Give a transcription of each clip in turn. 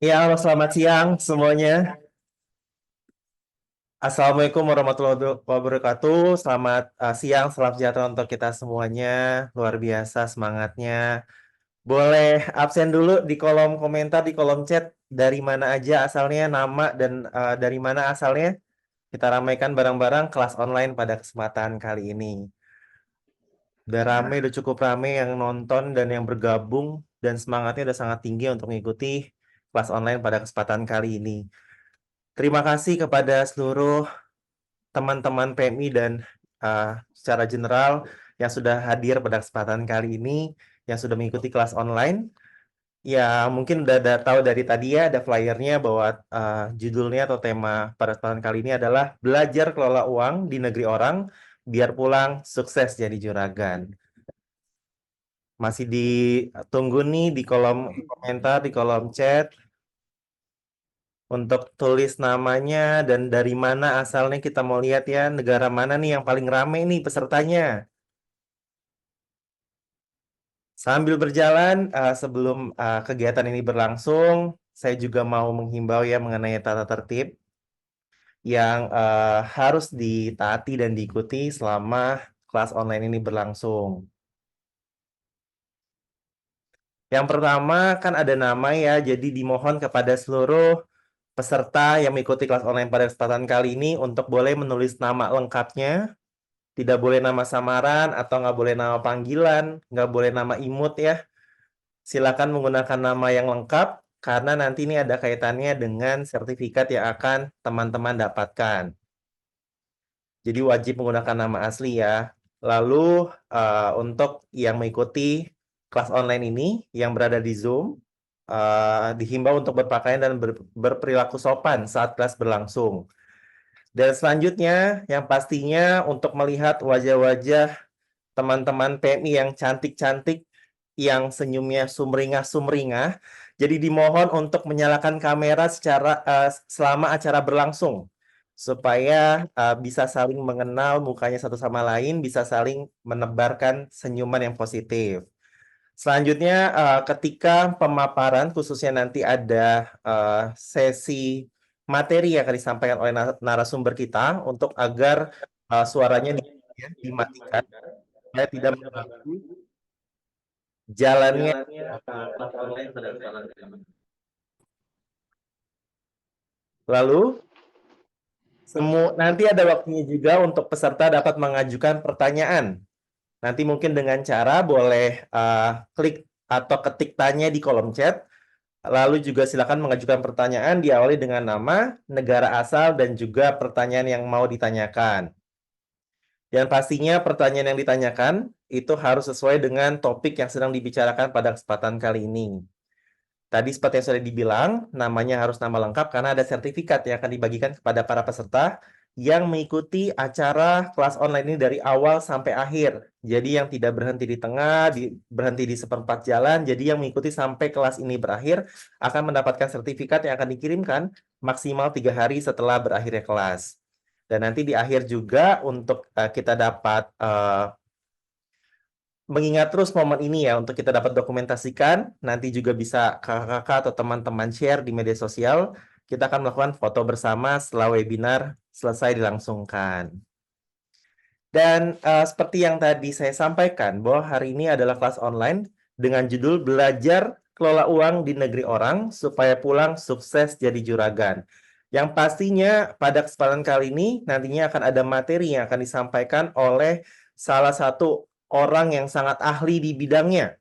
Ya, halo, selamat siang semuanya. Assalamualaikum warahmatullahi wabarakatuh. Selamat siang, salam sejahtera untuk kita semuanya. Luar biasa semangatnya. Boleh absen dulu di kolom komentar, di kolom chat. Dari mana aja asalnya, nama, dan dari mana asalnya. Kita ramaikan bareng-bareng kelas online pada kesempatan kali ini. Udah rame, udah cukup rame yang nonton dan yang bergabung. Dan semangatnya udah sangat tinggi untuk mengikuti kelas online pada kesempatan kali ini. Terima kasih kepada seluruh teman-teman PMI dan secara general yang sudah hadir pada kesempatan kali ini, yang sudah mengikuti kelas online. Ya, mungkin udah tahu dari tadi ya, ada flyernya bahwa judulnya atau tema pada kesempatan kali ini adalah Belajar Kelola Uang di Negeri Orang, Biar Pulang Sukses Jadi Juragan. Masih ditunggu nih di kolom komentar, di kolom chat, untuk tulis namanya dan dari mana asalnya. Kita mau lihat ya, negara mana nih yang paling rame nih pesertanya. Sambil berjalan, sebelum kegiatan ini berlangsung, saya juga mau menghimbau ya mengenai tata tertib yang harus ditaati dan diikuti selama kelas online ini berlangsung. Yang pertama kan ada nama ya, jadi dimohon kepada seluruh peserta yang mengikuti kelas online pada kesempatan kali ini untuk boleh menulis nama lengkapnya. Tidak boleh nama samaran atau nggak boleh nama panggilan, nggak boleh nama imut ya. Silakan menggunakan nama yang lengkap karena nanti ini ada kaitannya dengan sertifikat yang akan teman-teman dapatkan. Jadi wajib menggunakan nama asli ya. Lalu untuk yang mengikuti kelas online ini yang berada di Zoom, dihimbau untuk berpakaian dan berperilaku sopan saat kelas berlangsung. Dan selanjutnya yang pastinya untuk melihat wajah-wajah teman-teman PMI yang cantik-cantik, yang senyumnya sumringah-sumringah. Jadi dimohon untuk menyalakan kamera selama acara berlangsung, supaya bisa saling mengenal mukanya satu sama lain, bisa saling menebarkan senyuman yang positif. Selanjutnya, ketika pemaparan, khususnya nanti ada sesi materi yang akan disampaikan oleh narasumber kita, untuk agar suaranya dimatikan, supaya tidak mengganggu jalannya kelas online pada kesempatan kali. Lalu, nanti ada waktunya juga untuk peserta dapat mengajukan pertanyaan. Nanti mungkin dengan cara boleh klik atau ketik tanya di kolom chat. Lalu juga silakan mengajukan pertanyaan diawali dengan nama, negara asal, dan juga pertanyaan yang mau ditanyakan. Dan pastinya pertanyaan yang ditanyakan itu harus sesuai dengan topik yang sedang dibicarakan pada kesempatan kali ini. Tadi seperti yang sudah dibilang, namanya harus nama lengkap karena ada sertifikat yang akan dibagikan kepada para peserta yang mengikuti acara kelas online ini dari awal sampai akhir. Jadi yang tidak berhenti di tengah, berhenti di seperempat jalan, jadi yang mengikuti sampai kelas ini berakhir akan mendapatkan sertifikat yang akan dikirimkan maksimal 3 hari setelah berakhirnya kelas. Dan nanti di akhir juga untuk kita dapat mengingat terus momen ini ya, untuk kita dapat dokumentasikan, nanti juga bisa kakak-kakak atau teman-teman share di media sosial. Kita akan melakukan foto bersama setelah webinar selesai dilangsungkan. Dan seperti yang tadi saya sampaikan, bahwa hari ini adalah kelas online dengan judul Belajar Kelola Uang di Negeri Orang supaya pulang sukses jadi juragan. Yang pastinya pada kesempatan kali ini nantinya akan ada materi yang akan disampaikan oleh salah satu orang yang sangat ahli di bidangnya.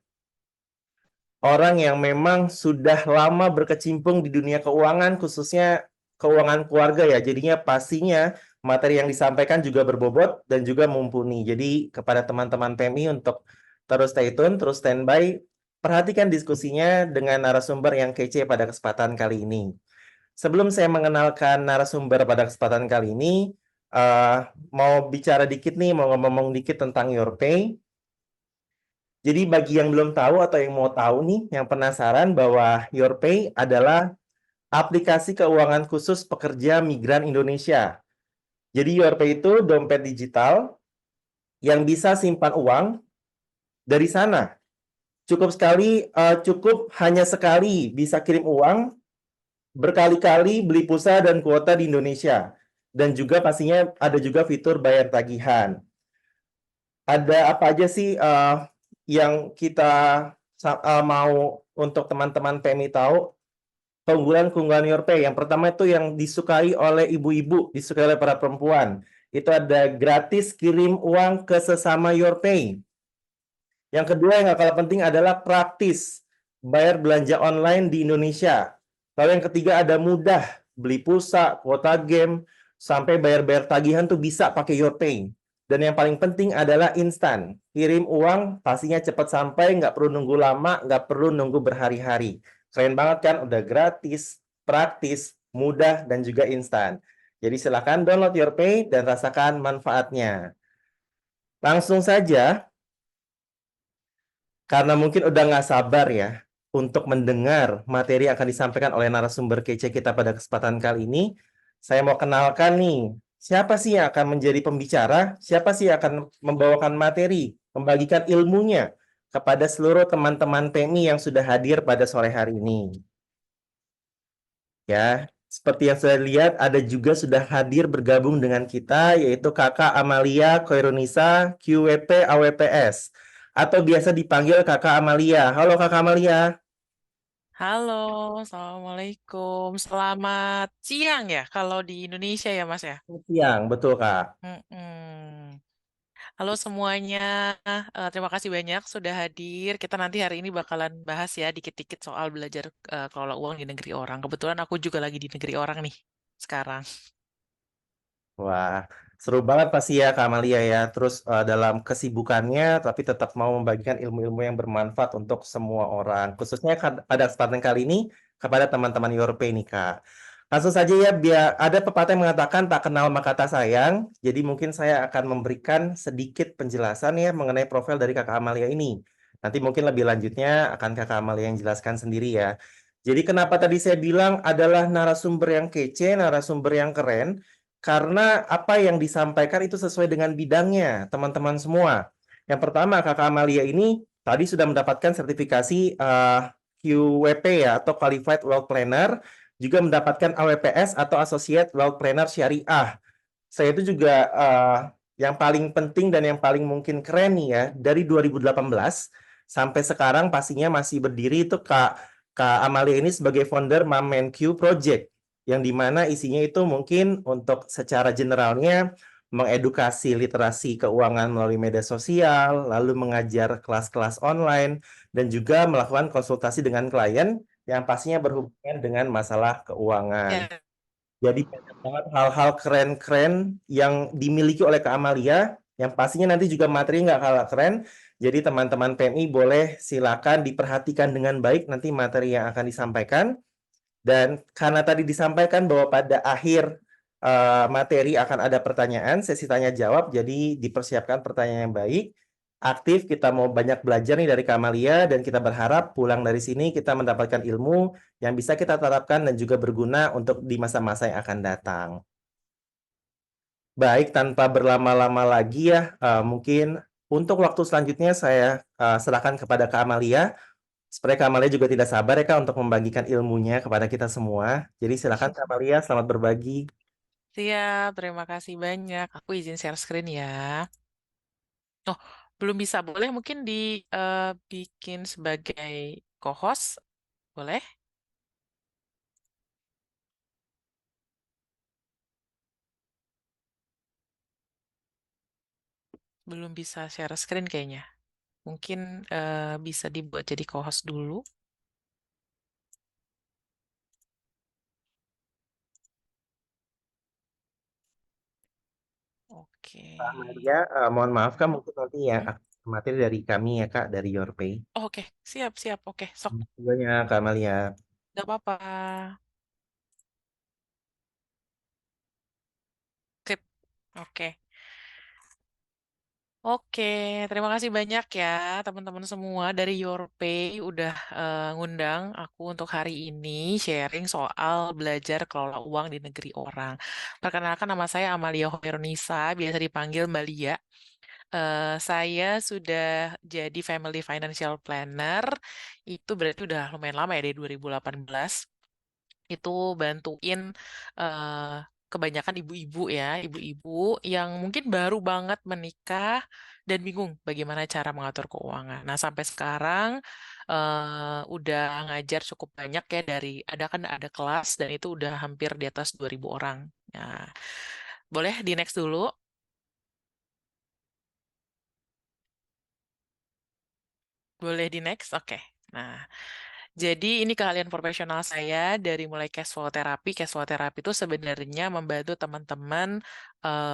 Orang yang memang sudah lama berkecimpung di dunia keuangan, khususnya keuangan keluarga ya. Jadinya pastinya materi yang disampaikan juga berbobot dan juga mumpuni. Jadi kepada teman-teman PMI untuk terus stay tune, terus standby, perhatikan diskusinya dengan narasumber yang kece pada kesempatan kali ini. Sebelum saya mengenalkan narasumber pada kesempatan kali ini, mau bicara dikit nih, mau ngomong dikit tentang YourPay. Jadi bagi yang belum tahu atau yang mau tahu nih, yang penasaran, bahwa YourPay adalah aplikasi keuangan khusus pekerja migran Indonesia. Jadi YourPay itu dompet digital yang bisa simpan uang dari sana. Cukup hanya sekali bisa kirim uang berkali-kali beli pulsa dan kuota di Indonesia. Dan juga pastinya ada juga fitur bayar tagihan. Ada apa aja sih yang kita mau untuk teman-teman PMI tahu? Keunggulan-keunggulan YourPay. Yang pertama itu yang disukai oleh ibu-ibu, disukai oleh para perempuan. Itu ada gratis kirim uang ke sesama YourPay. Yang kedua yang gak kalah penting adalah praktis. Bayar belanja online di Indonesia. Lalu yang ketiga ada mudah. Beli pulsa, kuota game, sampai bayar-bayar tagihan tuh bisa pakai YourPay. Dan yang paling penting adalah instan. Kirim uang pastinya cepat sampai, nggak perlu nunggu lama, nggak perlu nunggu berhari-hari. Keren banget kan? Udah gratis, praktis, mudah, dan juga instan. Jadi silakan download YourPay dan rasakan manfaatnya. Langsung saja, karena mungkin udah nggak sabar ya untuk mendengar materi yang akan disampaikan oleh narasumber kece kita pada kesempatan kali ini, saya mau kenalkan nih, siapa sih yang akan menjadi pembicara, siapa sih yang akan membawakan materi, membagikan ilmunya kepada seluruh teman-teman PMI yang sudah hadir pada sore hari ini. Ya, seperti yang sudah lihat, ada juga sudah hadir bergabung dengan kita, yaitu Kakak Amalia Koirunisa, QWP AWPS, atau biasa dipanggil Kakak Amalia. Halo Kakak Amalia. Halo, Assalamualaikum. Selamat siang ya kalau di Indonesia ya Mas ya. Siang, betul Kak. Mm-mm. Halo semuanya, terima kasih banyak sudah hadir. Kita nanti hari ini bakalan bahas ya dikit-dikit soal belajar kelola uang di negeri orang. Kebetulan aku juga lagi di negeri orang nih sekarang. Wah, seru banget pasti ya Kak Amalia ya. Terus dalam kesibukannya, tapi tetap mau membagikan ilmu-ilmu yang bermanfaat untuk semua orang. Khususnya pada kesempatan kali ini kepada teman-teman Yorpe nih Kak. Langsung saja ya, biar ada pepatah yang mengatakan tak kenal maka tak sayang. Jadi mungkin saya akan memberikan sedikit penjelasan ya mengenai profil dari Kakak Amalia ini. Nanti mungkin lebih lanjutnya akan Kakak Amalia yang jelaskan sendiri ya. Jadi kenapa tadi saya bilang adalah narasumber yang kece, narasumber yang keren? Karena apa yang disampaikan itu sesuai dengan bidangnya, teman-teman semua. Yang pertama, Kakak Amalia ini tadi sudah mendapatkan sertifikasi QWP ya, atau Qualified Wealth Planner, juga mendapatkan AWPS atau Associate Wealth Planner Syariah. Saya itu juga yang paling penting dan yang paling mungkin keren nih ya, dari 2018 sampai sekarang pastinya masih berdiri itu Kak Amalia ini sebagai founder Q Project, yang dimana isinya itu mungkin untuk secara generalnya mengedukasi literasi keuangan melalui media sosial, lalu mengajar kelas-kelas online, dan juga melakukan konsultasi dengan klien yang pastinya berhubungan dengan masalah keuangan. Ya, Jadi banyak banget hal-hal keren-keren yang dimiliki oleh Kak Amalia, yang pastinya nanti juga materi nggak kalah keren. Jadi teman-teman PMI boleh silakan diperhatikan dengan baik nanti materi yang akan disampaikan. Dan karena tadi disampaikan bahwa pada akhir materi akan ada pertanyaan, sesi tanya jawab, jadi dipersiapkan pertanyaan yang baik. Aktif, kita mau banyak belajar nih dari Kamalia, dan kita berharap pulang dari sini kita mendapatkan ilmu yang bisa kita terapkan dan juga berguna untuk di masa-masa yang akan datang. Baik, tanpa berlama-lama lagi ya, mungkin untuk waktu selanjutnya saya serahkan kepada Kak Amalia. Supaya Kak Amalia juga tidak sabar ya Kak untuk membagikan ilmunya kepada kita semua. Jadi silakan Kak Amalia, selamat berbagi. siap. Terima kasih banyak. Aku izin share screen ya. Oh, belum bisa. Boleh mungkin dibikin sebagai co-host? Boleh? Belum bisa share screen kayaknya. Mungkin bisa dibuat jadi co-host dulu. Oke. Kak Amalia, mohon maaf Kak, mungkin nanti yang Hmm? materi dari kami ya Kak, dari Your Pay. Oh, oke, siap, siap. Oke, sok. Semuanya Kak Amalia. Gak apa-apa. Sip. Oke. Oke, terima kasih banyak ya teman-teman semua dari YourPay udah ngundang aku untuk hari ini sharing soal belajar kelola uang di negeri orang. Perkenalkan nama saya Amalia Hoironisa, biasa dipanggil Mbak Lia. Saya sudah jadi Family Financial Planner, itu berarti udah lumayan lama ya dari 2018. itu bantuin eh, kebanyakan ibu-ibu ya, ibu-ibu yang mungkin baru banget menikah dan bingung bagaimana cara mengatur keuangan. Nah, sampai sekarang udah ngajar cukup banyak ya ada kelas dan itu udah hampir di atas 2.000 orang. Nah, boleh di next dulu. Boleh di next? Oke. Nah, jadi ini keahlian profesional saya dari mulai cash flow therapy. Cash flow therapy itu sebenarnya membantu teman-teman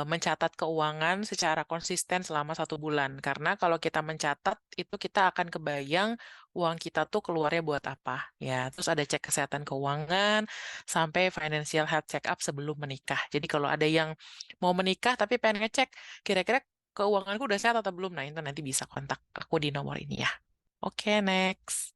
mencatat keuangan secara konsisten selama 1 bulan. Karena kalau kita mencatat itu kita akan kebayang uang kita tuh keluarnya buat apa. Ya, terus ada cek kesehatan keuangan sampai financial health check up sebelum menikah. Jadi kalau ada yang mau menikah tapi pengen ngecek kira-kira keuanganku udah sehat atau belum, nah itu nanti bisa kontak aku di nomor ini ya. Oke, next.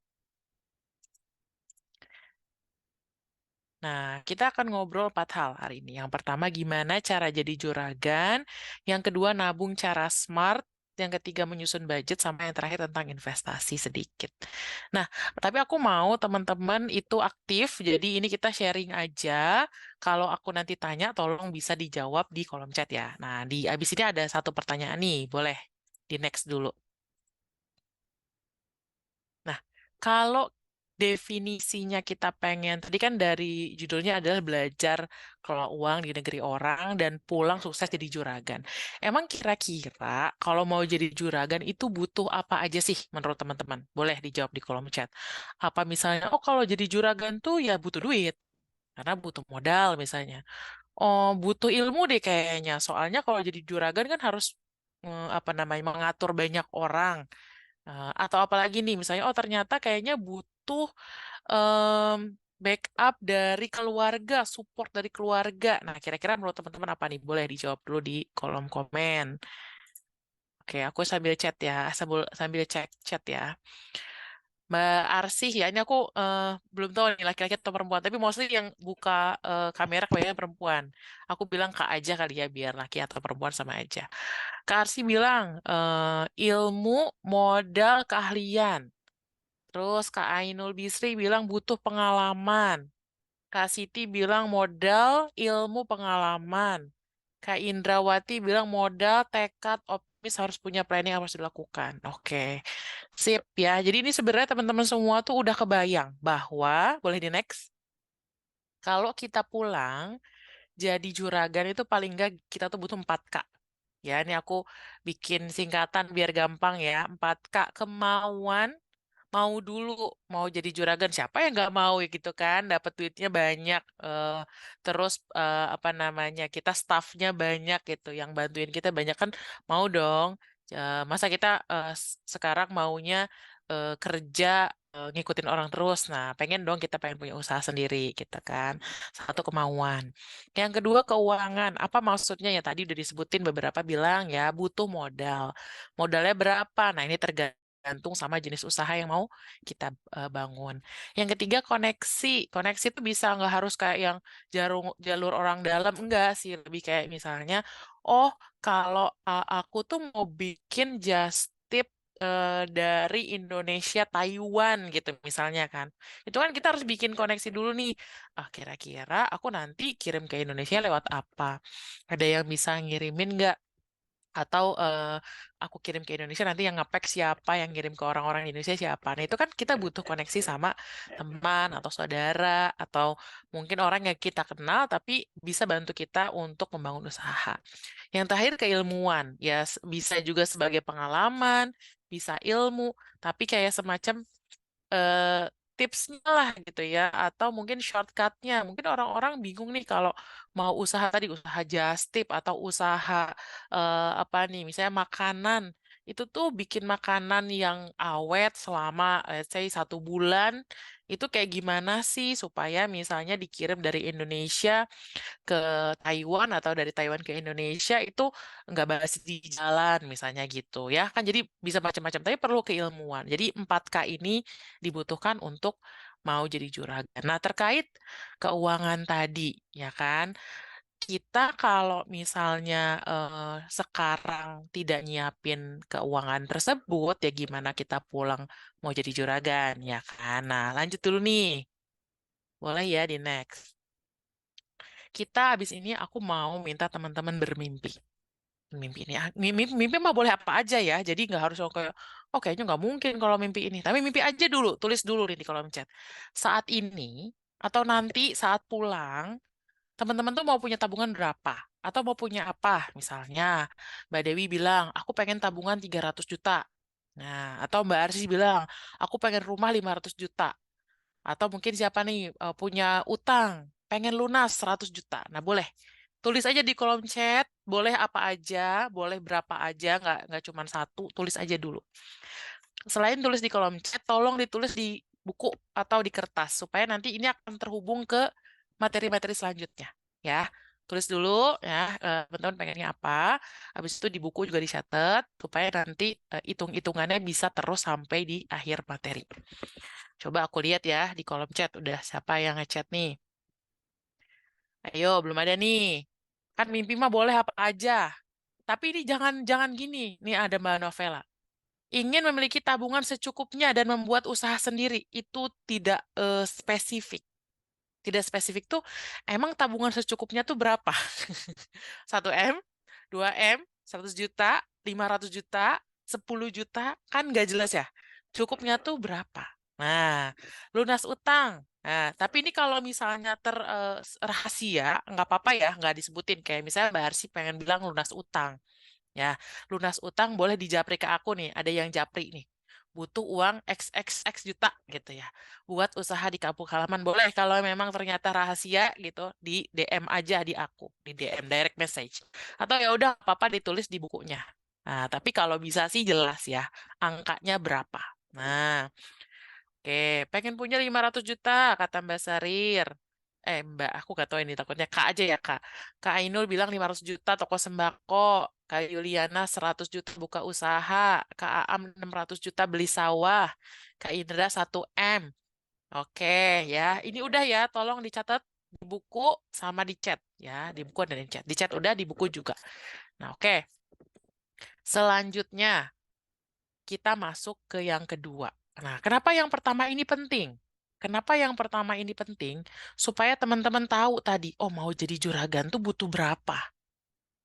Nah, kita akan ngobrol 4 hal hari ini. Yang pertama, gimana cara jadi juragan. Yang kedua, nabung cara smart. Yang ketiga, menyusun budget. Sama yang terakhir, tentang investasi sedikit. Nah, tapi aku mau teman-teman itu aktif. Jadi ini kita sharing aja. Kalau aku nanti tanya, tolong bisa dijawab di kolom chat ya. Nah, di abis ini ada satu pertanyaan nih. Boleh di next dulu. Nah, kalau definisinya kita pengen, tadi kan dari judulnya adalah belajar kelola uang di negeri orang dan pulang sukses jadi juragan. Emang kira-kira kalau mau jadi juragan itu butuh apa aja sih menurut teman-teman? Boleh dijawab di kolom chat. Apa misalnya, oh kalau jadi juragan tuh ya butuh duit, karena butuh modal misalnya. Oh, butuh ilmu deh kayaknya. Soalnya kalau jadi juragan kan harus apa namanya mengatur banyak orang. Atau apalagi nih, misalnya, oh ternyata kayaknya butuh em, backup dari keluarga, support dari keluarga. Nah, kira-kira menurut teman-teman apa nih? Boleh dijawab dulu di kolom komen. Oke, aku sambil chat ya, sambil cek chat ya. Mbak Arsih ya, ini aku belum tahu nih laki-laki atau perempuan, tapi mostly yang buka kamera kebanyakan perempuan. Aku bilang Kak aja kali ya, biar laki atau perempuan sama aja. Kak Arsih bilang ilmu, modal, keahlian. Terus Kak Ainul Bisri bilang butuh pengalaman. Kak Siti bilang modal, ilmu, pengalaman. Kak Indrawati bilang modal, tekad, optimis harus punya planning yang harus dilakukan. Oke, sip ya. Jadi ini sebenarnya teman-teman semua tuh udah kebayang bahwa, boleh di next, kalau kita pulang jadi juragan itu paling enggak kita tuh butuh 4K. Ya, ini aku bikin singkatan biar gampang ya. 4K kemauan, mau dulu mau jadi juragan, siapa yang nggak mau ya gitu kan, dapat duitnya banyak, terus apa namanya, kita staffnya banyak gitu yang bantuin kita banyak kan, mau dong. Masa kita sekarang maunya kerja ngikutin orang terus. Nah, pengen dong, kita pengen punya usaha sendiri gitu kan. Satu, kemauan. Yang kedua, keuangan. Apa maksudnya ya, tadi udah disebutin beberapa, bilang ya butuh modal. Modalnya berapa? Nah, ini tergantung sama jenis usaha yang mau kita bangun. Yang ketiga, koneksi. Koneksi itu bisa nggak harus kayak yang jalur orang dalam, enggak sih, lebih kayak misalnya, oh kalau aku tuh mau bikin just tip dari Indonesia Taiwan gitu misalnya kan. Itu kan kita harus bikin koneksi dulu nih. Ah, kira-kira aku nanti kirim ke Indonesia lewat apa? Ada yang bisa ngirimin nggak? Atau aku kirim ke Indonesia, nanti yang ngepack siapa, yang ngirim ke orang-orang di Indonesia siapa. Nah, itu kan kita butuh koneksi sama teman atau saudara atau mungkin orang yang kita kenal tapi bisa bantu kita untuk membangun usaha. Yang terakhir, keilmuan. Ya, bisa juga sebagai pengalaman, bisa ilmu, tapi kayak semacam eh, tipsnya lah gitu ya, atau mungkin shortcutnya. Mungkin orang-orang bingung nih kalau mau usaha, tadi usaha just tip atau usaha apa nih, misalnya makanan. Itu tuh bikin makanan yang awet selama let's say 1 bulan, itu kayak gimana sih supaya misalnya dikirim dari Indonesia ke Taiwan atau dari Taiwan ke Indonesia itu nggak basi di jalan misalnya gitu ya kan, jadi bisa macam-macam tapi perlu keilmuan. Jadi 4K ini dibutuhkan untuk mau jadi juragan. Nah, terkait keuangan tadi ya kan, kita kalau misalnya sekarang tidak nyiapin keuangan tersebut, ya gimana kita pulang mau jadi juragan ya kan. Nah, lanjut dulu nih. Boleh ya di next. Kita habis ini aku mau minta teman-teman bermimpi. Mimpi ini, mimpi mah boleh apa aja ya. Jadi nggak harus kayak, oh kayaknya nggak mungkin kalau mimpi ini. Tapi mimpi aja dulu, tulis dulu nih di kolom chat. Saat ini atau nanti saat pulang, teman-teman tuh mau punya tabungan berapa? Atau mau punya apa? Misalnya, Mbak Dewi bilang, aku pengen tabungan 300 juta. Nah, atau Mbak Arsi bilang, aku pengen rumah 500 juta. Atau mungkin siapa nih punya utang, pengen lunas 100 juta. Nah, boleh. Tulis aja di kolom chat, boleh apa aja, boleh berapa aja, nggak cuma satu, tulis aja dulu. Selain tulis di kolom chat, tolong ditulis di buku atau di kertas, supaya nanti ini akan terhubung ke materi-materi selanjutnya. Ya, tulis dulu ya, teman-teman pengennya apa. Habis itu di buku juga dicatat, supaya nanti hitung-hitungannya bisa terus sampai di akhir materi. Coba aku lihat ya di kolom chat, udah siapa yang ngechat nih? Ayo, belum ada nih. Kan mimpi mah boleh apa aja. Tapi ini jangan jangan gini. Nih ada Mbak Novela. Ingin memiliki tabungan secukupnya dan membuat usaha sendiri. Itu tidak spesifik. Tidak spesifik tuh, emang tabungan secukupnya tuh berapa? 1 M, 2 M, 100 juta, 500 juta, 10 juta, kan nggak jelas ya. Cukupnya tuh berapa? Nah, lunas utang. Nah, tapi ini kalau misalnya rahasia, nggak apa-apa ya, nggak disebutin. Kayak misalnya Mbak Arsi pengen bilang lunas utang. Ya, lunas utang boleh dijapri ke aku nih. Ada yang japri nih. Butuh uang XXX juta gitu ya. Buat usaha di kampung halaman boleh kalau memang ternyata rahasia gitu di DM aja di aku, di DM direct message. Atau ya udah apa-apa ditulis di bukunya. Nah, tapi kalau bisa sih jelas ya, angkanya berapa. Nah, oke, pengen punya 500 juta, kata Mbak Sarir. Mbak, aku gak tahu ini takutnya Kak aja ya, Kak. Kak Ainul bilang 500 juta toko sembako. Kak Yuliana 100 juta buka usaha. Kak Aam 600 juta beli sawah. Kak Indra 1 M. Oke, ya. Ini udah ya, tolong dicatat di buku sama di chat. Ya, di buku dan di chat. Di chat udah, di buku juga. Nah, oke. Selanjutnya, kita masuk ke yang kedua. Nah, kenapa yang pertama ini penting? Kenapa yang pertama ini penting? Supaya teman-teman tahu tadi, oh mau jadi juragan tuh butuh berapa?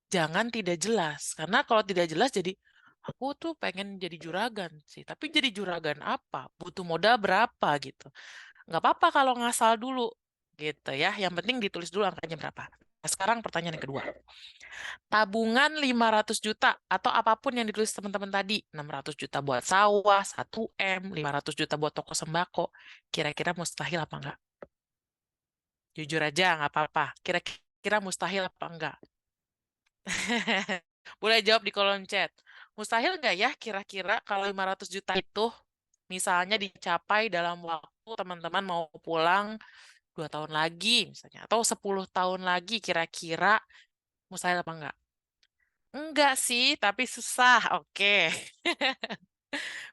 Jangan tidak jelas. Karena kalau tidak jelas jadi, aku tuh pengen jadi juragan sih. Tapi jadi juragan apa? Butuh modal berapa gitu. Nggak apa-apa kalau ngasal dulu gitu ya. Yang penting ditulis dulu angkanya berapa. Nah, sekarang pertanyaan yang kedua. Tabungan 500 juta atau apapun yang ditulis teman-teman tadi. 600 juta buat sawah, 1 M, 500 juta buat toko sembako. Kira-kira mustahil apa enggak? Jujur aja, nggak apa-apa. Kira-kira mustahil apa enggak? Boleh jawab di kolom chat. Mustahil nggak ya kira-kira kalau 500 juta itu misalnya dicapai dalam waktu teman-teman mau pulang 2 tahun lagi misalnya. Atau 10 tahun lagi kira-kira mustahil apa enggak? Enggak sih, tapi susah. Oke.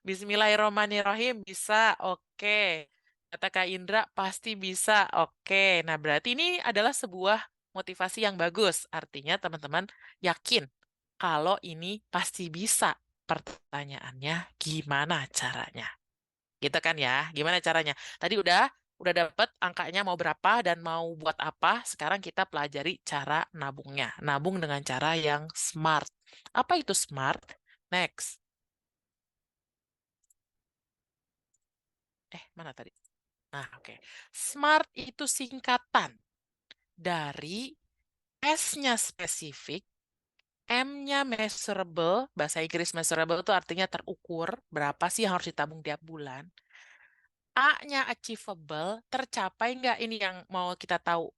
Bismillahirrahmanirrahim bisa. Oke. Kata Kak Indra pasti bisa. Oke. Nah, berarti ini adalah sebuah motivasi yang bagus. Artinya teman-teman yakin kalau ini pasti bisa. Pertanyaannya gimana caranya? Gitu kan ya? Gimana caranya? Tadi udah dapet angkanya mau berapa dan mau buat apa. Sekarang kita pelajari cara nabungnya. Nabung dengan cara yang smart. Apa itu smart? Next. Mana tadi? Nah, oke. Smart itu singkatan dari S-nya spesifik, M-nya measurable, bahasa Inggris measurable itu artinya terukur, berapa sih yang harus ditabung tiap bulan. A-nya achievable, tercapai nggak ini yang mau kita tahu,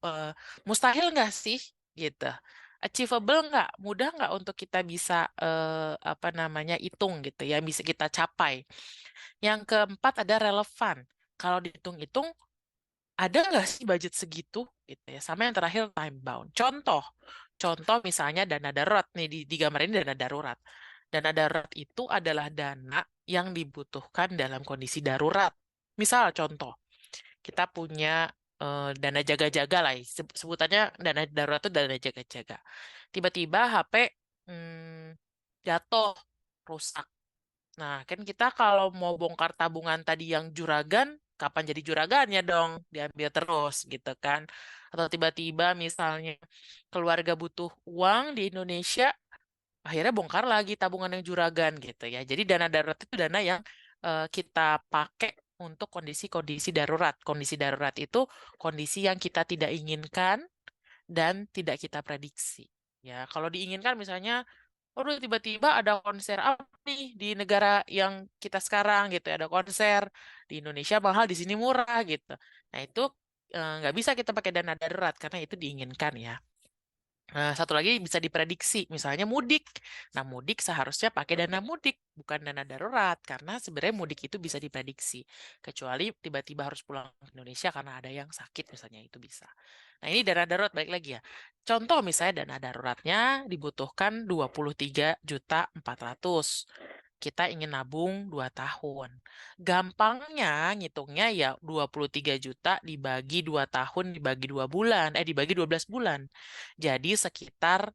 mustahil nggak sih? Gitu. Achievable nggak? Mudah nggak untuk kita bisa, apa namanya, hitung gitu ya, bisa kita capai. Yang keempat ada relevan. Kalau dihitung-hitung, ada nggak sih budget segitu gitu ya, sama yang terakhir time bound. Contoh misalnya dana darurat nih, di gambar ini dana darurat. Dana darurat itu adalah dana yang dibutuhkan dalam kondisi darurat. Misal contoh, kita punya dana jaga-jaga lah, sebutannya dana darurat itu dana jaga-jaga. Tiba-tiba HP jatuh, rusak. Nah, kan kita kalau mau bongkar tabungan tadi yang juragan, kapan jadi juragannya dong, diambil terus gitu kan. Atau tiba-tiba misalnya keluarga butuh uang di Indonesia, akhirnya bongkar lagi tabungan yang juragan gitu ya. Jadi dana darurat itu dana yang kita pakai untuk kondisi-kondisi darurat. Kondisi darurat itu kondisi yang kita tidak inginkan dan tidak kita prediksi. Ya, kalau diinginkan misalnya, waduh tiba-tiba ada konser apa nih di negara yang kita sekarang gitu, ya, ada konser di Indonesia mahal, di sini murah gitu. Nah itu nggak bisa kita pakai dana darurat karena itu diinginkan ya. Nah, satu lagi bisa diprediksi, misalnya mudik. Nah, mudik seharusnya pakai dana mudik, bukan dana darurat, karena sebenarnya mudik itu bisa diprediksi. Kecuali tiba-tiba harus pulang ke Indonesia karena ada yang sakit, misalnya itu bisa. Nah, ini dana darurat balik lagi ya. Contoh misalnya dana daruratnya dibutuhkan 23.400.000. Kita ingin nabung 2 tahun. Gampangnya ngitungnya ya 23 juta dibagi 2 tahun dibagi 2 bulan, dibagi 12 bulan. Jadi sekitar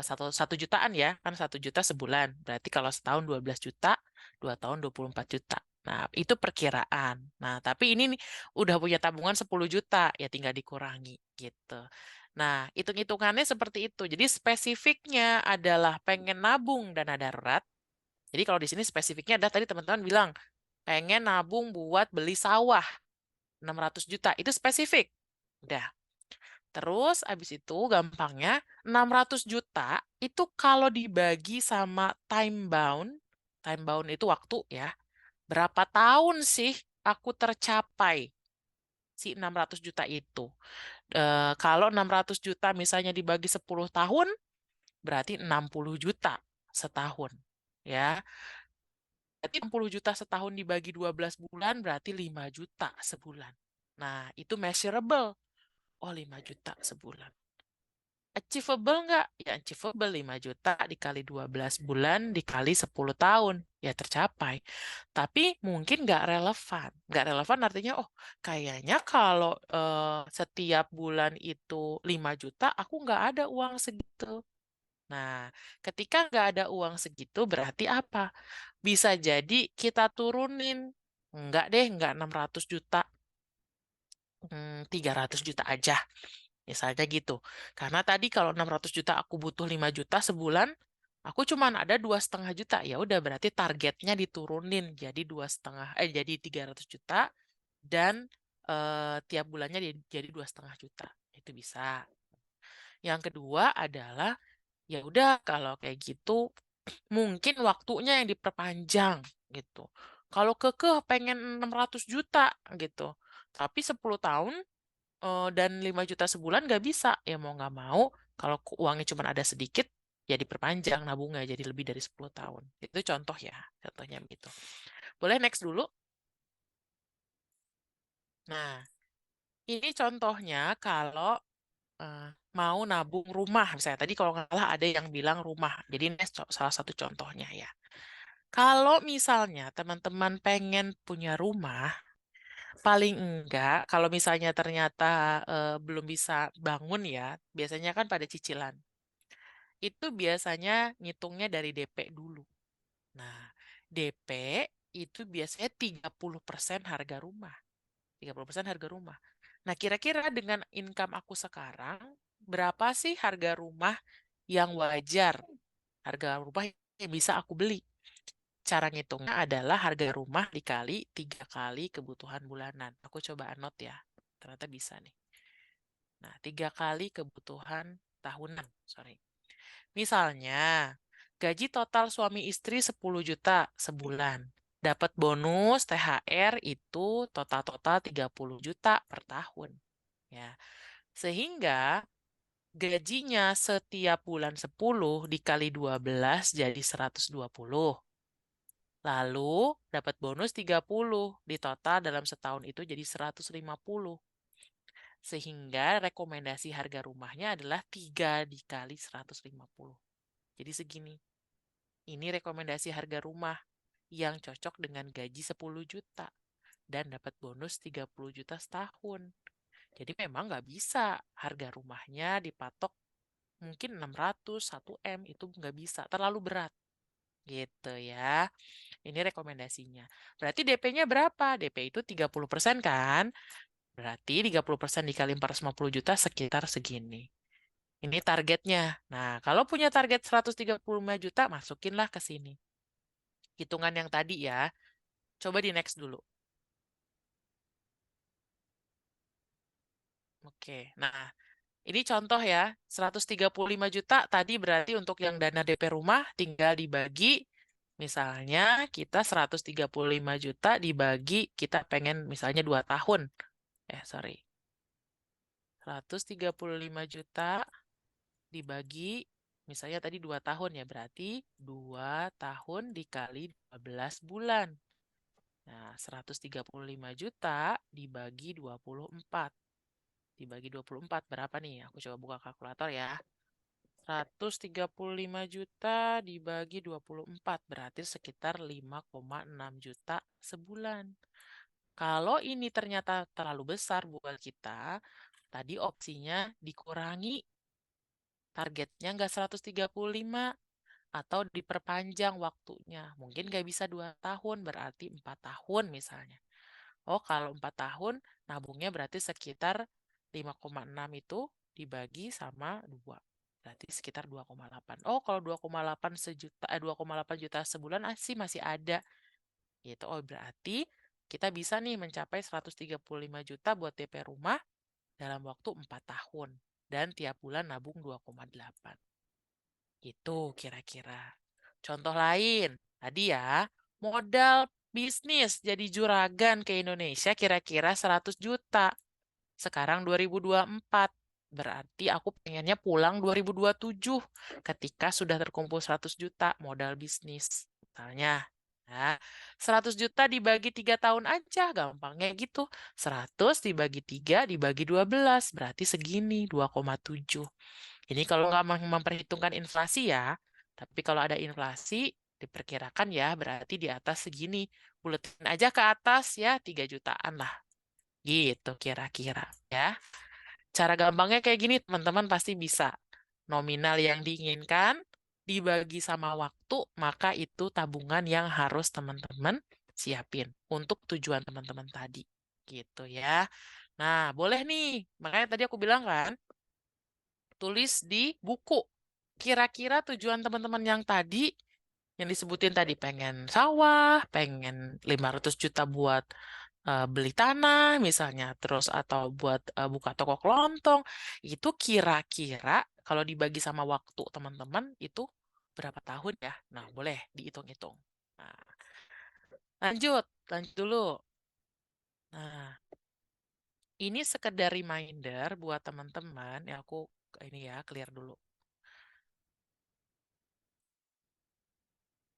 satu jutaan ya, kan 1 juta sebulan. Berarti kalau setahun 12 juta, 2 tahun 24 juta. Nah, itu perkiraan. Nah, tapi ini nih udah punya tabungan 10 juta, ya tinggal dikurangi gitu. Nah, hitung-hitungannya seperti itu. Jadi spesifiknya adalah pengen nabung dana darurat. Jadi kalau di sini spesifiknya adalah tadi teman-teman bilang, pengen nabung buat beli sawah 600 juta. Itu spesifik. Udah. Terus abis itu gampangnya 600 juta itu kalau dibagi sama time bound itu waktu ya. Berapa tahun sih aku tercapai si 600 juta itu? Kalau 600 juta misalnya dibagi 10 tahun, berarti 60 juta setahun. Ya, berarti 60 juta setahun dibagi 12 bulan berarti 5 juta sebulan. Nah, itu measurable. Oh, 5 juta sebulan. Achievable nggak? Ya achievable 5 juta dikali 12 bulan dikali 10 tahun. Ya tercapai. Tapi mungkin nggak relevan. Nggak relevan artinya, oh kayaknya kalau setiap bulan itu 5 juta, aku nggak ada uang segitu. Nah, ketika nggak ada uang segitu berarti apa? Bisa jadi kita turunin. Enggak deh, enggak 600 juta. 300 juta aja. Misalnya gitu. Karena tadi kalau 600 juta aku butuh 5 juta sebulan, aku cuman ada 2,5 juta. Ya udah berarti targetnya diturunin jadi 2,5 jadi 300 juta dan tiap bulannya jadi 2,5 juta. Itu bisa. Yang kedua adalah ya udah kalau kayak gitu mungkin waktunya yang diperpanjang gitu. Kalau kekeh pengen 600 juta gitu. Tapi 10 tahun dan 5 juta sebulan nggak bisa. Ya mau nggak mau, kalau uangnya cuma ada sedikit, ya diperpanjang nabungnya jadi lebih dari 10 tahun. Itu contoh ya, contohnya begitu. Boleh next dulu? Nah, ini contohnya kalau eh, mau nabung rumah. Misalnya tadi kalau nggak salah ada yang bilang rumah. Jadi ini salah satu contohnya ya. Kalau misalnya teman-teman pengen punya rumah, paling enggak kalau misalnya ternyata belum bisa bangun ya, biasanya kan pada cicilan. Itu biasanya ngitungnya dari DP dulu. Nah, DP itu biasanya 30% harga rumah. 30% harga rumah. Nah, kira-kira dengan income aku sekarang, berapa sih harga rumah yang wajar? Harga rumah yang bisa aku beli. Cara ngitungnya adalah harga rumah dikali 3 kali kebutuhan bulanan. Aku coba anot ya. Ternyata bisa nih. Nah, 3 kali kebutuhan tahunan. Sorry. Misalnya, gaji total suami istri 10 juta sebulan. Dapat bonus THR itu total-total 30 juta per tahun. Ya. Sehingga gajinya setiap bulan 10 dikali 12 jadi 120. Lalu dapat bonus 30 di total dalam setahun itu jadi 150. Sehingga rekomendasi harga rumahnya adalah 3 dikali 150. Jadi segini. Ini rekomendasi harga rumah yang cocok dengan gaji 10 juta dan dapat bonus 30 juta setahun. Jadi memang nggak bisa harga rumahnya dipatok mungkin 600, 1 M itu nggak bisa, terlalu berat. Gitu ya. Ini rekomendasinya. Berarti DP-nya berapa? DP itu 30% kan? Berarti 30% dikali 450 juta sekitar segini. Ini targetnya. Nah, kalau punya target 135 juta, masukinlah ke sini. Hitungan yang tadi ya. Coba di next dulu. Oke, nah ini contoh ya, 135 juta tadi berarti untuk yang dana DP rumah tinggal dibagi, misalnya kita 135 juta dibagi, kita pengen misalnya 2 tahun. Sorry. 135 juta dibagi, misalnya tadi 2 tahun ya, berarti 2 tahun dikali 12 bulan. Nah, 135 juta dibagi 24. Dibagi 24 berapa nih? Aku coba buka kalkulator ya. 135 juta dibagi 24 berarti sekitar 5,6 juta sebulan. Kalau ini ternyata terlalu besar buat kita, tadi opsinya dikurangi. Targetnya nggak 135 atau diperpanjang waktunya. Mungkin nggak bisa 2 tahun, berarti 4 tahun misalnya. Oh, kalau 4 tahun, nabungnya berarti sekitar 5,6 itu dibagi sama 2. Berarti sekitar 2,8. Oh, kalau 2,8 sejuta, 2,8 juta sebulan sih masih ada. Gitu. Oh, berarti kita bisa nih mencapai 135 juta buat DP rumah dalam waktu 4 tahun. Dan tiap bulan nabung 2,8. Itu kira-kira. Contoh lain, tadi ya, modal bisnis jadi juragan ke Indonesia kira-kira 100 juta. Sekarang 2024. Berarti aku pengennya pulang 2027 ketika sudah terkumpul 100 juta modal bisnis. Misalnya, nah, 100 juta dibagi 3 tahun aja, gampangnya gitu. 100 dibagi 3 dibagi 12, berarti segini, 2,7. Ini kalau nggak memperhitungkan inflasi ya, tapi kalau ada inflasi, diperkirakan ya berarti di atas segini. Buletin aja ke atas ya 3 jutaan lah. Gitu kira-kira ya. Cara gampangnya kayak gini teman-teman pasti bisa. Nominal yang diinginkan dibagi sama waktu, maka itu tabungan yang harus teman-teman siapin untuk tujuan teman-teman tadi. Gitu ya. Nah, boleh nih. Makanya tadi aku bilang kan, tulis di buku. Kira-kira tujuan teman-teman yang tadi, yang disebutin tadi, pengen sawah, pengen 500 juta buat beli tanah misalnya, terus atau buat buka toko kelontong, itu kira-kira kalau dibagi sama waktu teman-teman itu berapa tahun ya? Nah, boleh dihitung-hitung. Nah, lanjut dulu. Nah, ini sekedar reminder buat teman-teman, ya aku ini ya clear dulu.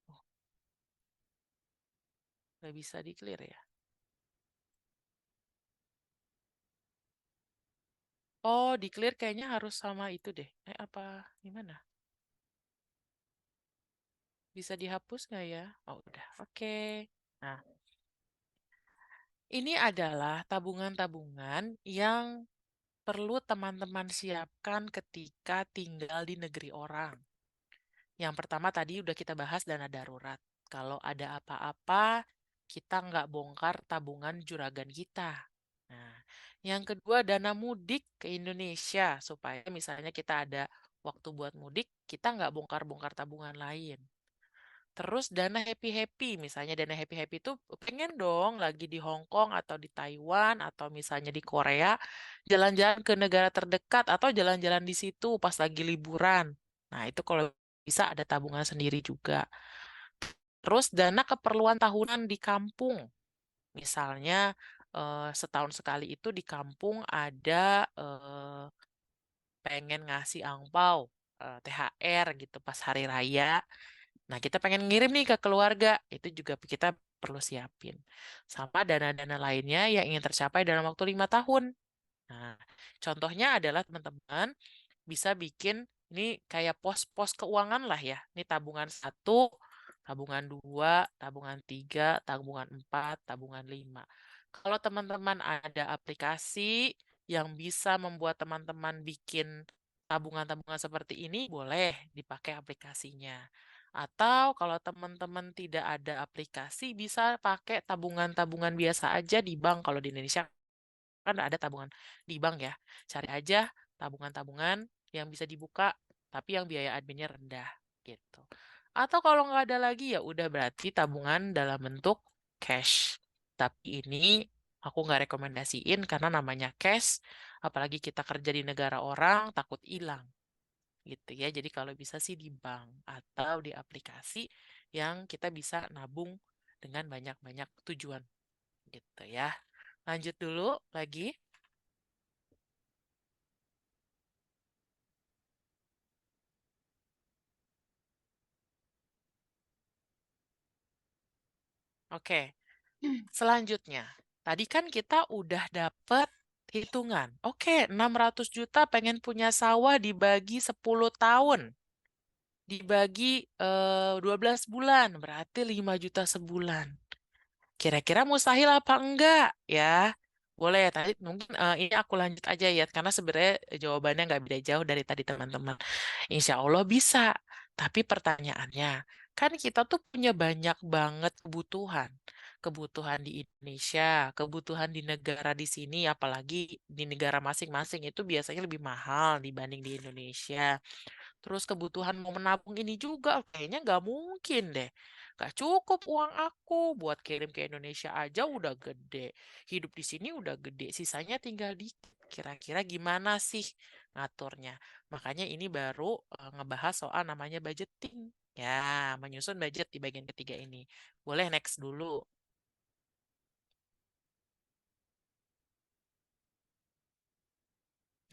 Oh, nggak bisa di clear ya? Oh, di clear kayaknya harus sama itu deh. Apa gimana? Bisa dihapus nggak ya? Oh, udah. Oke. Nah, ini adalah tabungan-tabungan yang perlu teman-teman siapkan ketika tinggal di negeri orang. Yang pertama tadi udah kita bahas dana darurat. Kalau ada apa-apa, kita nggak bongkar tabungan juragan kita. Nah, yang kedua dana mudik ke Indonesia supaya misalnya kita ada waktu buat mudik, kita nggak bongkar-bongkar tabungan lain. Terus dana happy-happy, misalnya dana happy-happy itu pengen dong lagi di Hong Kong atau di Taiwan atau misalnya di Korea, jalan-jalan ke negara terdekat atau jalan-jalan di situ pas lagi liburan. Nah, itu kalau bisa ada tabungan sendiri juga. Terus dana keperluan tahunan di kampung. Misalnya setahun sekali itu di kampung ada pengen ngasih angpau, THR gitu pas hari raya. Nah, kita pengen ngirim nih ke keluarga, itu juga kita perlu siapin. Sama dana-dana lainnya yang ingin tercapai dalam waktu 5 tahun. Nah, contohnya adalah teman-teman bisa bikin ini kayak pos-pos keuangan lah ya. Ini tabungan 1, tabungan 2, tabungan 3, tabungan 4, tabungan 5. Kalau teman-teman ada aplikasi yang bisa membuat teman-teman bikin tabungan-tabungan seperti ini, boleh dipakai aplikasinya. Atau kalau teman-teman tidak ada aplikasi, bisa pakai tabungan-tabungan biasa aja di bank. Kalau di Indonesia kan ada tabungan di bank ya. Cari aja tabungan-tabungan yang bisa dibuka, tapi yang biaya adminnya rendah gitu. Atau kalau nggak ada lagi ya udah berarti tabungan dalam bentuk cash. Tapi ini aku nggak rekomendasiin karena namanya cash, apalagi kita kerja di negara orang, takut hilang gitu ya. Jadi kalau bisa sih di bank atau di aplikasi yang kita bisa nabung dengan banyak-banyak tujuan gitu ya. Lanjut dulu lagi. Oke, selanjutnya. Tadi kan kita udah dapet hitungan. Oke, 600 juta pengen punya sawah dibagi 10 tahun. Dibagi 12 bulan, berarti 5 juta sebulan. Kira-kira mustahil apa enggak ya? Boleh, tadi mungkin ini aku lanjut aja ya, karena sebenarnya jawabannya nggak beda jauh dari tadi teman-teman. Insya Allah bisa. Tapi pertanyaannya, kan kita tuh punya banyak banget kebutuhan. Kebutuhan di Indonesia, kebutuhan di negara di sini, apalagi di negara masing-masing itu biasanya lebih mahal dibanding di Indonesia. Terus kebutuhan mau menabung ini juga kayaknya nggak mungkin deh. Nggak cukup uang aku buat kirim ke Indonesia aja udah gede. Hidup di sini udah gede, sisanya tinggal dikit. Kira-kira gimana sih ngaturnya? Makanya ini baru ngebahas soal namanya budgeting. Ya, menyusun budget di bagian ketiga ini. Boleh next dulu.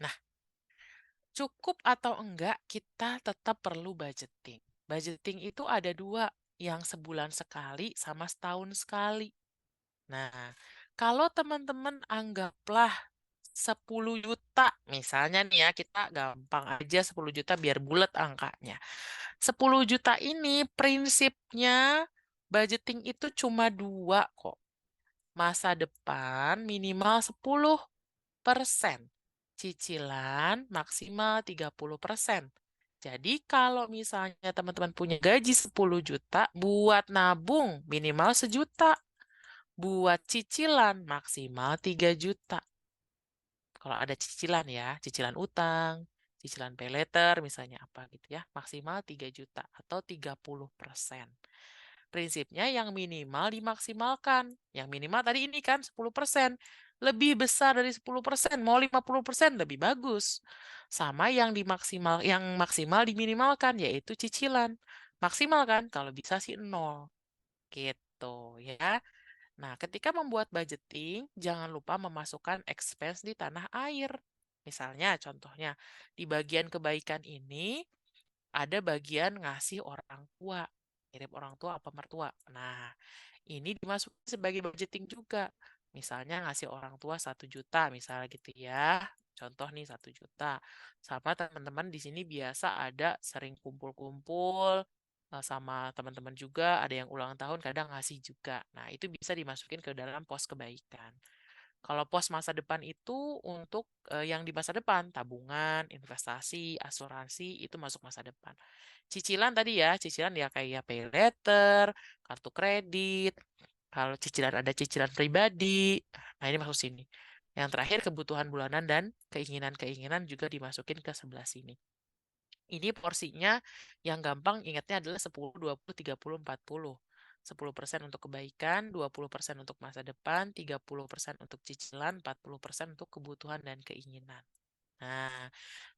Nah, cukup atau enggak, kita tetap perlu budgeting. Budgeting itu ada dua, yang sebulan sekali sama setahun sekali. Nah, kalau teman-teman anggaplah 10 juta, misalnya nih ya, kita gampang aja 10 juta biar bulat angkanya. 10 juta ini prinsipnya budgeting itu cuma dua kok. Masa depan minimal 10%. Cicilan maksimal 30%. Jadi kalau misalnya teman-teman punya gaji 10 juta, buat nabung minimal 1 juta. Buat cicilan maksimal 3 juta. Kalau ada cicilan ya, cicilan utang, cicilan pay letter misalnya apa gitu ya, maksimal 3 juta atau 30%. Prinsipnya yang minimal dimaksimalkan. Yang minimal tadi ini kan 10%. Lebih besar dari 10%, mau 50% lebih bagus. Sama yang dimaksimal, yang maksimal diminimalkan yaitu cicilan. Maksimal kan kalau bisa sih 0. Gitu ya. Nah, ketika membuat budgeting, jangan lupa memasukkan expense di tanah air. Misalnya, contohnya, di bagian kebaikan ini, ada bagian ngasih orang tua. Kirim orang tua apa mertua. Nah, ini dimasukin sebagai budgeting juga. Misalnya ngasih orang tua 1 juta, misalnya gitu ya. Contoh nih 1 juta. Sama teman-teman di sini biasa ada sering kumpul-kumpul sama teman-teman juga, ada yang ulang tahun kadang ngasih juga. Nah, itu bisa dimasukin ke dalam pos kebaikan. Kalau pos masa depan itu untuk yang di masa depan, tabungan, investasi, asuransi, itu masuk masa depan. Cicilan tadi ya, cicilan ya kayak pay letter, kartu kredit, kalau cicilan ada cicilan pribadi, nah ini masuk sini. Yang terakhir kebutuhan bulanan dan keinginan-keinginan juga dimasukin ke sebelah sini. Ini porsinya yang gampang ingatnya adalah 10, 20, 30, 40. 10% untuk kebaikan, 20% untuk masa depan, 30% untuk cicilan, 40% untuk kebutuhan dan keinginan. Nah,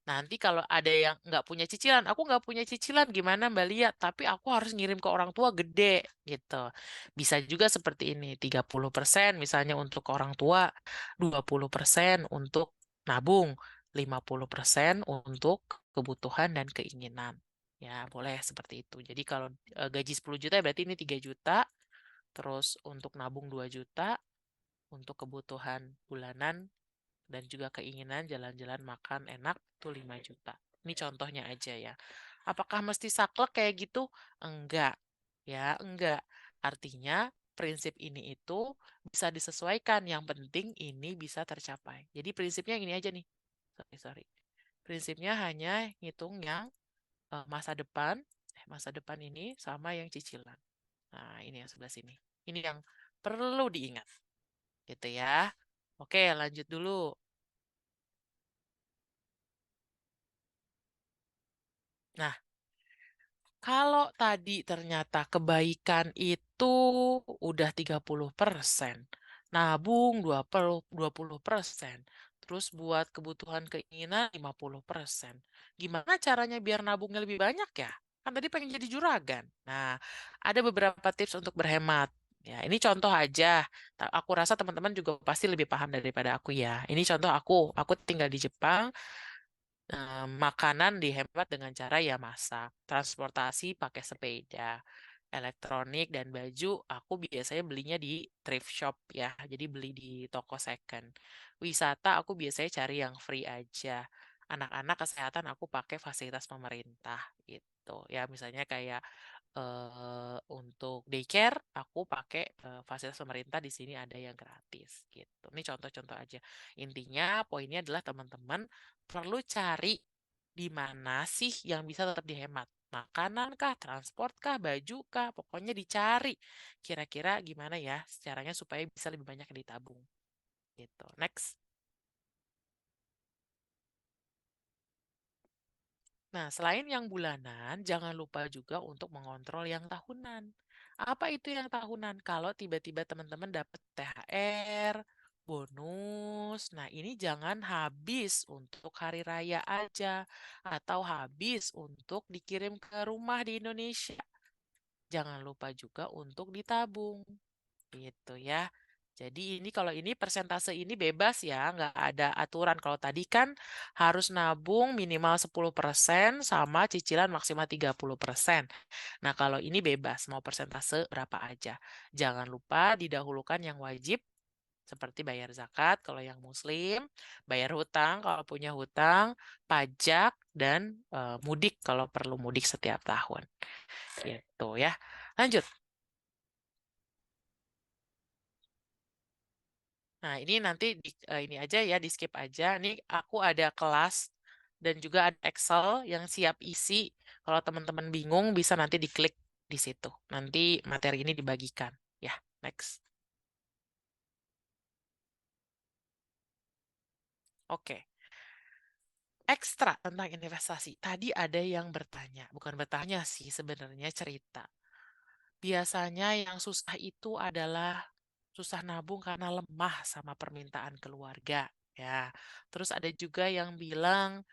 nanti kalau ada yang nggak punya cicilan, aku nggak punya cicilan, gimana Mbak Lia? Tapi aku harus ngirim ke orang tua gede, gitu. Bisa juga seperti ini, 30% misalnya untuk orang tua, 20% untuk nabung, 50% untuk kebutuhan dan keinginan. Ya, boleh seperti itu. Jadi kalau gaji 10 juta berarti ini 3 juta, terus untuk nabung 2 juta, untuk kebutuhan bulanan dan juga keinginan jalan-jalan makan enak tuh 5 juta. Ini contohnya aja ya. Apakah mesti saklek kayak gitu? Enggak. Ya, enggak. Artinya prinsip ini itu bisa disesuaikan. Yang penting ini bisa tercapai. Jadi prinsipnya ini aja nih. Sorry. Prinsipnya hanya ngitung yang masa depan, masa depan ini sama yang cicilan. Nah, ini yang sebelah sini. Ini yang perlu diingat. Gitu ya. Oke, lanjut dulu. Nah, kalau tadi ternyata kebaikan itu udah 30%, nabung 20%, terus buat kebutuhan keinginan 50%. Gimana caranya biar nabungnya lebih banyak ya? Kan tadi pengen jadi juragan. Nah, ada beberapa tips untuk berhemat. Ya, ini contoh aja. Aku rasa teman-teman juga pasti lebih paham daripada aku ya. Ini contoh aku. Aku tinggal di Jepang. Makanan dihemat dengan cara ya masak, transportasi pakai sepeda, elektronik dan baju aku biasanya belinya di thrift shop ya, jadi beli di toko second. Wisata aku biasanya cari yang free aja. Anak-anak kesehatan aku pakai fasilitas pemerintah gitu. Ya misalnya kayak untuk daycare aku pakai fasilitas pemerintah di sini ada yang gratis gitu. Ini contoh-contoh aja. Intinya poinnya adalah teman-teman perlu cari di mana sih yang bisa tetap dihemat. Makanan kah, transport kah, baju kah, pokoknya dicari. Kira-kira gimana ya caranya supaya bisa lebih banyak yang ditabung. Gitu. Next. Nah, selain yang bulanan, jangan lupa juga untuk mengontrol yang tahunan. Apa itu yang tahunan? Kalau tiba-tiba teman-teman dapat THR, bonus, nah ini jangan habis untuk hari raya aja atau habis untuk dikirim ke rumah di Indonesia. Jangan lupa juga untuk ditabung. Gitu ya. Jadi ini kalau ini persentase ini bebas ya, nggak ada aturan. Kalau tadi kan harus nabung minimal 10% sama cicilan maksimal 30%. Nah, kalau ini bebas, mau persentase berapa aja. Jangan lupa didahulukan yang wajib, seperti bayar zakat kalau yang muslim, bayar hutang kalau punya hutang, pajak, dan mudik kalau perlu mudik setiap tahun. Gitu ya. Lanjut. Nah, ini nanti ini aja ya, di skip aja. Ini aku ada kelas dan juga ada Excel yang siap isi. Kalau teman-teman bingung, bisa nanti diklik di situ. Nanti materi ini dibagikan. Ya, next. Oke. Ekstra tentang investasi. Tadi ada yang bertanya, bukan bertanya sih, sebenarnya cerita. Biasanya yang susah itu adalah susah nabung karena lemah sama permintaan keluarga. Ya, terus ada juga yang bilang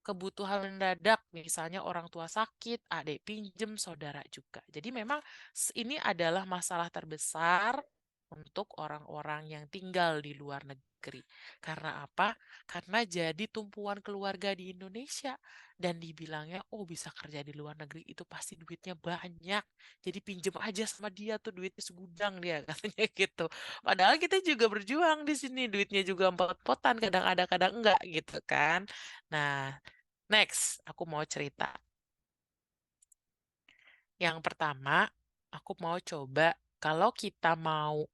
kebutuhan mendadak, misalnya orang tua sakit, adik pinjem, saudara juga. Jadi memang ini adalah masalah terbesar untuk orang-orang yang tinggal di luar negeri. Karena apa? Karena jadi tumpuan keluarga di Indonesia dan dibilangnya, oh bisa kerja di luar negeri itu pasti duitnya banyak. Jadi pinjem aja sama dia tuh duitnya segudang dia katanya gitu. Padahal kita juga berjuang di sini, duitnya juga empot-empotan, kadang ada kadang enggak gitu kan. Nah, next, aku mau cerita. Yang pertama, aku mau coba kalau kita mau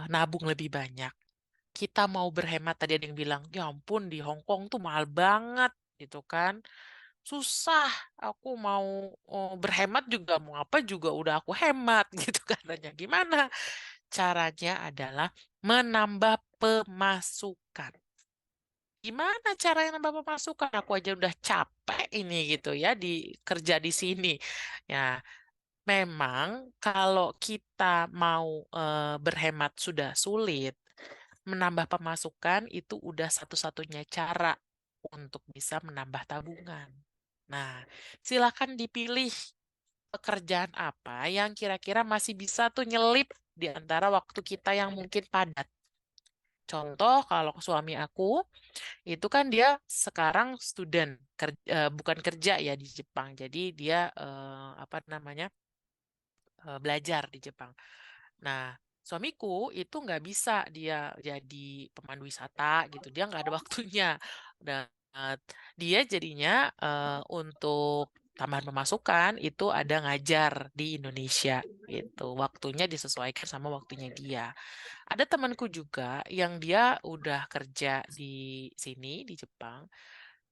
nabung lebih banyak, kita mau berhemat. Tadi ada yang bilang, ya ampun di Hong Kong tuh mahal banget gitu kan. Susah, aku mau berhemat juga, mau apa juga udah aku hemat gitu katanya. Gimana? Caranya adalah menambah pemasukan. Gimana cara yang nambah pemasukan? Aku aja udah capek ini gitu ya di kerja di sini. Ya, memang kalau kita mau berhemat sudah sulit, menambah pemasukan itu udah satu-satunya cara untuk bisa menambah tabungan. Nah, silakan dipilih pekerjaan apa yang kira-kira masih bisa tuh nyelip di antara waktu kita yang mungkin padat. Contoh, kalau suami aku itu kan dia sekarang student, bukan kerja ya di Jepang. Jadi dia apa namanya belajar di Jepang. Nah, suamiku itu nggak bisa dia jadi pemandu wisata gitu. Dia nggak ada waktunya. Dan dia jadinya untuk tambahan pemasukan itu ada ngajar di Indonesia gitu. Waktunya disesuaikan sama waktunya dia. Ada temanku juga yang dia udah kerja di sini di Jepang.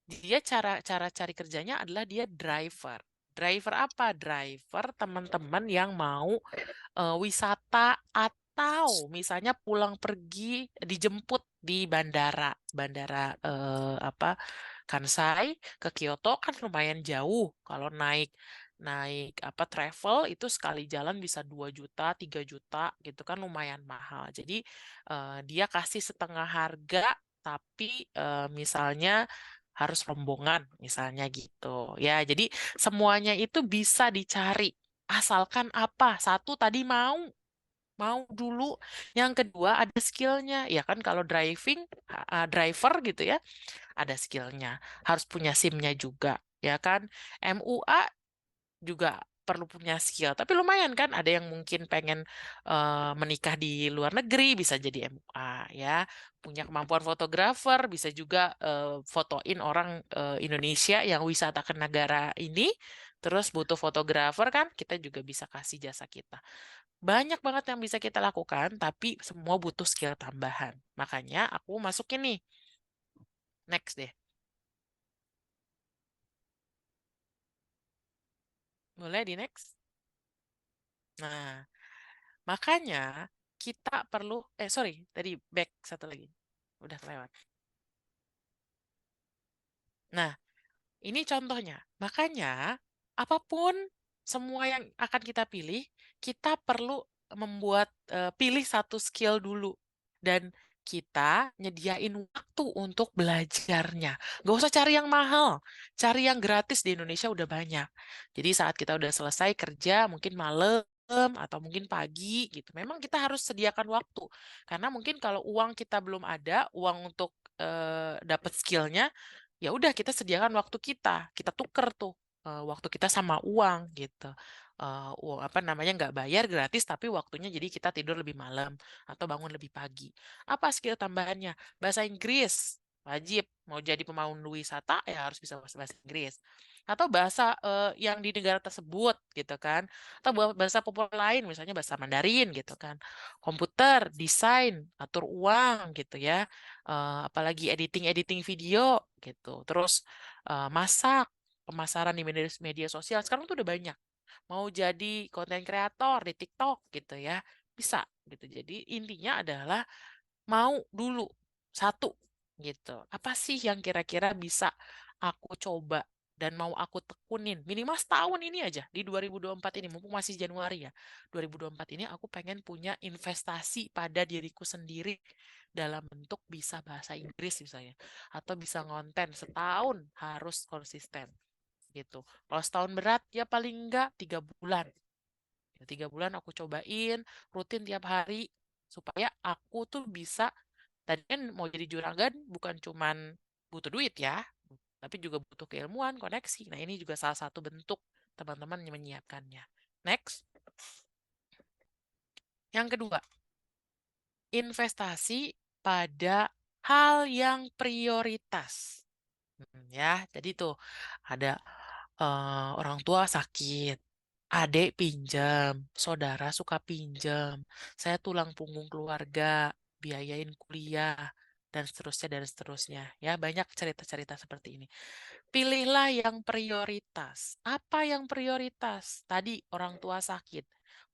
Dia cara cara cari kerjanya adalah dia driver. Driver apa? Driver teman-teman yang mau wisata atau misalnya pulang pergi dijemput di bandara apa Kansai ke Kyoto kan lumayan jauh. Kalau naik naik apa travel itu sekali jalan bisa 2 juta, 3 juta gitu kan lumayan mahal. Jadi dia kasih setengah harga tapi misalnya harus rombongan misalnya gitu. Ya, jadi semuanya itu bisa dicari. Asalkan apa? Satu tadi mau dulu. Yang kedua ada skillnya. Ya kan kalau driver gitu ya, ada skillnya. Harus punya SIM-nya juga. Ya kan? MUA juga perlu punya skill. Tapi lumayan kan, ada yang mungkin pengen menikah di luar negeri, bisa jadi MUA ya. Punya kemampuan fotografer, bisa juga fotoin orang Indonesia yang wisata ke negara ini. Terus butuh fotografer kan, kita juga bisa kasih jasa kita. Banyak banget yang bisa kita lakukan, tapi semua butuh skill tambahan. Makanya aku masukin nih. Next deh. Boleh di next? Nah, makanya kita perlu, sorry, tadi back satu lagi. Udah kelewat. Nah, ini contohnya. Makanya, apapun semua yang akan kita pilih, kita perlu membuat pilih satu skill dulu. Dan kita nyediain waktu untuk belajarnya. Gak usah cari yang mahal. Cari yang gratis di Indonesia udah banyak. Jadi saat kita udah selesai kerja, mungkin malam atau mungkin pagi gitu. Memang kita harus sediakan waktu. Karena mungkin kalau uang kita belum ada, uang untuk dapat skillnya, ya udah kita sediakan waktu kita tuker tuh waktu kita sama uang gitu. Uang apa namanya nggak bayar gratis tapi waktunya jadi kita tidur lebih malam atau bangun lebih pagi. Apa skill tambahannya? Bahasa Inggris wajib. Mau jadi pemandu wisata ya harus bisa bahasa Inggris atau bahasa yang di negara tersebut gitu kan, atau bahasa populer lain misalnya bahasa Mandarin gitu kan, komputer, desain, atur uang gitu ya. Apalagi editing video gitu. Terus masak, pemasaran di media sosial sekarang tuh udah banyak. Mau jadi konten kreator di TikTok gitu ya, bisa gitu. Jadi intinya adalah mau dulu satu gitu. Apa sih yang kira-kira bisa aku coba dan mau aku tekunin minimal setahun ini aja di 2024 ini mumpung masih Januari ya. 2024 ini aku pengen punya investasi pada diriku sendiri dalam bentuk bisa bahasa Inggris misalnya atau bisa ngonten setahun harus konsisten gitu. Kalau setahun berat ya paling enggak 3 bulan. Ya, 3 bulan aku cobain rutin tiap hari supaya aku tuh bisa. Tadi kan mau jadi juragan bukan cuman butuh duit ya, tapi juga butuh keilmuan, koneksi. Nah, ini juga salah satu bentuk teman-teman yang menyiapkannya. Next. Yang kedua, investasi pada hal yang prioritas. Ya, jadi tuh ada orang tua sakit, adik pinjam, saudara suka pinjam, saya tulang punggung keluarga, biayain kuliah, dan seterusnya. Ya, banyak cerita-cerita seperti ini. Pilihlah yang prioritas. Apa yang prioritas? Tadi orang tua sakit.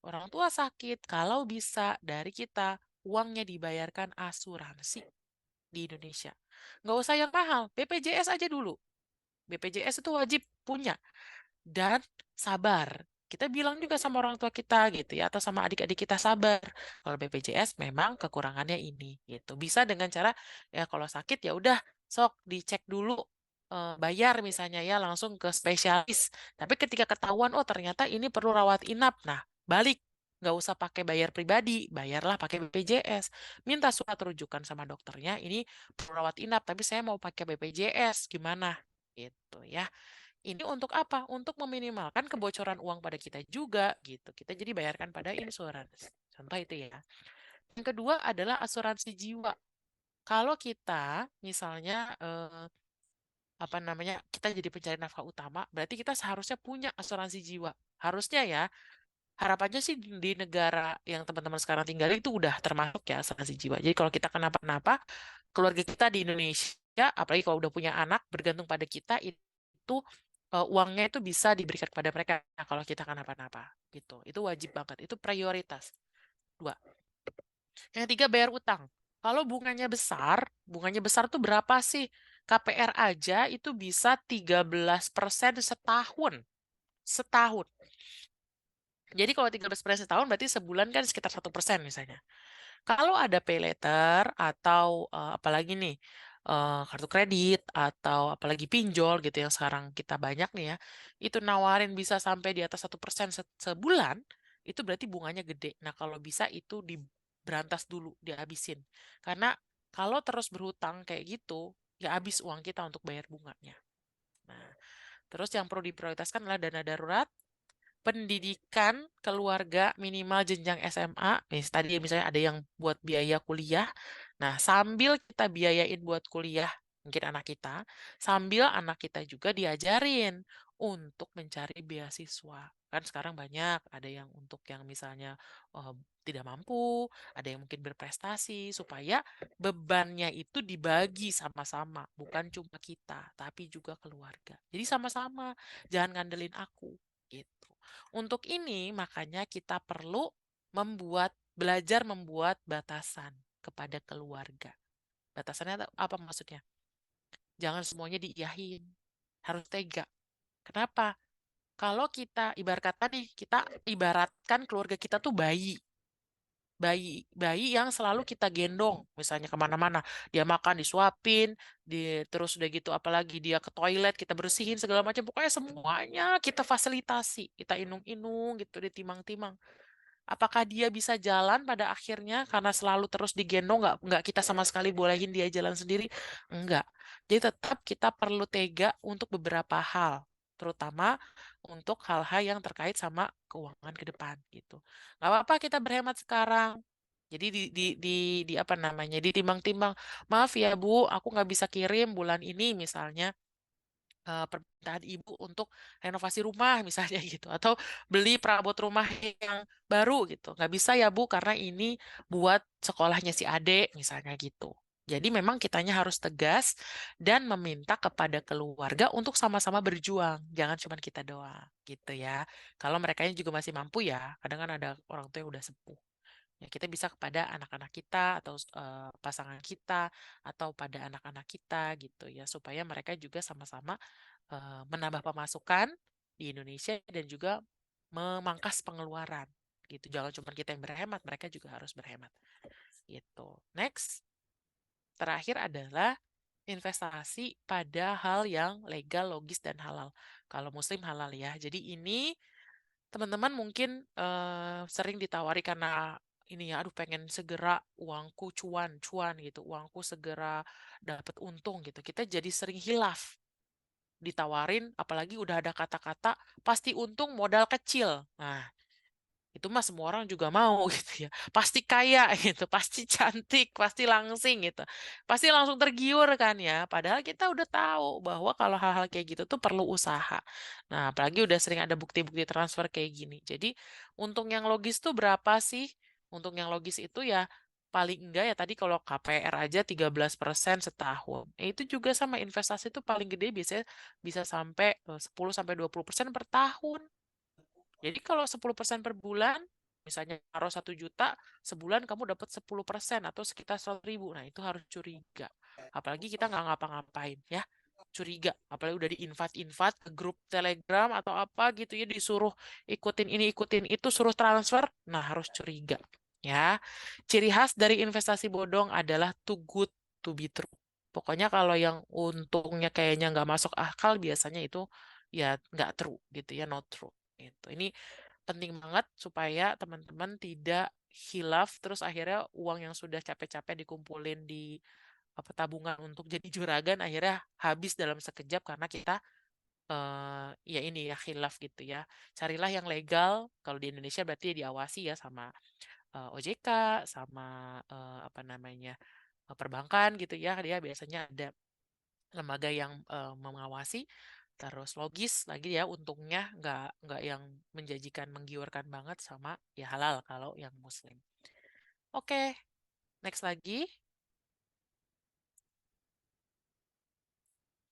Orang tua sakit, kalau bisa dari kita, uangnya dibayarkan asuransi di Indonesia. Nggak usah yang mahal, BPJS aja dulu. BPJS itu wajib punya dan sabar. Kita bilang juga sama orang tua kita gitu ya, atau sama adik-adik kita sabar. Kalau BPJS memang kekurangannya ini gitu. Bisa dengan cara ya kalau sakit ya udah sok dicek dulu bayar misalnya ya langsung ke spesialis. Tapi ketika ketahuan oh ternyata ini perlu rawat inap, nah balik nggak usah pakai bayar pribadi, bayarlah pakai BPJS. Minta surat rujukan sama dokternya, ini perlu rawat inap, tapi saya mau pakai BPJS, gimana? Gitu ya. Ini untuk apa? Untuk meminimalkan kebocoran uang pada kita juga gitu. Kita jadi bayarkan pada insurance. Contoh itu ya. Yang kedua adalah asuransi jiwa. Kalau kita misalnya apa namanya kita jadi pencari nafkah utama, berarti kita seharusnya punya asuransi jiwa. Harusnya ya. Harapannya sih di negara yang teman-teman sekarang tinggal itu udah termasuk ya asuransi jiwa. Jadi kalau kita kenapa-napa, keluarga kita di Indonesia, apalagi kalau udah punya anak bergantung pada kita itu uangnya itu bisa diberikan kepada mereka kalau kita kenapa-napa gitu. Itu wajib banget, itu prioritas. Dua. Yang ketiga, bayar utang. Kalau bunganya besar tuh berapa sih? KPR aja itu bisa 13% setahun. Setahun. Jadi kalau 13% setahun berarti sebulan kan sekitar 1% misalnya. Kalau ada pay letter atau apalagi nih kartu kredit atau apalagi pinjol gitu yang sekarang kita banyak nih ya, itu nawarin bisa sampai di atas 1% sebulan, itu berarti bunganya gede. Nah kalau bisa itu diberantas dulu, dihabisin. Karena kalau terus berhutang kayak gitu, ya habis uang kita untuk bayar bunganya. Nah, terus yang perlu diprioritaskan adalah dana darurat, pendidikan keluarga minimal jenjang SMA. Tadi misalnya ada yang buat biaya kuliah. Nah, sambil kita biayain buat kuliah mungkin anak kita, sambil anak kita juga diajarin untuk mencari beasiswa. Kan sekarang banyak, ada yang untuk yang misalnya eh, tidak mampu, ada yang mungkin berprestasi, supaya bebannya itu dibagi sama-sama, bukan cuma kita, tapi juga keluarga. Jadi sama-sama, jangan ngandelin aku, gitu. Untuk ini, makanya kita perlu belajar membuat batasan kepada keluarga. Batasannya apa maksudnya? Jangan semuanya diiyahin. Harus tega. Kenapa? Kalau kita ibarat kata nih, kita ibaratkan keluarga kita tuh bayi. Bayi yang selalu kita gendong, misalnya kemana-mana. Dia makan, disuapin, terus udah gitu, apalagi dia ke toilet, kita bersihin segala macam. Pokoknya semuanya kita fasilitasi. Kita inung-inung gitu, ditimang-timang. Apakah dia bisa jalan pada akhirnya karena selalu terus digendong, nggak kita sama sekali bolehin dia jalan sendiri? Enggak. Jadi tetap kita perlu tega untuk beberapa hal, terutama untuk hal-hal yang terkait sama keuangan ke depan gitu. Nggak apa-apa kita berhemat sekarang. Jadi di apa namanya, ditimbang-timbang. Maaf ya Bu, aku nggak bisa kirim bulan ini misalnya permintaan ibu untuk renovasi rumah misalnya gitu, atau beli perabot rumah yang baru gitu, nggak bisa ya Bu karena ini buat sekolahnya si Ade misalnya gitu. Jadi memang kitanya harus tegas dan meminta kepada keluarga untuk sama-sama berjuang, jangan cuma kita doang gitu ya. Kalau mereka juga masih mampu ya, kadang kan ada orang tua yang udah sepuh. Ya, kita bisa kepada anak-anak kita atau pasangan kita atau pada anak-anak kita gitu ya, supaya mereka juga sama-sama menambah pemasukan di Indonesia dan juga memangkas pengeluaran gitu. Jangan cuma kita yang berhemat, mereka juga harus berhemat gitu. Next, terakhir adalah investasi pada hal yang legal, logis dan halal. Kalau Muslim halal ya. Jadi ini teman-teman mungkin sering ditawari karena ini ya, aduh pengen segera uangku cuan gitu, uangku segera dapat untung gitu. Kita jadi sering hilaf ditawarin, apalagi udah ada kata-kata pasti untung modal kecil. Nah, itu mah semua orang juga mau gitu ya. Pasti kaya gitu, pasti cantik, pasti langsing gitu. Pasti langsung tergiur kan ya. Padahal kita udah tahu bahwa kalau hal-hal kayak gitu tuh perlu usaha. Nah, apalagi udah sering ada bukti-bukti transfer kayak gini. Jadi, untung yang logis tuh berapa sih? Untung yang logis itu ya paling enggak ya tadi kalau KPR aja 13% setahun. Itu juga sama investasi tuh paling gede biasanya bisa sampai 10 sampai 20% per tahun. Jadi kalau 10% per bulan, misalnya taruh 1 juta, sebulan kamu dapat 10% atau sekitar 100.000. Nah, itu harus curiga. Apalagi kita nggak ngapa-ngapain ya. Curiga. Apalagi udah di-invite ke grup Telegram atau apa gitu ya, disuruh ikutin ini, ikutin itu, suruh transfer. Nah, harus curiga. Ya, ciri khas dari investasi bodong adalah too good to be true. Pokoknya kalau yang untungnya kayaknya nggak masuk akal, biasanya itu ya nggak true gitu ya, not true. Gitu. Ini penting banget supaya teman-teman tidak hilaf terus akhirnya uang yang sudah capek-capek dikumpulin di apa tabungan untuk jadi juragan akhirnya habis dalam sekejap karena kita ya ini ya hilaf gitu ya. Carilah yang legal. Kalau di Indonesia berarti diawasi ya sama OJK, sama apa namanya perbankan gitu ya. Dia biasanya ada lembaga yang mengawasi, terus logis lagi ya untungnya nggak yang menjanjikan menggiurkan banget, sama ya halal kalau yang Muslim. Oke, next lagi.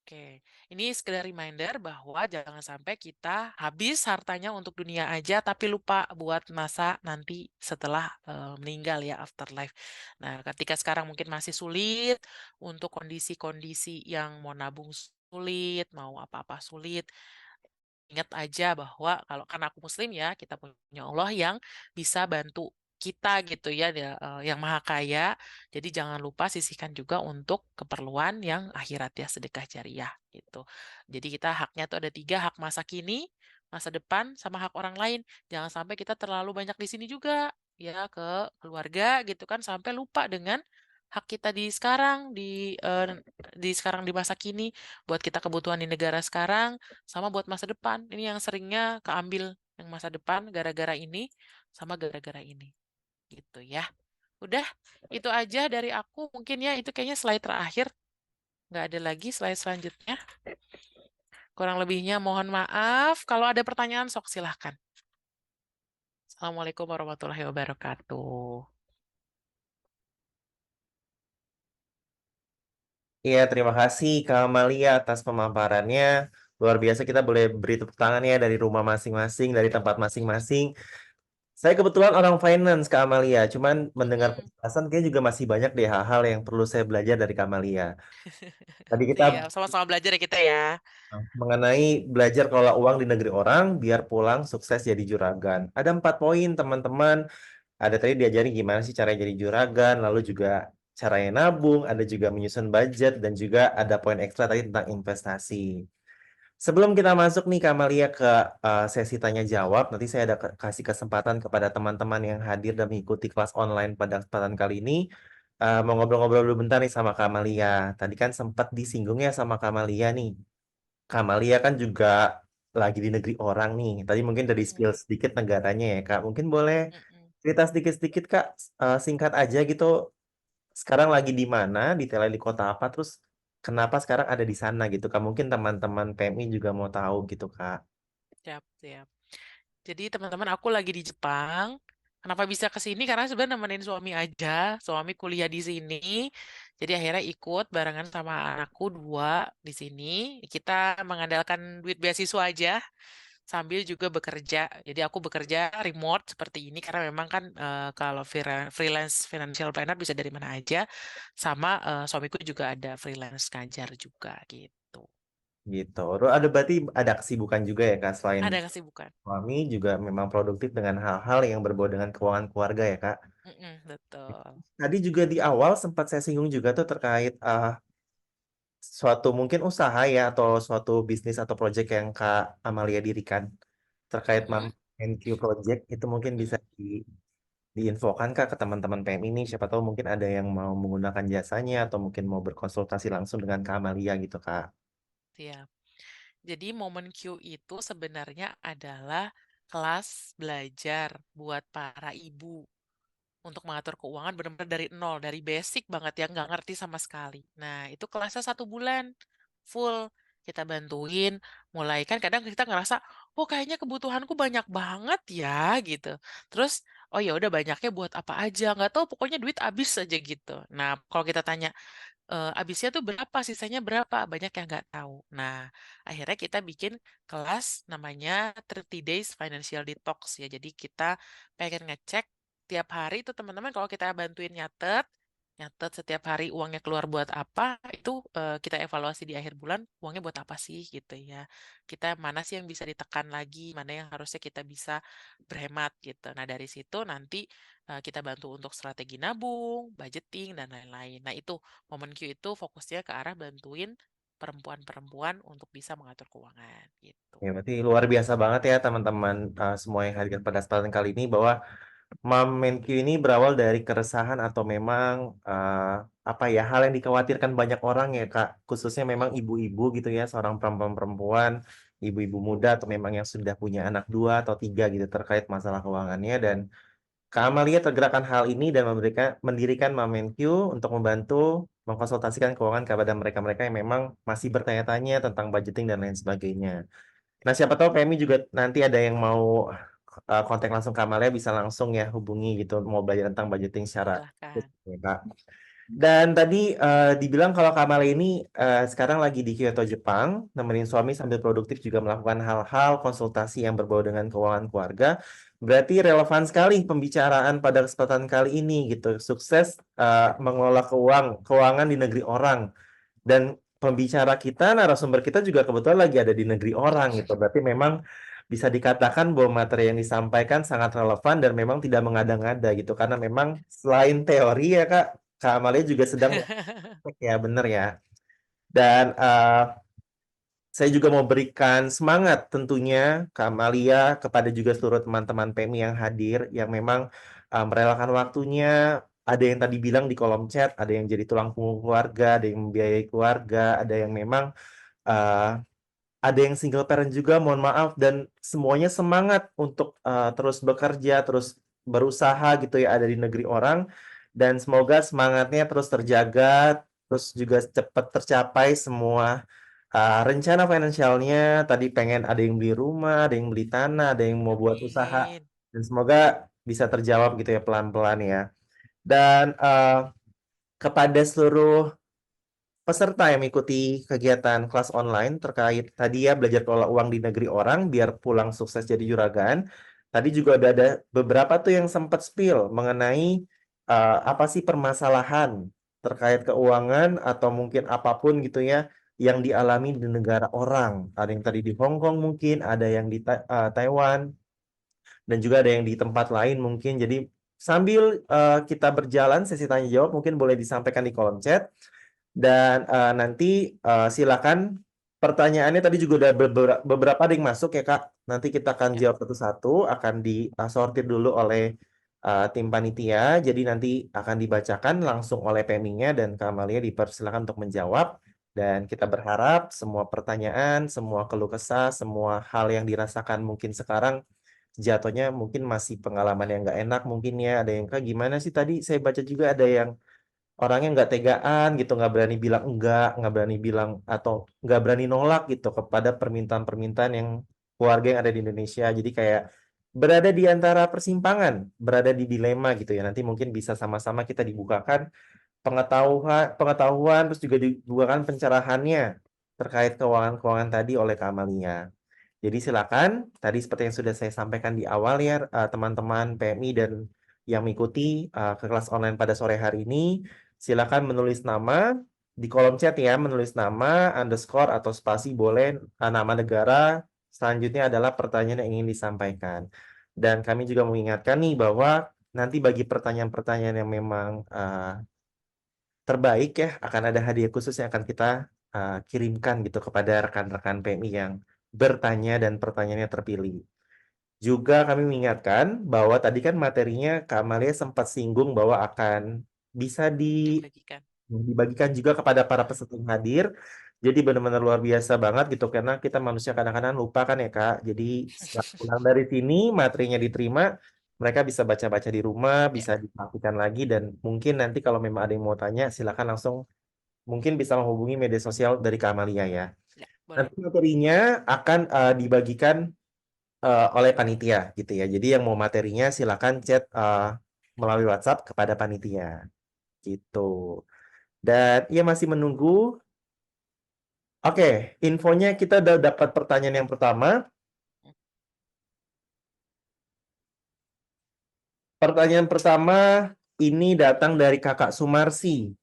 Oke, ini sekedar reminder bahwa jangan sampai kita habis hartanya untuk dunia aja, tapi lupa buat masa nanti setelah meninggal ya, afterlife. Nah, ketika sekarang mungkin masih sulit untuk kondisi-kondisi yang mau nabung sulit, mau apa-apa sulit, ingat aja bahwa kalau kan aku muslim ya, kita punya Allah yang bisa bantu kita gitu ya, yang maha kaya. Jadi jangan lupa sisihkan juga untuk keperluan yang akhirat ya, sedekah jariah gitu. Jadi kita haknya tuh ada 3, hak masa kini, masa depan, sama hak orang lain. Jangan sampai kita terlalu banyak di sini juga ya ke keluarga gitu kan, sampai lupa dengan hak kita di sekarang di masa kini, buat kita kebutuhan di negara sekarang, sama buat masa depan. Ini yang seringnya keambil yang masa depan gara-gara ini sama gara-gara ini. Gitu ya. Udah, itu aja dari aku. Mungkin ya itu kayaknya slide terakhir. Nggak ada lagi slide selanjutnya. Kurang lebihnya mohon maaf. Kalau ada pertanyaan sok silahkan. Assalamualaikum warahmatullahi wabarakatuh. Iya, terima kasih Kak Amalia atas pemaparannya. Luar biasa, kita boleh beri tepuk tangan ya dari rumah masing-masing, dari tempat masing-masing. Saya kebetulan orang finance, Kak Amalia. Cuman mendengar Mm-mm. penjelasan, kayaknya juga masih banyak deh hal-hal yang perlu saya belajar dari Kak Amalia. Tadi kita Siap, sama-sama belajar ya kita ya. mengenai belajar kelola uang di negeri orang, biar pulang sukses jadi juragan. Ada 4 poin, teman-teman. Ada tadi diajarin gimana sih cara jadi juragan, lalu juga caranya nabung, ada juga menyusun budget, dan juga ada poin ekstra tadi tentang investasi. Sebelum kita masuk nih Kamalia ke sesi tanya jawab, nanti saya ada kasih kesempatan kepada teman-teman yang hadir dan mengikuti kelas online pada kesempatan kali ini. Mau ngobrol-ngobrol dulu bentar nih sama Kamalia. Tadi kan sempat disinggungnya sama Kamalia nih. Kamalia kan juga lagi di negeri orang nih. Tadi mungkin dari spill Mm-mm. sedikit negaranya ya Kak. Mungkin boleh Mm-mm. cerita sedikit-sedikit Kak, singkat aja gitu. Sekarang lagi di mana, detailnya di kota apa, terus kenapa sekarang ada di sana gitu Kak. Mungkin teman-teman PMI juga mau tahu gitu Kak. Siap, siap. Jadi teman-teman aku lagi di Jepang. Kenapa bisa ke sini? Karena sebenarnya nemenin suami aja. Suami kuliah di sini. Jadi akhirnya ikut barengan sama anakku 2 di sini. Kita mengandalkan duit beasiswa aja sambil juga bekerja. Jadi aku bekerja remote seperti ini karena memang kan kalau freelance financial planner bisa dari mana aja. Sama suamiku juga ada freelance ngajar juga gitu. Gitu. Terus ada berarti ada kesibukan juga ya Kak, selain Ada kesibukan. suami juga memang produktif dengan hal-hal yang berbau dengan keuangan keluarga ya Kak. Mm-mm, betul. Tadi juga di awal sempat saya singgung juga tuh terkait suatu mungkin usaha ya atau suatu bisnis atau project yang Kak Amalia dirikan terkait Mm-mm, NQ Project itu mungkin bisa mm-mm. diinfokan Kak ke teman-teman PM ini. Siapa tahu mungkin ada yang mau menggunakan jasanya atau mungkin mau berkonsultasi langsung dengan Kak Amalia gitu Kak. Siap. Jadi momen Q itu sebenarnya adalah kelas belajar buat para ibu untuk mengatur keuangan benar-benar dari nol, dari basic banget yang nggak ngerti sama sekali. Nah, itu kelasnya 1 bulan full kita bantuin. Mulai kan kadang kita ngerasa, oh kayaknya kebutuhanku banyak banget ya gitu. Terus, oh ya udah banyaknya buat apa aja? Nggak tahu, pokoknya duit habis aja gitu. Nah, kalau kita tanya habisnya tuh berapa, sisanya berapa, banyak yang nggak tahu. Nah, akhirnya kita bikin kelas namanya 30 Days Financial Detox ya. Jadi kita pengen ngecek tiap hari itu teman-teman kalau kita bantuin nyatet, nyatet setiap hari uangnya keluar buat apa, itu kita evaluasi di akhir bulan uangnya buat apa sih gitu ya. Kita mana sih yang bisa ditekan lagi, mana yang harusnya kita bisa berhemat gitu. Nah, dari situ nanti kita bantu untuk strategi nabung, budgeting, dan lain-lain. Nah, itu momen Q itu fokusnya ke arah bantuin perempuan-perempuan untuk bisa mengatur keuangan gitu. Ya, berarti luar biasa banget ya teman-teman semua yang hadir pada kesempatan kali ini bahwa Mom and Q ini berawal dari keresahan atau memang apa ya hal yang dikhawatirkan banyak orang ya Kak, khususnya memang Mm-mm. ibu-ibu gitu ya, seorang perempuan-perempuan, ibu-ibu muda atau memang yang sudah punya anak 2 atau 3 gitu terkait masalah keuangannya dan Kak Amalia tergerakkan hal ini dan mendirikan Mom and Q untuk membantu mengkonsultasikan keuangan kepada mereka-mereka yang memang masih bertanya-tanya tentang budgeting dan lain sebagainya. Nah, siapa tahu PMI juga nanti ada yang mau kontak langsung ke Amalia bisa langsung ya hubungi gitu mau belajar tentang budgeting secara Silahkan. ya, Kak. Dan tadi dibilang kalau Kamala ini sekarang lagi di Kyoto, Jepang, nemenin suami sambil produktif juga melakukan hal-hal konsultasi yang berbau dengan keuangan keluarga. Berarti relevan sekali pembicaraan pada kesempatan kali ini gitu. Sukses mengelola keuangan di negeri orang. Dan pembicara kita, narasumber kita juga kebetulan lagi ada di negeri orang gitu. Berarti memang bisa dikatakan bahwa materi yang disampaikan sangat relevan dan memang tidak mengada-ngada gitu. Karena memang selain teori ya Kak, Kak Amalia juga sedang praktek ya, bener ya. Dan saya juga mau berikan semangat tentunya Kak Amalia kepada juga seluruh teman-teman PMI yang hadir, yang memang merelakan waktunya. Ada yang tadi bilang di kolom chat, ada yang jadi tulang punggung keluarga, ada yang membiayai keluarga, ada yang memang eh, ada yang single parent juga, mohon maaf, dan semuanya semangat untuk terus bekerja, terus berusaha gitu ya, ada di negeri orang, dan semoga semangatnya terus terjaga, terus juga cepat tercapai semua rencana finansialnya. Tadi pengen ada yang beli rumah, ada yang beli tanah, ada yang mau buat usaha, Amin. dan semoga bisa terjawab gitu ya pelan-pelan ya. Dan kepada seluruh peserta yang mengikuti kegiatan kelas online terkait tadi ya belajar kelola uang di negeri orang biar pulang sukses jadi juragan. Tadi juga udah ada beberapa tuh yang sempat spill mengenai apa sih permasalahan terkait keuangan atau mungkin apapun gitu ya yang dialami di negara orang. Ada yang tadi di Hong Kong mungkin, ada yang di Taiwan, dan juga ada yang di tempat lain mungkin. Jadi sambil kita berjalan sesi tanya jawab mungkin boleh disampaikan di kolom chat. Dan nanti silakan pertanyaannya tadi juga udah beberapa ada yang masuk ya Kak. Nanti kita akan Ya, jawab satu-satu, akan disortir dulu oleh tim panitia. Jadi nanti akan dibacakan langsung oleh PMI-nya dan Kak Amalia dipersilakan untuk menjawab. Dan kita berharap semua pertanyaan, semua keluh kesah, semua hal yang dirasakan mungkin sekarang jatuhnya mungkin masih pengalaman yang nggak enak mungkin ya. Ada yang Kak gimana sih tadi saya baca juga ada yang orangnya nggak tegaan gitu, nggak berani bilang enggak, nggak berani bilang atau nggak berani nolak gitu kepada permintaan-permintaan yang keluarga yang ada di Indonesia. Jadi kayak berada di antara persimpangan, berada di dilema gitu ya. Nanti mungkin bisa sama-sama kita dibukakan pengetahuan terus juga dibukakan pencerahannya terkait keuangan-keuangan tadi oleh Kak Amalia. Jadi silakan, tadi seperti yang sudah saya sampaikan di awal ya, teman-teman PMI dan yang mengikuti ke kelas online pada sore hari ini, silakan menulis nama di kolom chat ya, menulis nama, underscore atau spasi boleh, nama negara, selanjutnya adalah pertanyaan yang ingin disampaikan. Dan kami juga mengingatkan nih bahwa nanti bagi pertanyaan-pertanyaan yang memang terbaik ya, akan ada hadiah khusus yang akan kita kirimkan gitu kepada rekan-rekan PMI yang bertanya dan pertanyaannya terpilih. Juga kami mengingatkan bahwa tadi kan materinya Kak Amalia sempat singgung bahwa akan bisa dibagikan. dibagikan juga kepada para peserta yang hadir. Jadi benar-benar luar biasa banget gitu karena kita manusia kadang-kadang lupa kan ya Kak. Jadi setelah pulang dari sini materinya diterima, mereka bisa baca-baca di rumah, Ya, bisa diperhatikan lagi dan mungkin nanti kalau memang ada yang mau tanya silakan langsung mungkin bisa menghubungi media sosial dari Kak Amalia ya. ya, boleh. Nanti materinya akan dibagikan oleh panitia gitu ya. Jadi yang mau materinya silakan chat melalui WhatsApp kepada panitia gitu. Dan ia masih menunggu. Oke, infonya kita udah dapat pertanyaan yang pertama. Pertanyaan pertama ini datang dari Kakak Sumarsi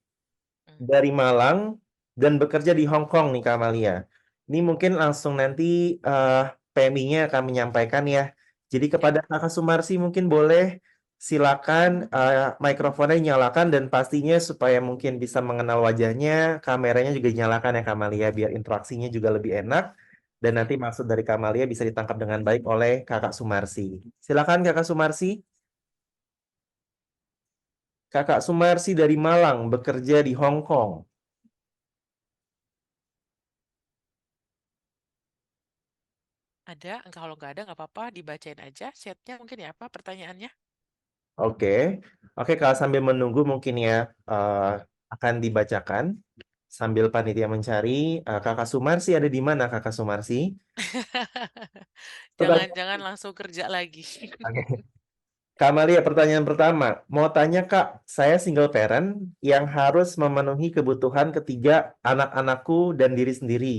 Hmm. dari Malang dan bekerja di Hong Kong nih Kak Amalia. Ini mungkin langsung nanti PMI-nya akan menyampaikan ya. Jadi Ya, kepada Kakak Sumarsi mungkin boleh silakan mikrofonnya dinyalakan dan pastinya supaya mungkin bisa mengenal wajahnya, kameranya juga dinyalakan ya Kak Amalia biar interaksinya juga lebih enak dan ya. nanti maksud dari Kak Amalia bisa ditangkap dengan baik oleh Kakak Sumarsi. Silakan Kakak Sumarsi. Kakak Sumarsi dari Malang bekerja di Hong Kong. Ada, kalau nggak ada nggak apa-apa, dibacain aja chatnya mungkin ya apa pertanyaannya. Oke, oke kalau sambil menunggu mungkin ya akan dibacakan sambil panitia mencari Kakak Sumarsi ada di mana Kakak Sumarsi? Jangan Pertanyaan. jangan langsung kerja lagi. Oke. Kak Malia, pertanyaan pertama. Mau tanya Kak, saya single parent yang harus memenuhi kebutuhan ketiga anak-anakku dan diri sendiri.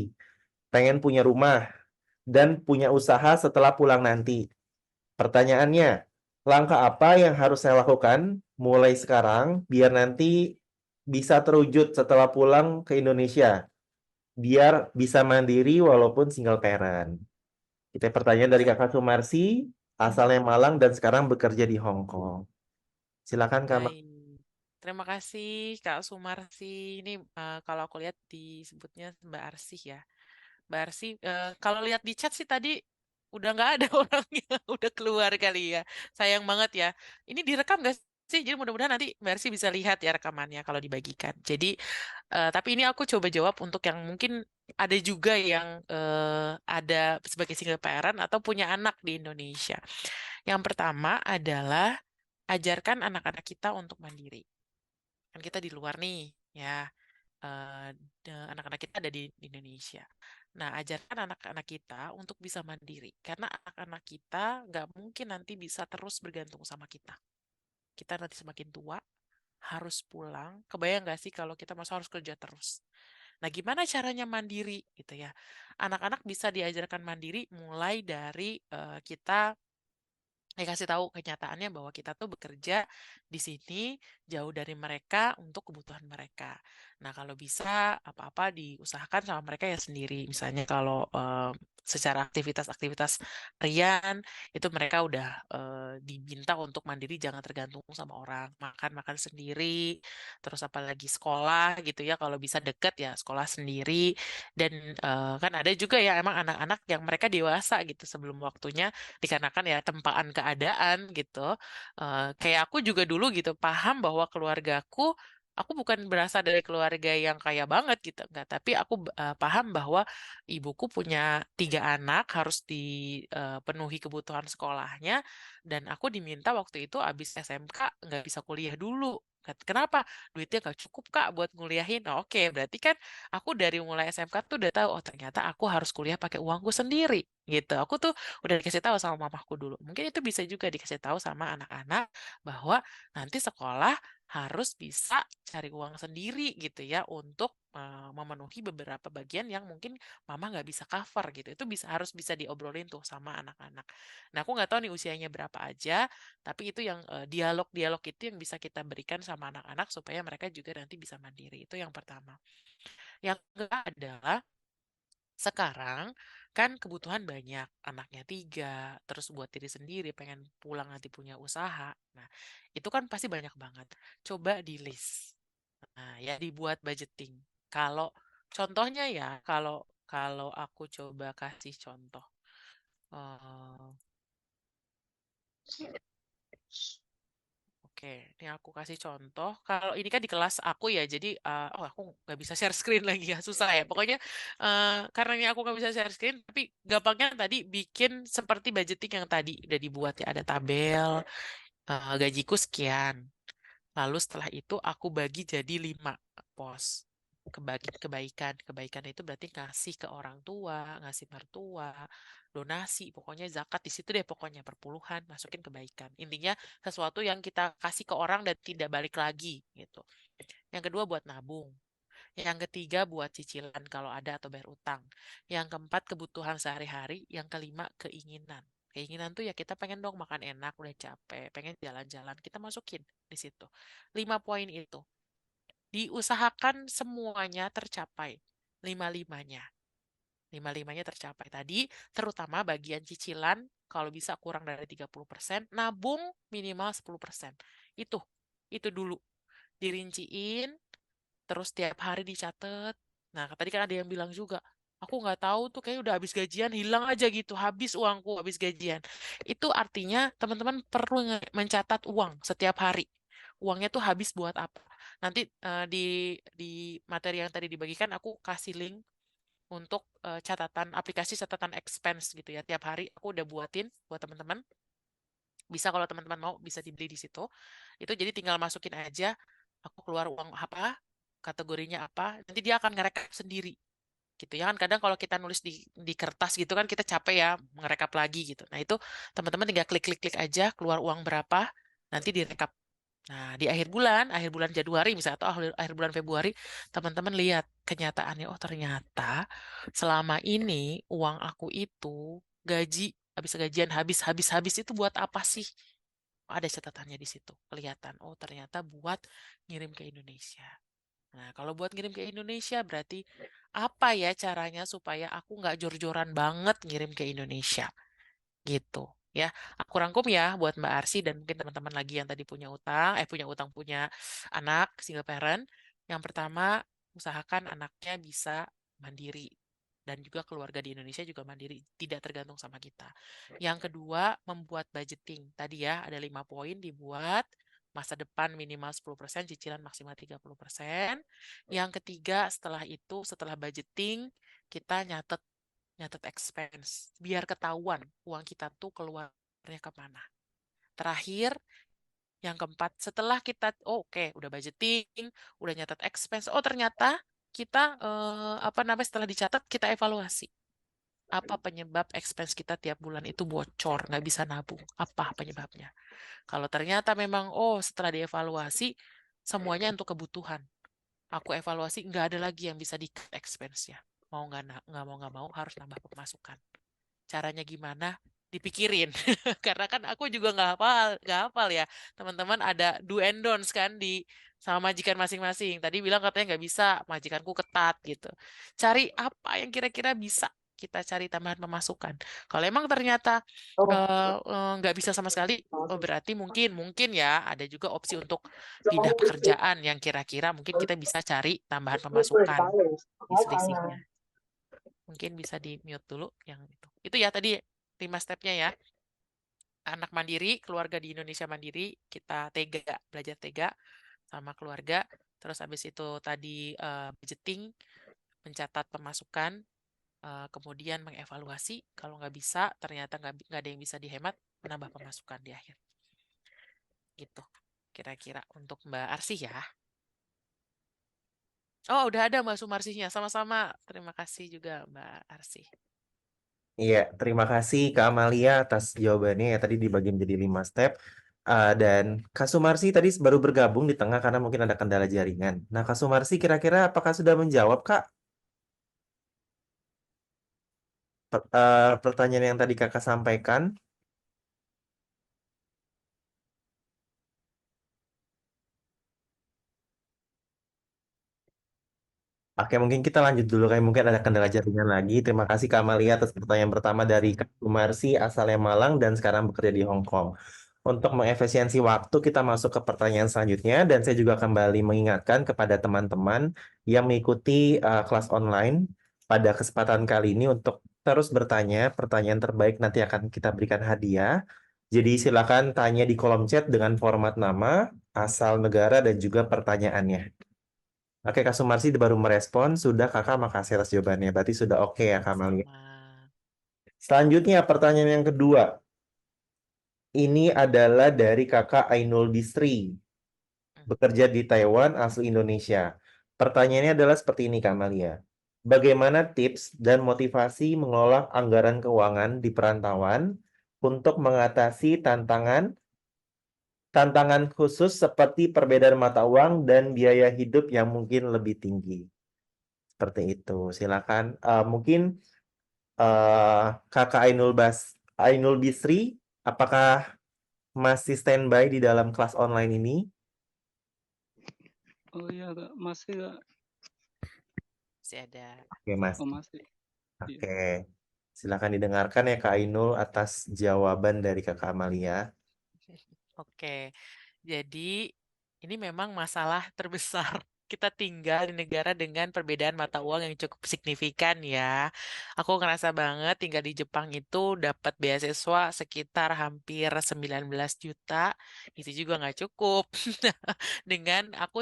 Pengen punya rumah dan punya usaha setelah pulang nanti. Pertanyaannya, langkah apa yang harus saya lakukan mulai sekarang biar nanti bisa terwujud setelah pulang ke Indonesia? Biar bisa mandiri walaupun single parent. Kita pertanyaan dari Kakak Sumarsi, asalnya Malang dan sekarang bekerja di Hong Kong. Silakan Kak. Baik. Terima kasih Kak Sumarsi. Ini kalau aku lihat disebutnya Mbak Arsih ya. Mbak Arsy, kalau lihat di chat sih tadi udah nggak ada orangnya, udah keluar kali ya. Sayang banget ya. Ini direkam nggak sih? Jadi mudah-mudahan nanti Mbak Arsy bisa lihat ya rekamannya kalau dibagikan. Jadi, tapi ini aku coba jawab untuk yang mungkin ada juga yang ada sebagai single parent atau punya anak di Indonesia. Yang pertama adalah ajarkan anak-anak kita untuk mandiri. Kan kita di luar nih, ya eh, anak-anak kita ada di Indonesia. Nah, ajarkan anak-anak kita untuk bisa mandiri, karena anak-anak kita nggak mungkin nanti bisa terus bergantung sama kita. Kita nanti semakin tua, harus pulang. Kebayang nggak sih kalau kita masih harus kerja terus? Nah, gimana caranya mandiri gitu ya? Anak-anak bisa diajarkan mandiri mulai dari kita dikasih tahu kenyataannya bahwa kita tuh bekerja di sini jauh dari mereka untuk kebutuhan mereka. Nah, kalau bisa apa-apa diusahakan sama mereka ya sendiri. Misalnya kalau secara aktivitas-aktivitas harian itu mereka udah diminta untuk mandiri, jangan tergantung sama orang. Makan-makan sendiri, terus apalagi sekolah gitu ya, kalau bisa deket ya sekolah sendiri. Dan kan ada juga ya emang anak-anak yang mereka dewasa gitu sebelum waktunya dikarenakan ya tempaan keadaan gitu. Kayak aku juga dulu gitu paham bahwa keluargaku, aku bukan berasal dari keluarga yang kaya banget gitu, enggak. Tapi aku paham bahwa ibuku punya 3 anak, harus dipenuhi kebutuhan sekolahnya, dan aku diminta waktu itu abis SMK nggak bisa kuliah dulu. Kenapa? Duitnya nggak cukup Kak buat nguliahin. Nah, oke, berarti kan aku dari mulai SMK tuh udah tahu, oh ternyata aku harus kuliah pakai uangku sendiri gitu. Aku tuh udah dikasih tahu sama mamaku dulu. Mungkin itu bisa juga dikasih tahu sama anak-anak bahwa nanti sekolah harus bisa cari uang sendiri gitu ya untuk memenuhi beberapa bagian yang mungkin mama nggak bisa cover gitu. Itu harus bisa diobrolin tuh sama anak-anak. Nah, aku nggak tahu nih usianya berapa aja, tapi itu yang dialog-dialog itu yang bisa kita berikan sama anak-anak supaya mereka juga nanti bisa mandiri. Itu yang pertama. Yang kedua adalah sekarang kan kebutuhan banyak, anaknya 3, terus buat diri sendiri, pengen pulang nanti punya usaha. Nah, itu kan pasti banyak banget. Coba di list. Nah, ya dibuat budgeting. Kalau contohnya ya, kalau kalau aku coba kasih contoh. eh, Oke, ini aku kasih contoh. Kalau ini kan di kelas aku ya, jadi oh aku nggak bisa share screen lagi ya, susah ya. Pokoknya karena ini aku nggak bisa share screen, tapi gampangnya tadi bikin seperti budgeting yang tadi udah dibuat ya, ada tabel, gajiku sekian. Lalu setelah itu aku bagi jadi 5 pos. Kebaikan. Kebaikan itu berarti ngasih ke orang tua, ngasih mertua, donasi, pokoknya zakat di situ deh pokoknya perpuluhan, masukin kebaikan. Intinya sesuatu yang kita kasih ke orang dan tidak balik lagi gitu. Yang kedua buat nabung. Yang ketiga buat cicilan kalau ada atau bayar utang. Yang keempat kebutuhan sehari-hari. Yang kelima keinginan. Keinginan tuh ya kita pengen dong makan enak, udah capek, pengen jalan-jalan, kita masukin di situ. 5 poin itu. Diusahakan semuanya tercapai. Lima-limanya. Lima-limanya tercapai tadi, terutama bagian cicilan, kalau bisa kurang dari 30%, nabung minimal 10%. Itu, itu dulu. Dirinciin, terus tiap hari dicatat. Nah, tadi kan ada yang bilang juga, aku nggak tahu tuh kayak udah habis gajian hilang aja gitu, habis uangku habis gajian. Itu artinya teman-teman perlu mencatat uang setiap hari. Uangnya tuh habis buat apa? Nanti di materi yang tadi dibagikan aku kasih link untuk catatan aplikasi catatan expense gitu ya. Tiap hari aku udah buatin buat teman-teman. Bisa kalau teman-teman mau bisa dibeli di situ. Itu jadi tinggal masukin aja aku keluar uang apa, kategorinya apa, nanti dia akan ngerekap sendiri. gitu ya kan. Kadang kalau kita nulis di kertas gitu kan kita capek ya ngerekap lagi gitu. Nah itu teman-teman tinggal klik aja keluar uang berapa, nanti direkap. Nah di akhir bulan Januari misalnya atau akhir bulan Februari, teman-teman lihat kenyataannya. Oh ternyata selama ini uang aku itu gaji, habis gajian habis itu buat apa sih? Ada catatannya di situ, kelihatan. Oh ternyata buat ngirim ke Indonesia. Nah, kalau buat ngirim ke Indonesia berarti apa ya caranya supaya aku nggak jor-joran banget ngirim ke Indonesia gitu ya. Aku rangkum ya buat Mbak Arsy dan mungkin teman-teman lagi yang tadi punya anak single parent. Yang pertama, usahakan anaknya bisa mandiri dan juga keluarga di Indonesia juga mandiri, tidak tergantung sama kita. Yang kedua, membuat budgeting. Tadi ya ada 5 poin dibuat, masa depan minimal 10%, cicilan maksimal 30%. Yang ketiga, setelah budgeting, kita nyatet expense biar ketahuan uang kita tuh keluarnya kemana. Terakhir, yang keempat, setelah kita oke, udah budgeting, udah nyatet expense, oh ternyata kita apa namanya setelah dicatat kita evaluasi. Apa penyebab expense kita tiap bulan itu bocor, nggak bisa nabung? Apa penyebabnya? Kalau ternyata memang, oh setelah dievaluasi, semuanya untuk kebutuhan. Aku evaluasi, nggak ada lagi yang bisa di-cut expense-nya. Nggak mau harus nambah pemasukan. Caranya gimana? Dipikirin. Karena kan aku juga nggak hafal ya. Teman-teman ada do and don'ts kan sama majikan masing-masing. Tadi bilang katanya nggak bisa, majikanku ketat gitu. Cari apa yang kira-kira bisa kita cari tambahan pemasukan. Kalau emang ternyata nggak bisa sama sekali, oh berarti mungkin ya ada juga opsi untuk pindah pekerjaan yang kira-kira mungkin kita bisa cari tambahan pemasukan di selisihnya. Mungkin bisa di mute dulu yang itu. Itu ya tadi 5 stepnya ya. Anak mandiri, keluarga di Indonesia mandiri, kita belajar tega sama keluarga. Terus habis itu tadi budgeting, mencatat pemasukan, kemudian mengevaluasi. Kalau nggak bisa, ternyata nggak ada yang bisa dihemat, menambah pemasukan di akhir. Gitu. Kira-kira untuk Mbak Arsy ya. Oh, udah ada Mbak Sumarsinya. Sama-sama. Terima kasih juga Mbak Arsy. Iya, terima kasih Kak Amalia atas jawabannya ya tadi dibagi menjadi 5 step. Dan Kak Sumarsi tadi baru bergabung di tengah karena mungkin ada kendala jaringan. Nah, Kak Sumarsi kira-kira apakah sudah menjawab Kak pertanyaan yang tadi Kakak sampaikan? Oke, mungkin kita lanjut dulu. Kayak mungkin ada kendala jaringan lagi. Terima kasih Kak Amalia atas pertanyaan pertama dari Kak Sumarsi, asalnya Malang dan sekarang bekerja di Hong Kong. Untuk mengefisiensi waktu, kita masuk ke pertanyaan selanjutnya. Dan saya juga kembali mengingatkan kepada teman-teman yang mengikuti kelas online pada kesempatan kali ini untuk terus bertanya. Pertanyaan terbaik nanti akan kita berikan hadiah. Jadi silakan tanya di kolom chat dengan format nama, asal negara, dan juga pertanyaannya. Oke, Kak Sumarsi baru merespon. Sudah, Kakak, makasih atas jawabannya. Berarti sudah oke ya, Kak Malia. Sama. Selanjutnya, pertanyaan yang kedua. Ini adalah dari Kakak Ainul Bisri. Bekerja di Taiwan, asli Indonesia. Pertanyaannya adalah seperti ini, Kak Malia. Bagaimana tips dan motivasi mengelola anggaran keuangan di perantauan untuk mengatasi tantangan khusus seperti perbedaan mata uang dan biaya hidup yang mungkin lebih tinggi? Seperti itu. Silakan. Mungkin Kakak Ainul Bisri, apakah masih standby di dalam kelas online ini? Oh iya Kak, masih Kak. Masih ada. Oke, Mas. Oh masih. Iya. Oke. Silakan didengarkan ya Kak Ainul atas jawaban dari Kakak Amalia. Oke, jadi ini memang masalah terbesar. Kita tinggal di negara dengan perbedaan mata uang yang cukup signifikan ya. Aku ngerasa banget tinggal di Jepang itu dapat beasiswa sekitar hampir 19 juta. Itu juga nggak cukup. Dengan aku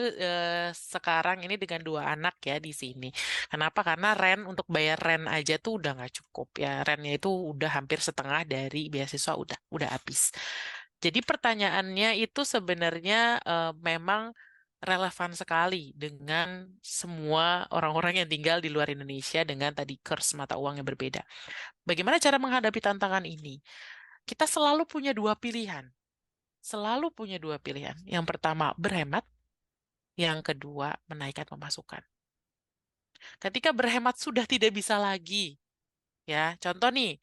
sekarang ini dengan 2 anak ya di sini. Kenapa? Karena untuk bayar rent aja tuh udah nggak cukup ya. Rentnya itu udah hampir setengah dari beasiswa udah habis. Jadi pertanyaannya itu sebenarnya memang relevan sekali dengan semua orang-orang yang tinggal di luar Indonesia dengan tadi kurs mata uang yang berbeda. Bagaimana cara menghadapi tantangan ini? Kita selalu punya dua pilihan. Selalu punya dua pilihan. Yang pertama, berhemat. Yang kedua, menaikkan pemasukan. Ketika berhemat sudah tidak bisa lagi, ya. Contoh nih,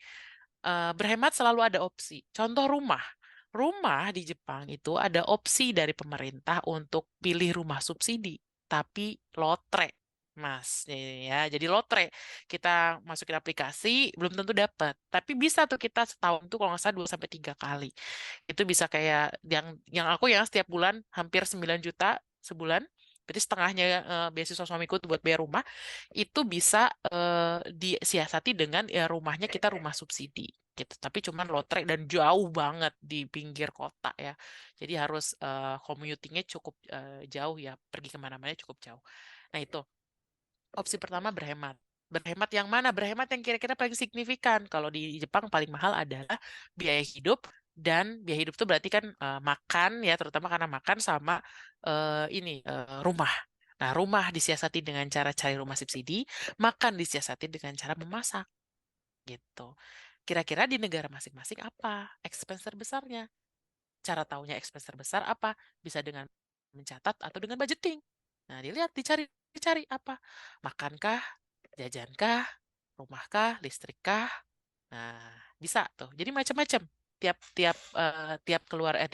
berhemat selalu ada opsi. Contoh rumah. Rumah di Jepang itu ada opsi dari pemerintah untuk pilih rumah subsidi, tapi lotre, Mas. Ya, jadi lotre. Kita masukin aplikasi, belum tentu dapat. Tapi bisa tuh kita setahun tuh kalau nggak salah 2 sampai 3 kali. Itu bisa kayak yang aku yang setiap bulan hampir 9 juta sebulan. Berarti setengahnya beasiswa suamiku tuh buat bayar rumah itu bisa disiasati dengan ya rumahnya kita rumah subsidi gitu. Tapi cuman lotre dan jauh banget di pinggir kota ya. Jadi harus commutingnya cukup jauh ya, pergi kemana-mana cukup jauh. Nah itu opsi pertama berhemat. Berhemat yang mana? Berhemat yang kira-kira paling signifikan. Kalau di Jepang paling mahal adalah biaya hidup dan biaya hidup itu berarti kan makan ya, terutama karena makan sama rumah. Nah, rumah disiasati dengan cara cari rumah subsidi, makan disiasati dengan cara memasak gitu. Kira-kira di negara masing-masing apa expense terbesarnya? Cara taunya expense terbesar apa? Bisa dengan mencatat atau dengan budgeting. Nah, dilihat, dicari apa? Makankah, jajankah, rumahkah, listrikkah? Nah, bisa tuh. Jadi macam-macam. Tiap keluarga,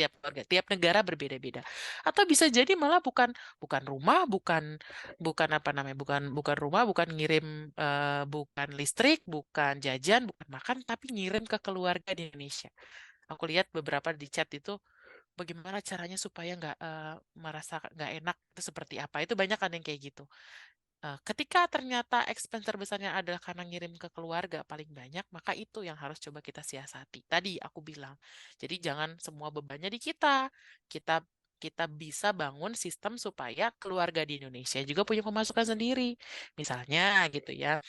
tiap negara berbeda-beda. Atau bisa jadi malah bukan bukan rumah, bukan apa namanya, bukan rumah, bukan ngirim bukan listrik, bukan jajan, bukan makan, tapi ngirim ke keluarga di Indonesia. Aku lihat beberapa di chat itu bagaimana caranya supaya nggak merasa nggak enak itu seperti apa. Itu banyak kan yang kayak gitu. Ketika ternyata expense terbesarnya adalah karena ngirim ke keluarga paling banyak, maka itu yang harus coba kita siasati. Tadi aku bilang, jadi jangan semua bebannya di kita. Kita kita bisa bangun sistem supaya keluarga di Indonesia juga punya pemasukan sendiri. Misalnya gitu ya,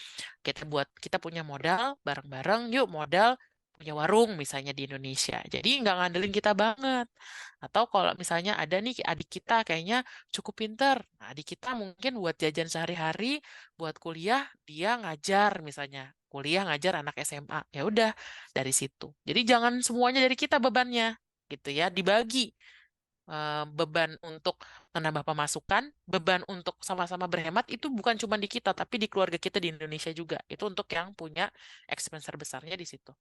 kita punya modal bareng-bareng, yuk modal punya warung misalnya di Indonesia. Jadi nggak ngandelin kita banget. Atau kalau misalnya ada nih adik kita kayaknya cukup pinter. Nah, adik kita mungkin buat jajan sehari-hari, buat kuliah dia ngajar misalnya. Kuliah ngajar anak SMA. Ya udah dari situ. Jadi jangan semuanya dari kita bebannya gitu ya, dibagi beban untuk menambah pemasukan, beban untuk sama-sama berhemat itu bukan cuma di kita, tapi di keluarga kita di Indonesia juga. Itu untuk yang punya expense terbesarnya di situ.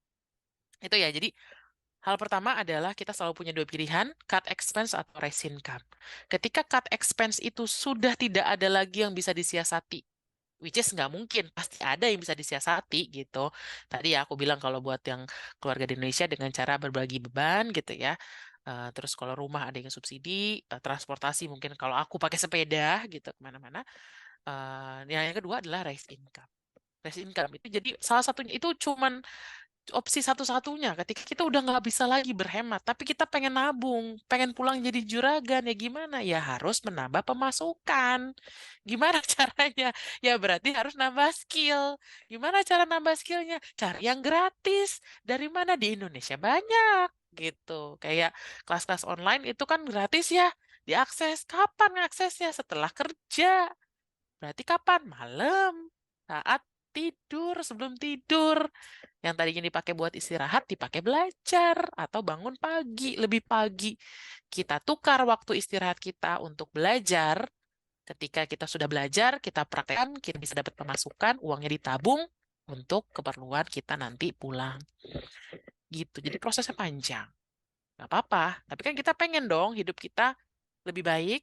Itu ya, jadi hal pertama adalah kita selalu punya dua pilihan, cut expense atau raise income. Ketika cut expense itu sudah tidak ada lagi yang bisa disiasati, which is nggak mungkin, pasti ada yang bisa disiasati gitu. Tadi ya aku bilang kalau buat yang keluarga di Indonesia dengan cara berbagi beban gitu ya. Terus kalau rumah ada yang subsidi, transportasi mungkin kalau aku pakai sepeda gitu kemana-mana. Yang kedua adalah raise income. Raise income itu jadi salah satunya itu cuman opsi satu-satunya ketika kita udah nggak bisa lagi berhemat, tapi kita pengen nabung, pengen pulang jadi juragan, ya gimana? Ya harus menambah pemasukan. Gimana caranya? Ya berarti harus nambah skill. Gimana cara nambah skillnya? Cari yang gratis. Dari mana? Di Indonesia banyak gitu. Kayak kelas-kelas online itu kan gratis ya. Diakses. Kapan aksesnya? Setelah kerja. Berarti kapan? Malam. Saat tidur, sebelum tidur. Yang tadinya dipakai buat istirahat, dipakai belajar. Atau bangun pagi, lebih pagi. Kita tukar waktu istirahat kita untuk belajar. Ketika kita sudah belajar, kita praktekkan, kita bisa dapat pemasukan, uangnya ditabung untuk keperluan kita nanti pulang. Gitu. Jadi prosesnya panjang. Nggak apa-apa. Tapi kan kita pengen dong hidup kita lebih baik.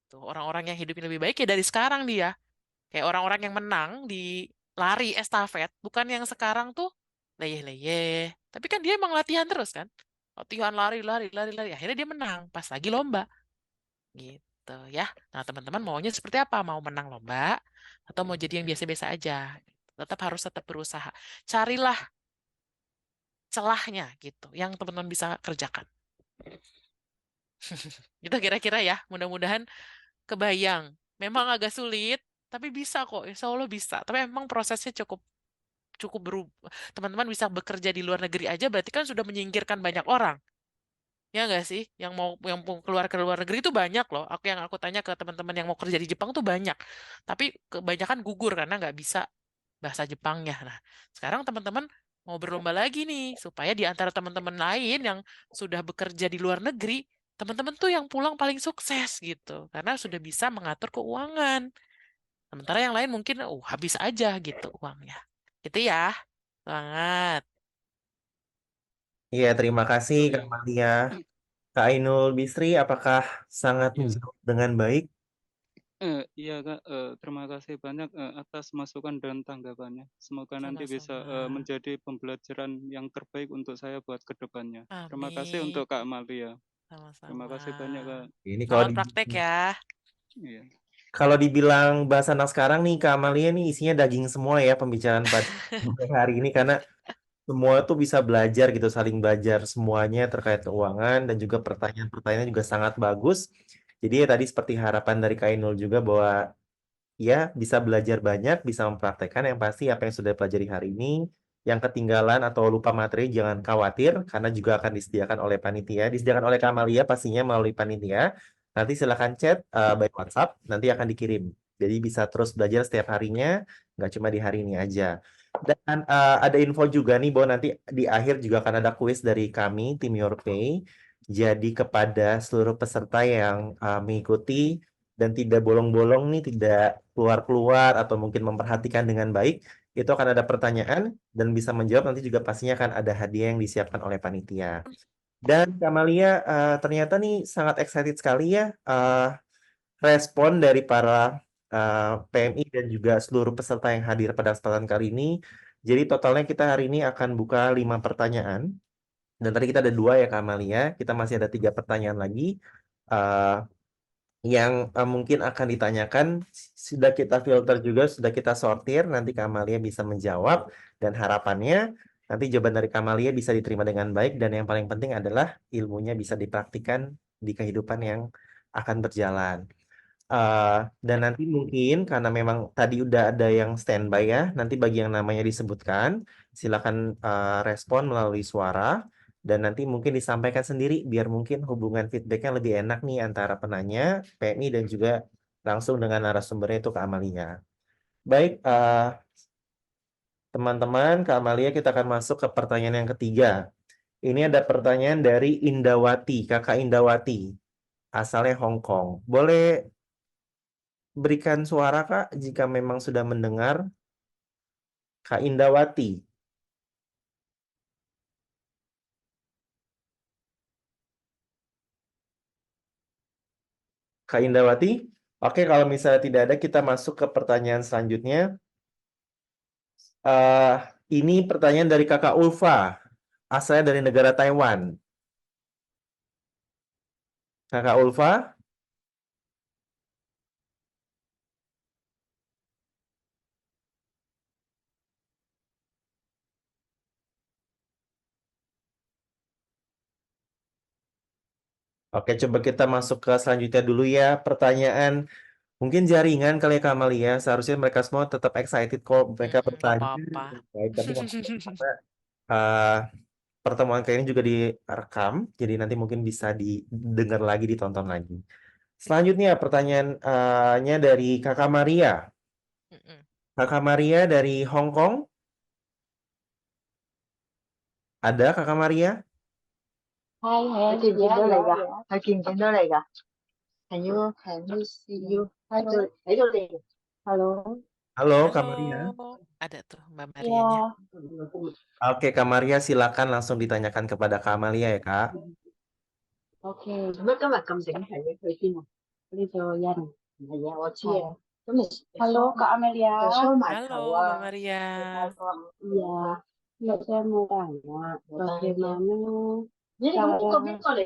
Tuh, orang-orang yang hidupnya lebih baik ya dari sekarang dia. Kayak orang-orang yang menang di lari estafet, bukan yang sekarang tuh leyeh-leyeh. Tapi kan dia emang latihan terus kan. Latihan lari, lari, lari, lari. Akhirnya dia menang pas lagi lomba. Gitu ya. Nah, teman-teman maunya seperti apa? Mau menang lomba atau mau jadi yang biasa-biasa aja? Tetap berusaha. Carilah celahnya gitu yang teman-teman bisa kerjakan. Itu kira-kira ya. Mudah-mudahan kebayang. Memang agak sulit, tapi bisa kok. Insya Allah bisa. Tapi memang prosesnya cukup cukup berubah. Teman-teman bisa bekerja di luar negeri aja berarti kan sudah menyingkirkan banyak orang. Ya nggak sih? Yang mau keluar ke luar negeri itu banyak loh. Yang aku tanya ke teman-teman yang mau kerja di Jepang tuh banyak. Tapi kebanyakan gugur karena nggak bisa bahasa Jepangnya. Nah, sekarang teman-teman mau berlomba lagi nih supaya di antara teman-teman lain yang sudah bekerja di luar negeri, teman-teman tuh yang pulang paling sukses gitu. Karena sudah bisa mengatur keuangan. Sementara yang lain mungkin habis aja gitu uangnya. Gitu ya. Banget. Iya, terima kasih Oh Kak iya. Malia. Kak Ainul Bisri, apakah sangat Ya. menjawab dengan baik? Iya Kak, terima kasih banyak atas masukan dan tanggapannya. Semoga nanti bisa Sama-sama. menjadi pembelajaran yang terbaik untuk saya buat kedepannya. Terima kasih Amin. untuk Kak Amalia. Terima Sama-sama. kasih banyak Kak. Ini Selamat praktek ya. Iya. kalau dibilang bahasa anak sekarang nih Kak Amalia nih isinya daging semua ya pembicaraan pada hari ini karena semua tuh bisa belajar gitu, saling belajar semuanya terkait keuangan dan juga pertanyaan-pertanyaan juga sangat bagus. Jadi ya tadi seperti harapan dari Kak Ainul juga bahwa ya bisa belajar banyak, bisa mempraktekkan yang pasti apa yang sudah pelajari hari ini. Yang ketinggalan atau lupa materi jangan khawatir karena juga akan disediakan oleh panitia, disediakan oleh Kamalia pastinya melalui panitia. Nanti silakan chat by WhatsApp, nanti akan dikirim. Jadi bisa terus belajar setiap harinya, nggak cuma di hari ini aja. Dan ada info juga nih bahwa nanti di akhir juga akan ada kuis dari kami, tim Your Pay. Jadi kepada seluruh peserta yang mengikuti dan tidak bolong-bolong nih, tidak keluar-keluar atau mungkin memperhatikan dengan baik, itu akan ada pertanyaan dan bisa menjawab nanti juga pastinya akan ada hadiah yang disiapkan oleh panitia. Dan Kamalia ternyata nih sangat excited sekali ya respon dari para PMI dan juga seluruh peserta yang hadir pada kesempatan kali ini. Jadi totalnya kita hari ini akan buka 5 pertanyaan. Dan tadi kita ada 2 ya Kamalia, kita masih ada 3 pertanyaan lagi. Eh, yang mungkin akan ditanyakan sudah kita filter juga, sudah kita sortir, nanti Kamalia bisa menjawab dan harapannya nanti jawaban dari Kamalia bisa diterima dengan baik dan yang paling penting adalah ilmunya bisa dipraktikkan di kehidupan yang akan berjalan. Dan nanti mungkin karena memang tadi udah ada yang standby ya, nanti bagi yang namanya disebutkan, silakan respon melalui suara dan nanti mungkin disampaikan sendiri biar mungkin hubungan feedbacknya lebih enak nih antara penanya, PMI dan juga langsung dengan narasumbernya itu Kak Amalia. Baik, teman-teman, Kak Amalia kita akan masuk ke pertanyaan yang ketiga. Ini ada pertanyaan dari Indawati, Kakak Indawati, asalnya Hong Kong. Boleh berikan suara Kak jika memang sudah mendengar. Kak Indawati. Kak Indawati. Oke, kalau misalnya tidak ada, kita masuk ke pertanyaan selanjutnya. Eh, ini pertanyaan dari Kakak Ulfa, asalnya dari negara Taiwan. Kakak Ulfa, oke coba kita masuk ke selanjutnya dulu ya. Pertanyaan mungkin jaringan kali ya Kak Amalia. Seharusnya mereka semua tetap excited kok mereka Nggak bertanya. apa-apa. Baik, tapi nggak apa-apa. Karena, eh, pertemuan kali ini juga direkam, jadi nanti mungkin bisa didengar lagi, ditonton lagi. Selanjutnya pertanyaannya dari Kakak Maria. Mm-mm. Kakak Maria dari Hong Kong, ada Kakak Maria? 係見唔見到你㗎？係見唔見到你㗎？ Can you see you？喺度嚟。Hello？ Halo Kak Halo. Maria. Ada tuh Mbak Marianya. Iya. Oke Kak Maria silakan langsung ditanyakan kepada Kak Amalia ya Kak. OK。做乜今日咁醒睇嘅？佢邊啊？呢度有人唔係啊，我知啊。咁你 Hello，Kak Amelia。Halo有收埋球啊。 Mbak Maria. Iya. Mbak saya mau tanya, bagaimana cara eh,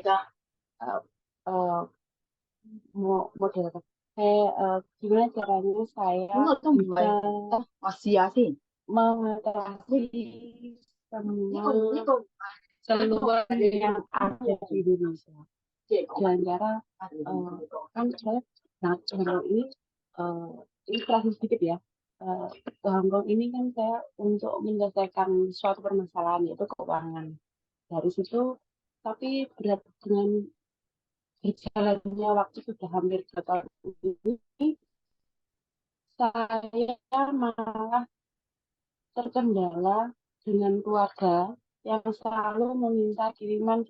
model gimana caranya saya bisa mengatasi semua keluhan yang ada di Indonesia. Dan cara kan saya baru ini terakhir sedikit ya. Ke Hongkong ini kan saya untuk menyelesaikan suatu permasalahan yaitu keuangan. Dari situ tapi dengan berjalannya waktu sudah hampir 2 tahun ini, saya malah terkendala dengan keluarga yang selalu meminta kiriman.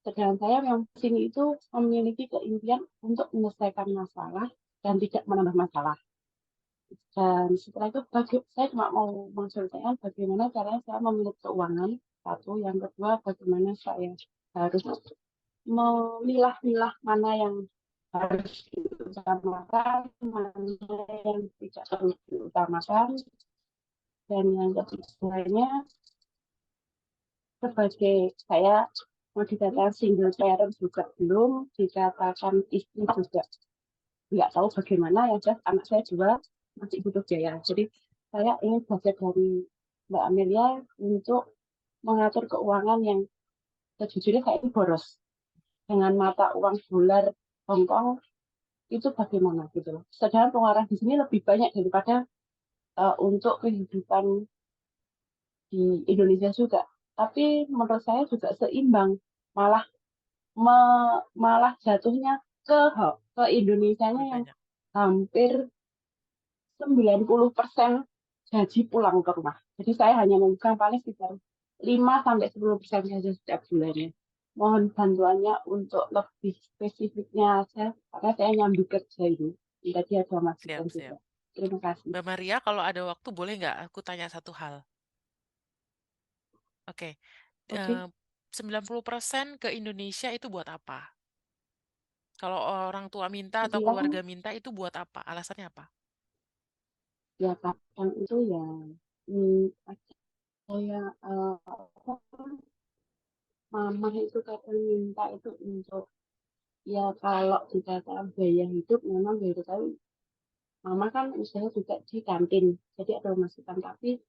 Sedangkan saya yang sini itu memiliki keinginan untuk menyelesaikan masalah dan tidak menambah masalah. Dan setelah itu saya cuma mau menceritakan bagaimana caranya saya memiliki keuangan. Satu, yang kedua bagaimana saya harus memilah-milah mana yang harus diutamakan, mana yang tidak perlu diutamakan. Dan yang ketiganya, sebagai saya mau dikatakan single parent juga belum, dikatakan istri juga nggak tahu bagaimana, ya jelas anak saya juga masih butuh biaya. Jadi saya ingin belajar dari Mbak Amelia untuk mengatur keuangan yang sejujurnya saya ini boros dengan mata uang dolar Hongkong itu bagaimana gitu loh. Sedangkan pengeluaran di sini lebih banyak daripada untuk kehidupan di Indonesia juga. Tapi menurut saya juga seimbang, malah malah jatuhnya ke Indonesianya Lebih yang banyak. hampir 90% gaji pulang ke rumah. Jadi saya hanya memegang paling sekitar 5-10% saja setiap bulannya. Mohon bantuannya untuk lebih spesifiknya aja, karena saya nyambi kerja ini. Tadi ada masukan Siap. juga. Terima kasih. Mbak Maria, kalau ada waktu boleh nggak aku tanya satu hal? Oke. Oke, 90% ke Indonesia itu buat apa? Kalau orang tua minta atau bilang keluarga minta itu buat apa? Alasannya apa? ya kadang itu ya saya mama itu kadang minta itu untuk ya kalau dikatakan biaya hidup memang biaya hidup, tapi mama kan usaha juga di kantin jadi ada masukan, tapi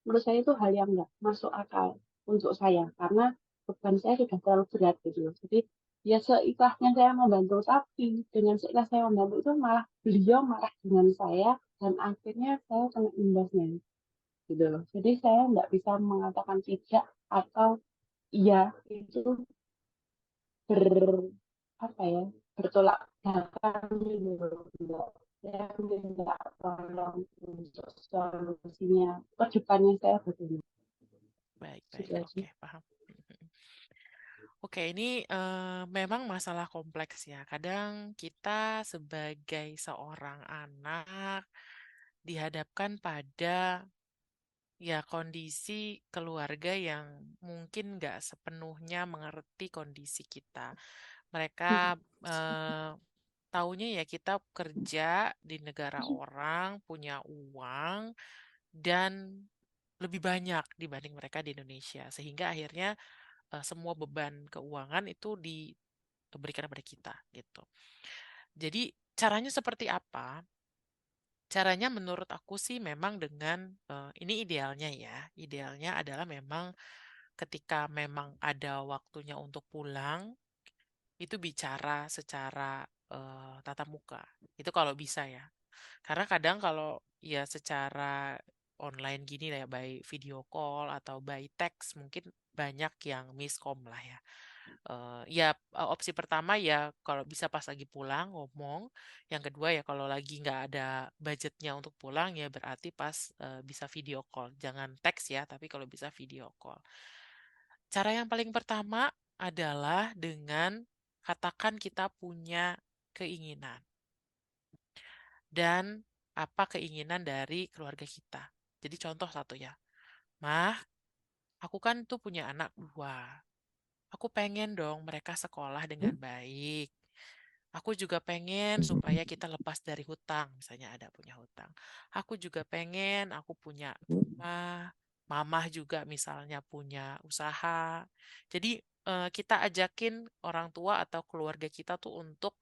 menurut saya itu hal yang nggak masuk akal untuk saya karena beban saya sudah terlalu berat gitu loh. Jadi ya seikhlasnya saya membantu, tapi dengan seikhlas saya membantu itu malah beliau marah dengan saya dan akhirnya saya kena imbasnya gitu loh. Jadi saya nggak bisa mengatakan tidak atau iya, itu ber apa ya, bertolak belakang gitu loh. Saya minta tolong untuk solusinya ke depannya saya bagaimana. Baik. Gitu aja. Oke, paham. Oke, ini memang masalah kompleks ya. Kadang kita sebagai seorang anak dihadapkan pada ya kondisi keluarga yang mungkin nggak sepenuhnya mengerti kondisi kita. Mereka taunya ya kita kerja di negara orang, punya uang, dan lebih banyak dibanding mereka di Indonesia. Sehingga akhirnya semua beban keuangan itu diberikan kepada kita gitu. Jadi caranya seperti apa? Caranya menurut aku sih memang dengan ini idealnya ya. Idealnya adalah memang ketika memang ada waktunya untuk pulang, itu bicara secara tatap muka. Itu kalau bisa ya. Karena kadang kalau ya secara online gini lah ya, by video call atau by text, mungkin banyak yang miskom lah ya. Opsi pertama ya kalau bisa pas lagi pulang ngomong. Yang kedua ya kalau lagi nggak ada budgetnya untuk pulang ya berarti pas bisa video call. Jangan teks ya, tapi kalau bisa video call. Cara yang paling pertama adalah dengan katakan kita punya keinginan. Dan apa keinginan dari keluarga kita. Jadi contoh satu ya. Mah, aku kan tuh punya anak 2. Aku pengen dong mereka sekolah dengan baik. Aku juga pengen supaya kita lepas dari hutang, misalnya ada punya hutang. Aku juga pengen aku punya rumah, mamah juga misalnya punya usaha. Jadi kita ajakin orang tua atau keluarga kita tuh untuk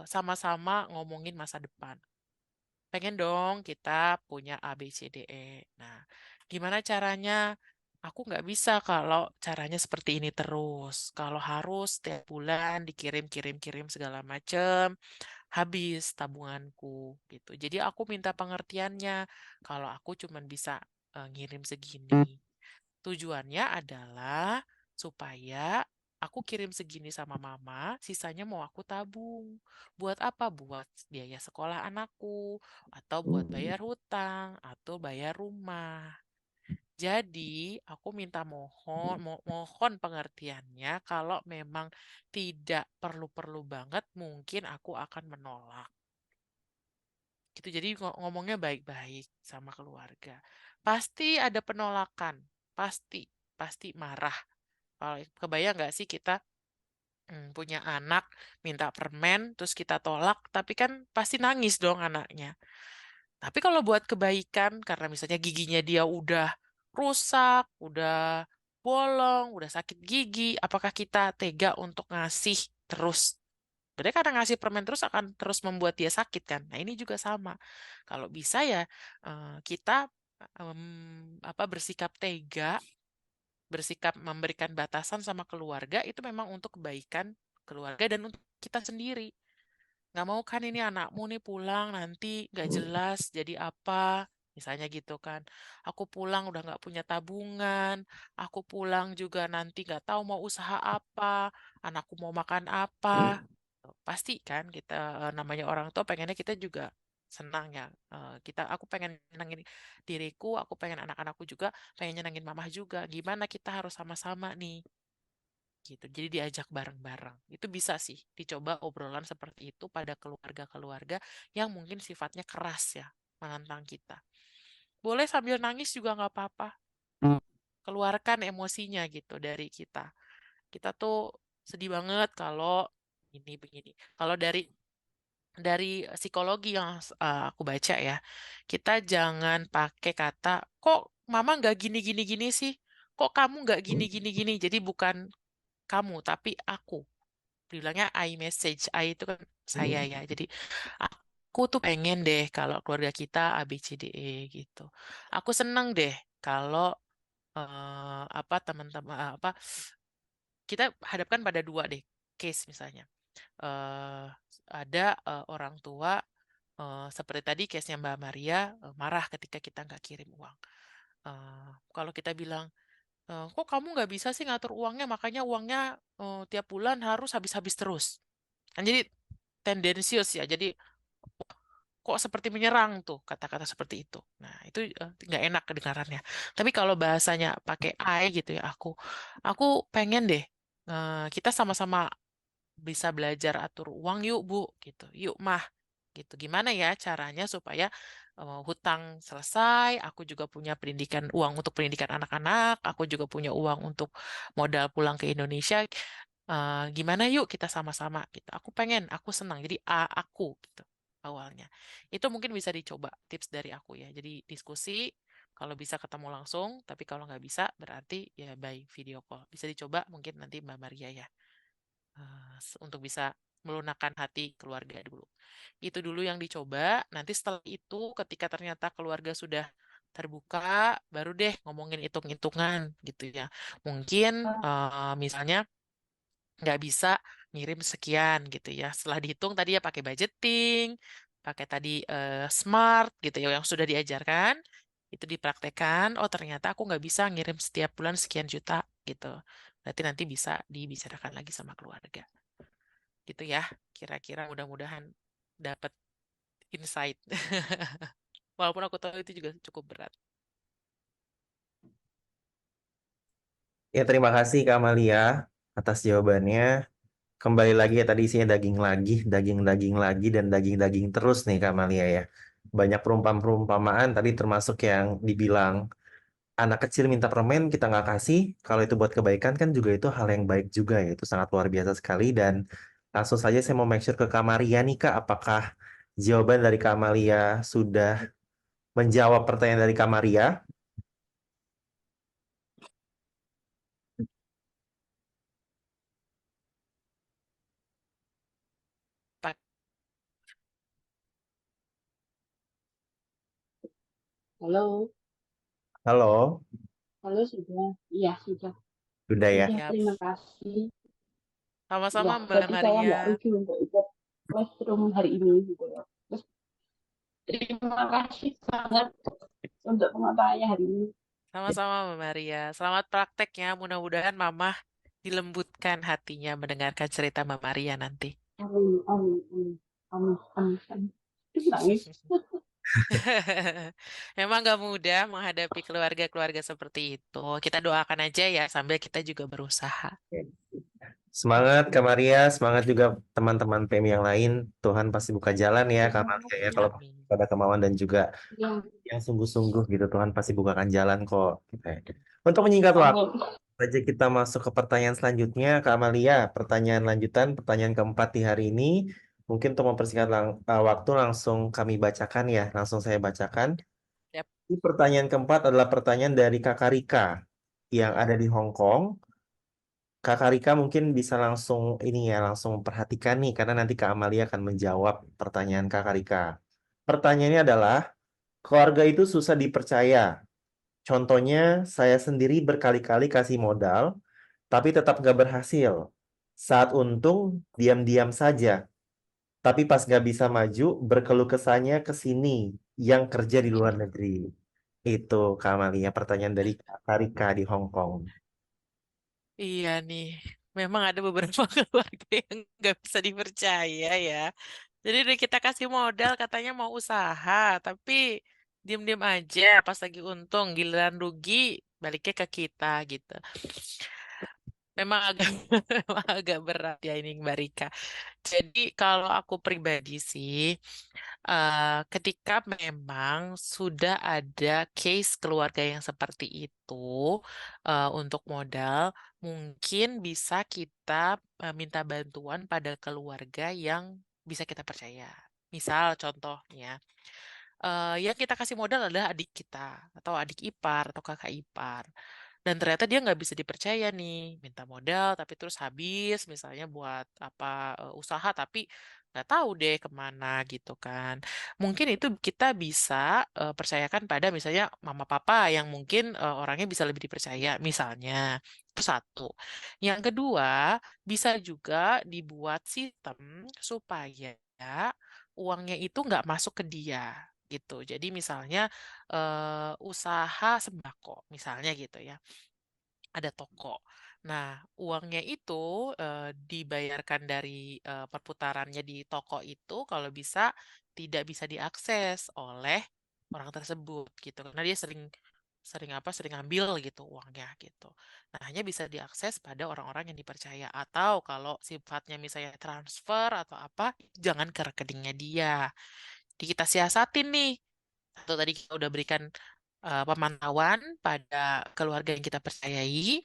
sama-sama ngomongin masa depan. Pengen dong kita punya A, B, C, D, E. Nah, gimana caranya? Aku nggak bisa kalau caranya seperti ini terus. Kalau harus setiap bulan dikirim segala macem, habis tabunganku gitu. Jadi aku minta pengertiannya. Kalau aku cuman bisa ngirim segini. Tujuannya adalah supaya aku kirim segini sama mama, sisanya mau aku tabung. Buat apa? Buat biaya sekolah anakku, atau buat bayar hutang, atau bayar rumah. Jadi, aku minta mohon pengertiannya kalau memang tidak perlu-perlu banget, mungkin aku akan menolak. Gitu. Jadi ngomongnya baik-baik sama keluarga. Pasti ada penolakan, pasti marah. Kalau kebayang nggak sih kita punya anak minta permen, terus kita tolak, tapi kan pasti nangis dong anaknya. Tapi kalau buat kebaikan, karena misalnya giginya dia udah rusak, udah bolong, udah sakit gigi, apakah kita tega untuk ngasih terus? Sebenarnya karena ngasih permen terus akan terus membuat dia sakit kan. Nah ini juga sama. Kalau bisa ya kita bersikap tega, bersikap memberikan batasan sama keluarga itu memang untuk kebaikan keluarga dan untuk kita sendiri. Nggak mau kan ini anakmu nih pulang nanti nggak jelas jadi apa, misalnya gitu kan. Aku pulang udah nggak punya tabungan, aku pulang juga nanti nggak tahu mau usaha apa, anakku mau makan apa. Pasti kan kita namanya orang tua pengennya kita juga senang ya. Aku pengen nyenengin diriku, aku pengen anak-anakku juga pengen nyenengin mamah juga. Gimana kita harus sama-sama nih gitu. Jadi diajak bareng-bareng. Itu bisa sih dicoba obrolan seperti itu pada keluarga-keluarga yang mungkin sifatnya keras ya, menantang kita. Boleh sambil nangis juga nggak apa-apa. Keluarkan emosinya gitu dari kita. Kita tuh sedih banget kalau ini begini. Kalau dari psikologi yang aku baca ya, kita jangan pakai kata, kok mama nggak gini gini gini sih? Kok kamu nggak gini gini gini? Jadi bukan kamu, tapi aku. Bilangnya I message. I itu kan saya ya. Jadi aku tuh pengen deh kalau keluarga kita A, B, C, D, E gitu. Aku seneng deh kalau teman-teman kita hadapkan pada dua deh case misalnya. eh ada orang tua seperti tadi case-nya Mbak Maria marah ketika kita nggak kirim uang. Kalau kita bilang, kok kamu nggak bisa sih ngatur uangnya, makanya uangnya tiap bulan harus habis-habis terus. Kan jadi tendensius ya, jadi kok seperti menyerang tuh kata-kata seperti itu. Nah itu nggak enak kedengarannya. Tapi kalau bahasanya pakai I gitu ya, aku pengen deh kita sama-sama bisa belajar atur uang yuk Bu, gitu. Yuk Mah, gitu. Gimana ya caranya supaya hutang selesai, aku juga punya uang untuk pendidikan anak-anak, aku juga punya uang untuk modal pulang ke Indonesia. Gimana yuk kita sama-sama gitu. Aku senang. Jadi aku gitu awalnya. Itu mungkin bisa dicoba tips dari aku ya. Jadi diskusi kalau bisa ketemu langsung, tapi kalau nggak bisa berarti ya by video call. Bisa dicoba mungkin nanti Mbak Maria ya untuk bisa melunakkan hati keluarga dulu. Itu dulu yang dicoba. Nanti setelah itu ketika ternyata keluarga sudah terbuka, baru deh ngomongin hitung-hitungan gitu ya. Mungkin misalnya nggak bisa ngirim sekian gitu ya. Setelah dihitung tadi ya pakai budgeting, pakai tadi smart gitu ya yang sudah diajarkan, itu dipraktekkan. Oh ternyata aku nggak bisa ngirim setiap bulan sekian juta gitu. Berarti nanti bisa dibicarakan lagi sama keluarga. Gitu ya, kira-kira mudah-mudahan dapat insight. Walaupun aku tahu itu juga cukup berat. Ya, terima kasih Kak Amalia atas jawabannya. Kembali lagi ya tadi isinya daging lagi, daging-daging lagi, dan daging-daging terus nih Kak Amalia ya. Banyak perumpamaan tadi termasuk yang dibilang anak kecil minta permen kita nggak kasih. Kalau itu buat kebaikan kan juga itu hal yang baik juga ya. Itu sangat luar biasa sekali dan langsung saja saya mau make sure ke Kak Maria nih Kak. Apakah jawaban dari Kak Amalia sudah menjawab pertanyaan dari Kak Maria? Pak, Halo, Halo, halo sudah. Iya, sudah. sudah ya. Sudah, ya, terima kasih. sama-sama Ya, Mbak jadi saya Maria. nggak rugi untuk ikut classroom hari ini gitu ya. Terus terima kasih banget untuk pengetahuannya hari ini. Sama-sama Mbak Maria. Selamat prakteknya. Mudah-mudahan Mama dilembutkan hatinya mendengarkan cerita Mbak Maria nanti. Amin, amin, amin, amin, amin, amin. Nangis. Memang gak mudah menghadapi keluarga-keluarga seperti itu. Kita doakan aja ya sambil kita juga berusaha. Semangat Kak Maria, semangat juga teman-teman PM yang lain. Tuhan pasti buka jalan ya Kak Maria ya. Kalau Amin. ada kemauan dan juga Ya, yang sungguh-sungguh gitu, Tuhan pasti bukakan jalan kok. Untuk menyingkat waktu amin. aja kita masuk ke pertanyaan selanjutnya, Kak Amalia. Pertanyaan lanjutan, pertanyaan keempat di hari ini. Mungkin untuk mempersingkat waktu langsung kami bacakan ya, langsung saya bacakan. Yap. Ini pertanyaan keempat adalah pertanyaan dari Kakak Rika yang ada di Hong Kong. Kakak Rika mungkin bisa langsung ini ya, langsung perhatikan nih, karena nanti Kak Amalia akan menjawab pertanyaan Kakak Rika. Pertanyaannya adalah, keluarga itu susah dipercaya. Contohnya, saya sendiri berkali-kali kasih modal, tapi tetap nggak berhasil. Saat untung, diam-diam saja. Tapi pas nggak bisa maju, berkeluh kesahnya ke sini, yang kerja di luar negeri. Itu, Kak Amalia, pertanyaan dari Kak Rika di Hong Kong. Iya nih, memang ada beberapa keluarga yang nggak bisa dipercaya ya. Jadi udah kita kasih modal katanya mau usaha, tapi diem-diem aja pas lagi untung, giliran rugi baliknya ke kita gitu. Memang agak memang agak berat ya ini Mbak Rika. Jadi kalau aku pribadi sih, ketika memang sudah ada case keluarga yang seperti itu untuk modal, mungkin bisa kita minta bantuan pada keluarga yang bisa kita percaya. Misal contohnya, yang kita kasih modal adalah adik kita, atau adik ipar, atau kakak ipar. Dan ternyata dia nggak bisa dipercaya nih, minta modal tapi terus habis, misalnya buat apa usaha tapi nggak tahu deh kemana gitu kan. Mungkin itu kita bisa percayakan pada misalnya mama papa yang mungkin orangnya bisa lebih dipercaya, misalnya. Itu satu. Yang kedua, bisa juga dibuat sistem supaya uangnya itu nggak masuk ke dia gitu. Jadi misalnya usaha sembako, misalnya gitu ya, ada toko. Nah, uangnya itu dibayarkan dari perputarannya di toko itu kalau bisa tidak bisa diakses oleh orang tersebut gitu. Karena dia sering sering apa sering ambil gitu uangnya gitu. Nah, hanya bisa diakses pada orang-orang yang dipercaya atau kalau sifatnya misalnya transfer atau apa, jangan ke rekeningnya dia. Jadi kita siasatin nih. Atau tadi kita udah berikan pemantauan pada keluarga yang kita percayai.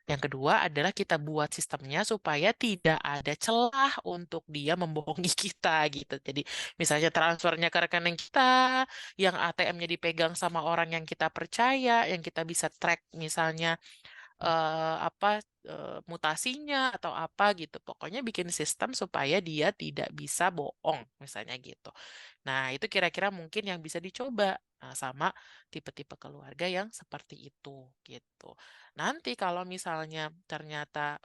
Yang kedua adalah kita buat sistemnya supaya tidak ada celah untuk dia membohongi kita gitu. Jadi misalnya transfernya ke rekening kita, yang ATM-nya dipegang sama orang yang kita percaya, yang kita bisa track misalnya apa mutasinya atau apa gitu. Pokoknya bikin sistem supaya dia tidak bisa bohong misalnya gitu. Nah, itu kira-kira mungkin yang bisa dicoba sama tipe-tipe keluarga yang seperti itu gitu. Nanti kalau misalnya ternyata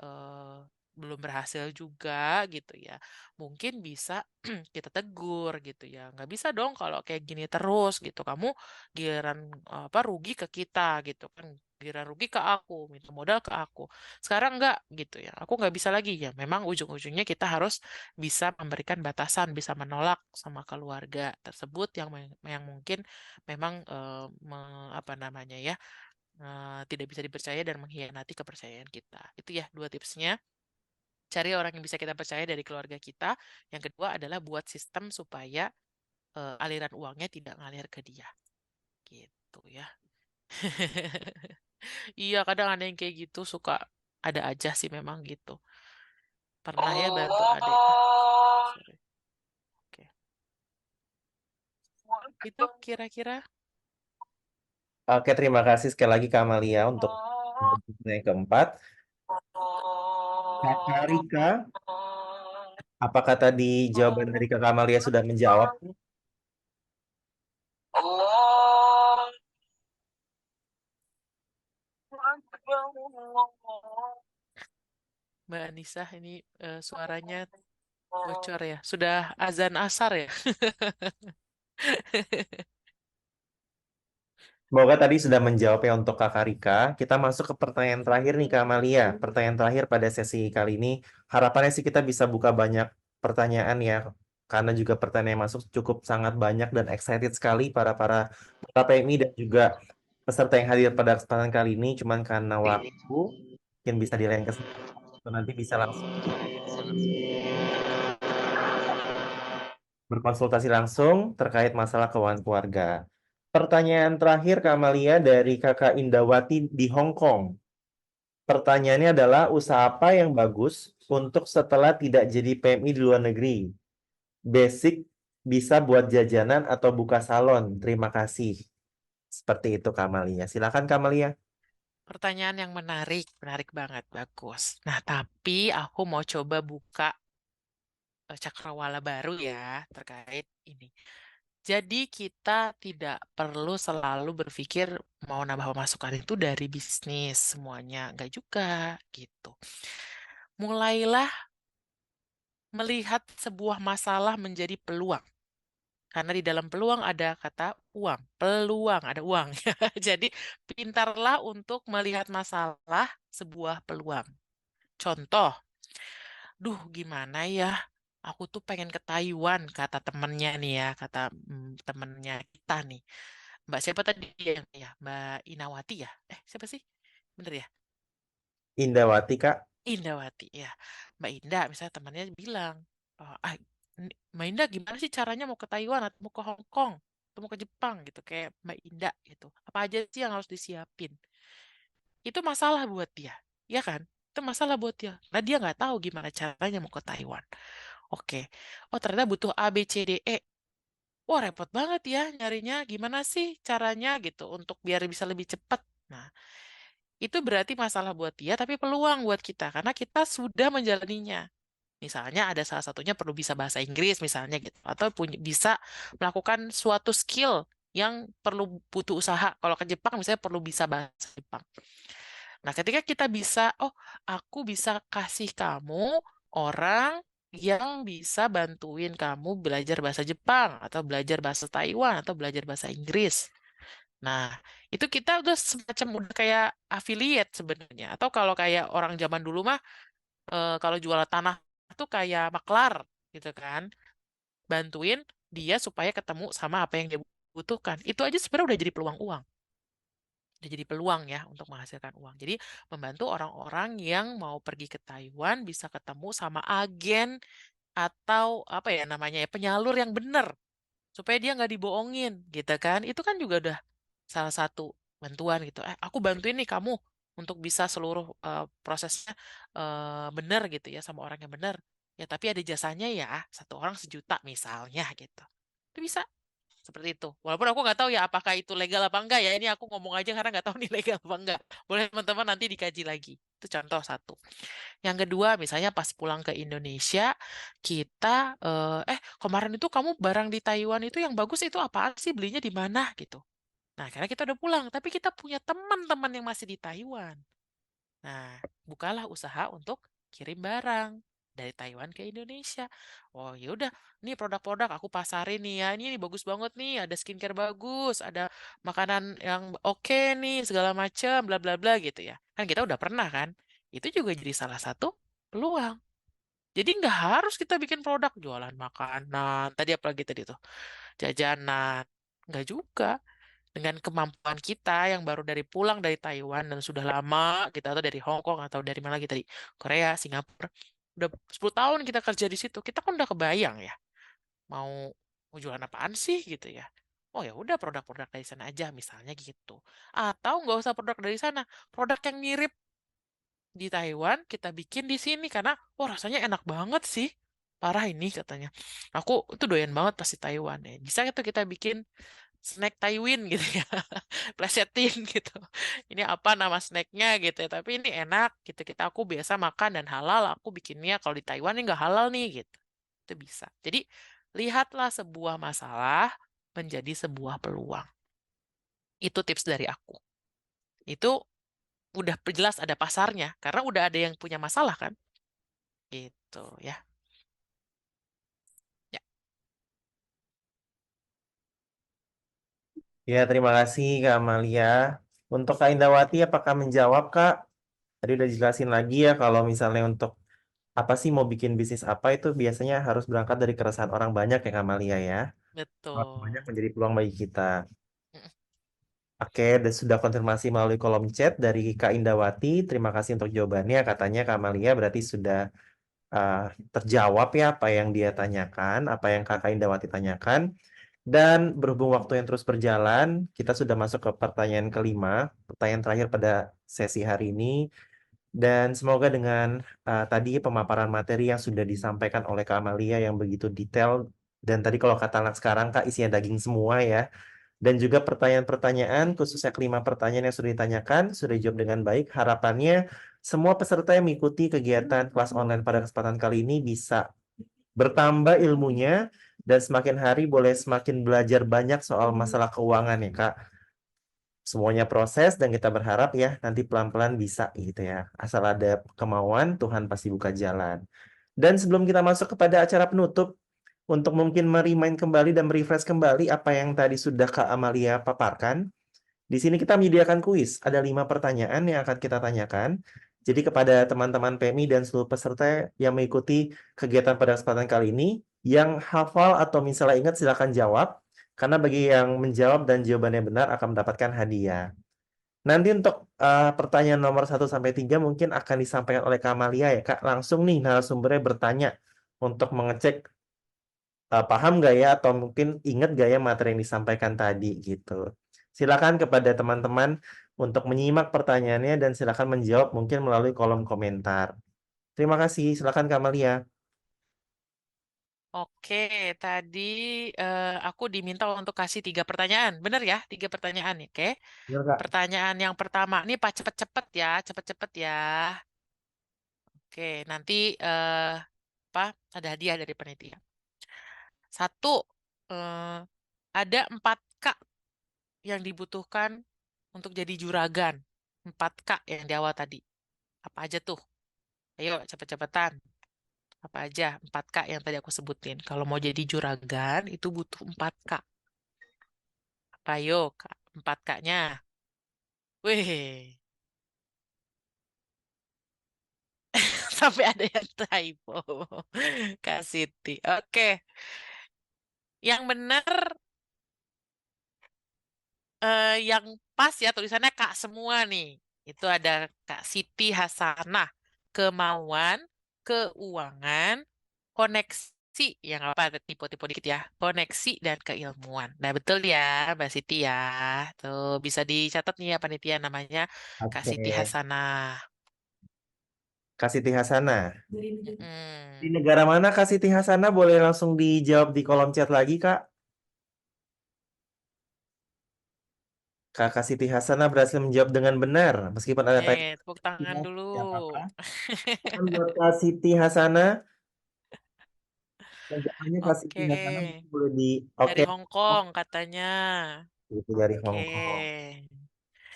belum berhasil juga gitu ya, mungkin bisa kita tegur gitu ya. Nggak bisa dong kalau kayak gini terus gitu. Kamu giliran apa rugi ke kita gitu kan. Giliran rugi ke aku, minta modal ke aku. Sekarang enggak gitu ya. Aku nggak bisa lagi ya. Memang ujung-ujungnya kita harus bisa memberikan batasan, bisa menolak sama keluarga tersebut yang mungkin memang apa namanya ya tidak bisa dipercaya dan mengkhianati kepercayaan kita. Itu ya dua tipsnya. Cari orang yang bisa kita percaya dari keluarga kita. Yang kedua adalah buat sistem supaya aliran uangnya tidak ngalir ke dia. Gitu ya. Iya, kadang ada yang kayak gitu suka ada aja sih memang gitu. Pernah ya bantu adik. Sorry. Oke. Itu kira-kira. Oke, terima kasih sekali lagi Kak Amalia untuk yang keempat. Kakak Rika, apakah tadi jawaban dari Kakak Amalia sudah menjawab? Mbak Anissa ini suaranya bocor ya. Sudah azan asar ya. Semoga tadi sudah menjawab ya untuk Kakak Rika. Kita masuk ke pertanyaan terakhir nih Kak Amalia. Pertanyaan terakhir pada sesi kali ini. Harapannya sih kita bisa buka banyak pertanyaan ya. Karena juga pertanyaan yang masuk cukup sangat banyak dan excited sekali para PMI dan juga peserta yang hadir pada kesempatan kali ini. Cuman karena waktu, mungkin bisa di lain kesempatan. Nanti bisa langsung berkonsultasi langsung terkait masalah keuangan keluarga. Pertanyaan terakhir Kak Amalia dari Kakak Indawati di Hong Kong. Pertanyaannya adalah usaha apa yang bagus untuk setelah tidak jadi PMI di luar negeri? Basic bisa buat jajanan atau buka salon. Terima kasih. Seperti itu Kak Amalia. Silakan Kak Amalia. Pertanyaan yang menarik, menarik banget, bagus. Nah, tapi aku mau coba buka cakrawala baru ya terkait ini. Jadi kita tidak perlu selalu berpikir mau nambah pemasukan itu dari bisnis semuanya, enggak juga gitu. Mulailah melihat sebuah masalah menjadi peluang. Karena di dalam peluang ada kata uang, peluang, ada uang. Jadi pintarlah untuk melihat masalah sebuah peluang. Contoh, gimana ya? Aku tuh pengen ke Taiwan, kata temennya nih ya, kata temennya kita nih. Mbak siapa tadi yang ya? Mbak Inawati ya? Siapa sih? Bener ya? Indawati Kak. Indawati ya. Mbak Indah misalnya temannya bilang, Mbak Indah gimana sih caranya mau ke Taiwan atau mau ke Hong Kong atau mau ke Jepang gitu kayak Mbak Indah gitu. Apa aja sih yang harus disiapin? Itu masalah buat dia, ya kan? Itu masalah buat dia. Nah dia nggak tahu gimana caranya mau ke Taiwan. Oke. Oh ternyata butuh A, B, C, D, E. Wah repot banget ya nyarinya. Gimana sih caranya gitu untuk biar bisa lebih cepat. Nah itu berarti masalah buat dia tapi peluang buat kita karena kita sudah menjalaninya. Misalnya ada salah satunya perlu bisa bahasa Inggris misalnya gitu atau bisa melakukan suatu skill yang perlu butuh usaha. Kalau ke Jepang misalnya perlu bisa bahasa Jepang. Nah, ketika kita bisa, aku bisa kasih kamu orang yang bisa bantuin kamu belajar bahasa Jepang atau belajar bahasa Taiwan atau belajar bahasa Inggris. Nah, itu kita udah semacam udah kayak affiliate sebenarnya. Atau kalau kayak orang zaman dulu mah kalau jual tanah itu kayak maklar gitu kan. Bantuin dia supaya ketemu sama apa yang dia butuhkan. Itu aja sebenarnya udah jadi peluang uang. Udah jadi peluang ya untuk menghasilkan uang. Jadi membantu orang-orang yang mau pergi ke Taiwan bisa ketemu sama agen atau apa ya namanya ya penyalur yang benar supaya dia nggak dibohongin gitu kan. Itu kan juga udah salah satu bantuan gitu. Aku bantuin nih kamu untuk bisa seluruh prosesnya benar gitu ya sama orang yang benar. Ya tapi ada jasanya ya 1 orang 1 juta misalnya gitu. Itu bisa seperti itu. Walaupun aku nggak tahu ya apakah itu legal apa enggak ya. Ini aku ngomong aja karena nggak tahu nih legal apa enggak. Boleh teman-teman nanti dikaji lagi. Itu contoh satu. Yang kedua, misalnya pas pulang ke Indonesia, kita, kemarin itu kamu barang di Taiwan itu yang bagus itu apaan sih belinya di mana gitu. Nah, karena kita udah pulang, tapi kita punya teman-teman yang masih di Taiwan. Nah, bukalah usaha untuk kirim barang dari Taiwan ke Indonesia. Oh, ya udah, nih produk-produk aku pasarin nih ya. Ini bagus banget nih, ada skincare bagus, ada makanan yang oke nih, segala macam, bla bla bla gitu ya. Kan kita udah pernah kan? Itu juga jadi salah satu peluang. Jadi nggak harus kita bikin produk jualan makanan. Tadi apalagi tadi tuh, jajanan. Nggak juga dengan kemampuan kita yang baru dari pulang dari Taiwan dan sudah lama kita atau dari Hong Kong atau dari mana lagi tadi Korea, Singapura udah 10 tahun kita kerja di situ kita kan udah kebayang ya mau mau jualan apaan sih gitu ya. Oh ya udah produk-produk dari sana aja misalnya gitu atau nggak usah produk dari sana, produk yang mirip di Taiwan kita bikin di sini karena rasanya enak banget sih, parah ini katanya aku tuh doyan banget pas di Taiwan ya, bisa itu kita bikin snack Taiwan gitu ya, plesetin gitu. Ini apa nama snacknya gitu ya, tapi ini enak gitu. Aku biasa makan dan halal, aku bikinnya kalau di Taiwan ini nggak halal nih gitu. Itu bisa. Jadi lihatlah sebuah masalah menjadi sebuah peluang. Itu tips dari aku. Itu udah jelas ada pasarnya karena udah ada yang punya masalah kan. Gitu ya. Ya. Ya, terima kasih Kak Amalia. Untuk Kak Indawati, apakah menjawab Kak? Tadi udah jelasin lagi ya kalau misalnya untuk apa sih mau bikin bisnis apa itu biasanya harus berangkat dari keresahan orang banyak ya Kak Amalia ya. Orang banyak Betul. menjadi peluang bagi kita. Mm-mm. Oke, dan sudah konfirmasi melalui kolom chat dari Kak Indawati. Terima kasih untuk jawabannya. Katanya Kak Amalia berarti sudah uh, terjawab ya apa yang dia tanyakan, apa yang Kakak Indawati tanyakan. Dan berhubung waktu yang terus berjalan, kita sudah masuk ke pertanyaan kelima, pertanyaan terakhir pada sesi hari ini. Dan semoga dengan tadi pemaparan materi yang sudah disampaikan oleh Kak Amalia yang begitu detail, dan tadi kalau kata anak sekarang Kak isinya daging semua ya. Dan juga pertanyaan-pertanyaan, khususnya kelima pertanyaan yang sudah ditanyakan, sudah dijawab dengan baik. Harapannya semua peserta yang mengikuti kegiatan kelas online pada kesempatan kali ini bisa bertambah ilmunya dan semakin hari boleh semakin belajar banyak soal masalah keuangan ya Kak. Semuanya proses dan kita berharap ya nanti pelan-pelan bisa gitu ya. Asal ada kemauan, Tuhan pasti buka jalan. Dan sebelum kita masuk kepada acara penutup, untuk mungkin merimain kembali dan merefresh kembali apa yang tadi sudah Kak Amalia paparkan, di sini kita menyediakan kuis. Ada 5 pertanyaan yang akan kita tanyakan. Jadi kepada teman-teman PMI dan seluruh peserta yang mengikuti kegiatan pada kesempatan kali ini, yang hafal atau misalnya ingat silakan jawab. Karena bagi yang menjawab dan jawabannya benar akan mendapatkan hadiah. Nanti untuk pertanyaan nomor 1 sampai 3 mungkin akan disampaikan oleh Kak Amalia ya Kak. Langsung nih narasumbernya bertanya untuk mengecek paham nggak ya atau mungkin ingat nggak ya materi yang disampaikan tadi gitu. Silakan kepada teman-teman untuk menyimak pertanyaannya dan silakan menjawab mungkin melalui kolom komentar. Terima kasih. Silakan Kak Amalia. Oke, tadi aku diminta untuk kasih 3 pertanyaan. Bener ya? 3 pertanyaan, oke? Benar, Kak. Pertanyaan yang pertama, ini Pak cepet-cepet ya, cepet-cepet ya. Oke, nanti apa? Ada hadiah dari panitia. 1, ada 4 K yang dibutuhkan untuk jadi juragan. 4 K yang di awal tadi. Apa aja tuh? Ayo, cepet-cepetan. Apa aja 4K yang tadi aku sebutin. Kalau mau jadi juragan, itu butuh 4K. Apa ayo, 4K-nya? Wih, sampai ada yang typo. Kak Siti. Oke, yang benar, yang pas ya tulisannya Kak semua nih. Itu ada Kak Siti Hasanah. Kemauan, keuangan, koneksi, yang apa, tipe-tipe dikit ya. Koneksi dan keilmuan. Nah, betul ya, Mbak Siti ya. Tuh, bisa dicatat nih ya panitia namanya Kak Siti Oke. Hasanah. Kak Siti Hasanah. Di Mm-mm. negara mana Kak Siti Hasanah? Boleh langsung dijawab di kolom chat lagi, Kak. Kakak Siti Hasanah berhasil menjawab dengan benar. Meskipun ada tanya Tepuk tangan dulu. tidak apa-apa. Kan buat Kak Siti Hasanah. Dan jawabannya Kak Siti Oke, Hasanah mungkin boleh di... dari Oke. Hong Kong katanya. Itu dari Hong Kong. Oke.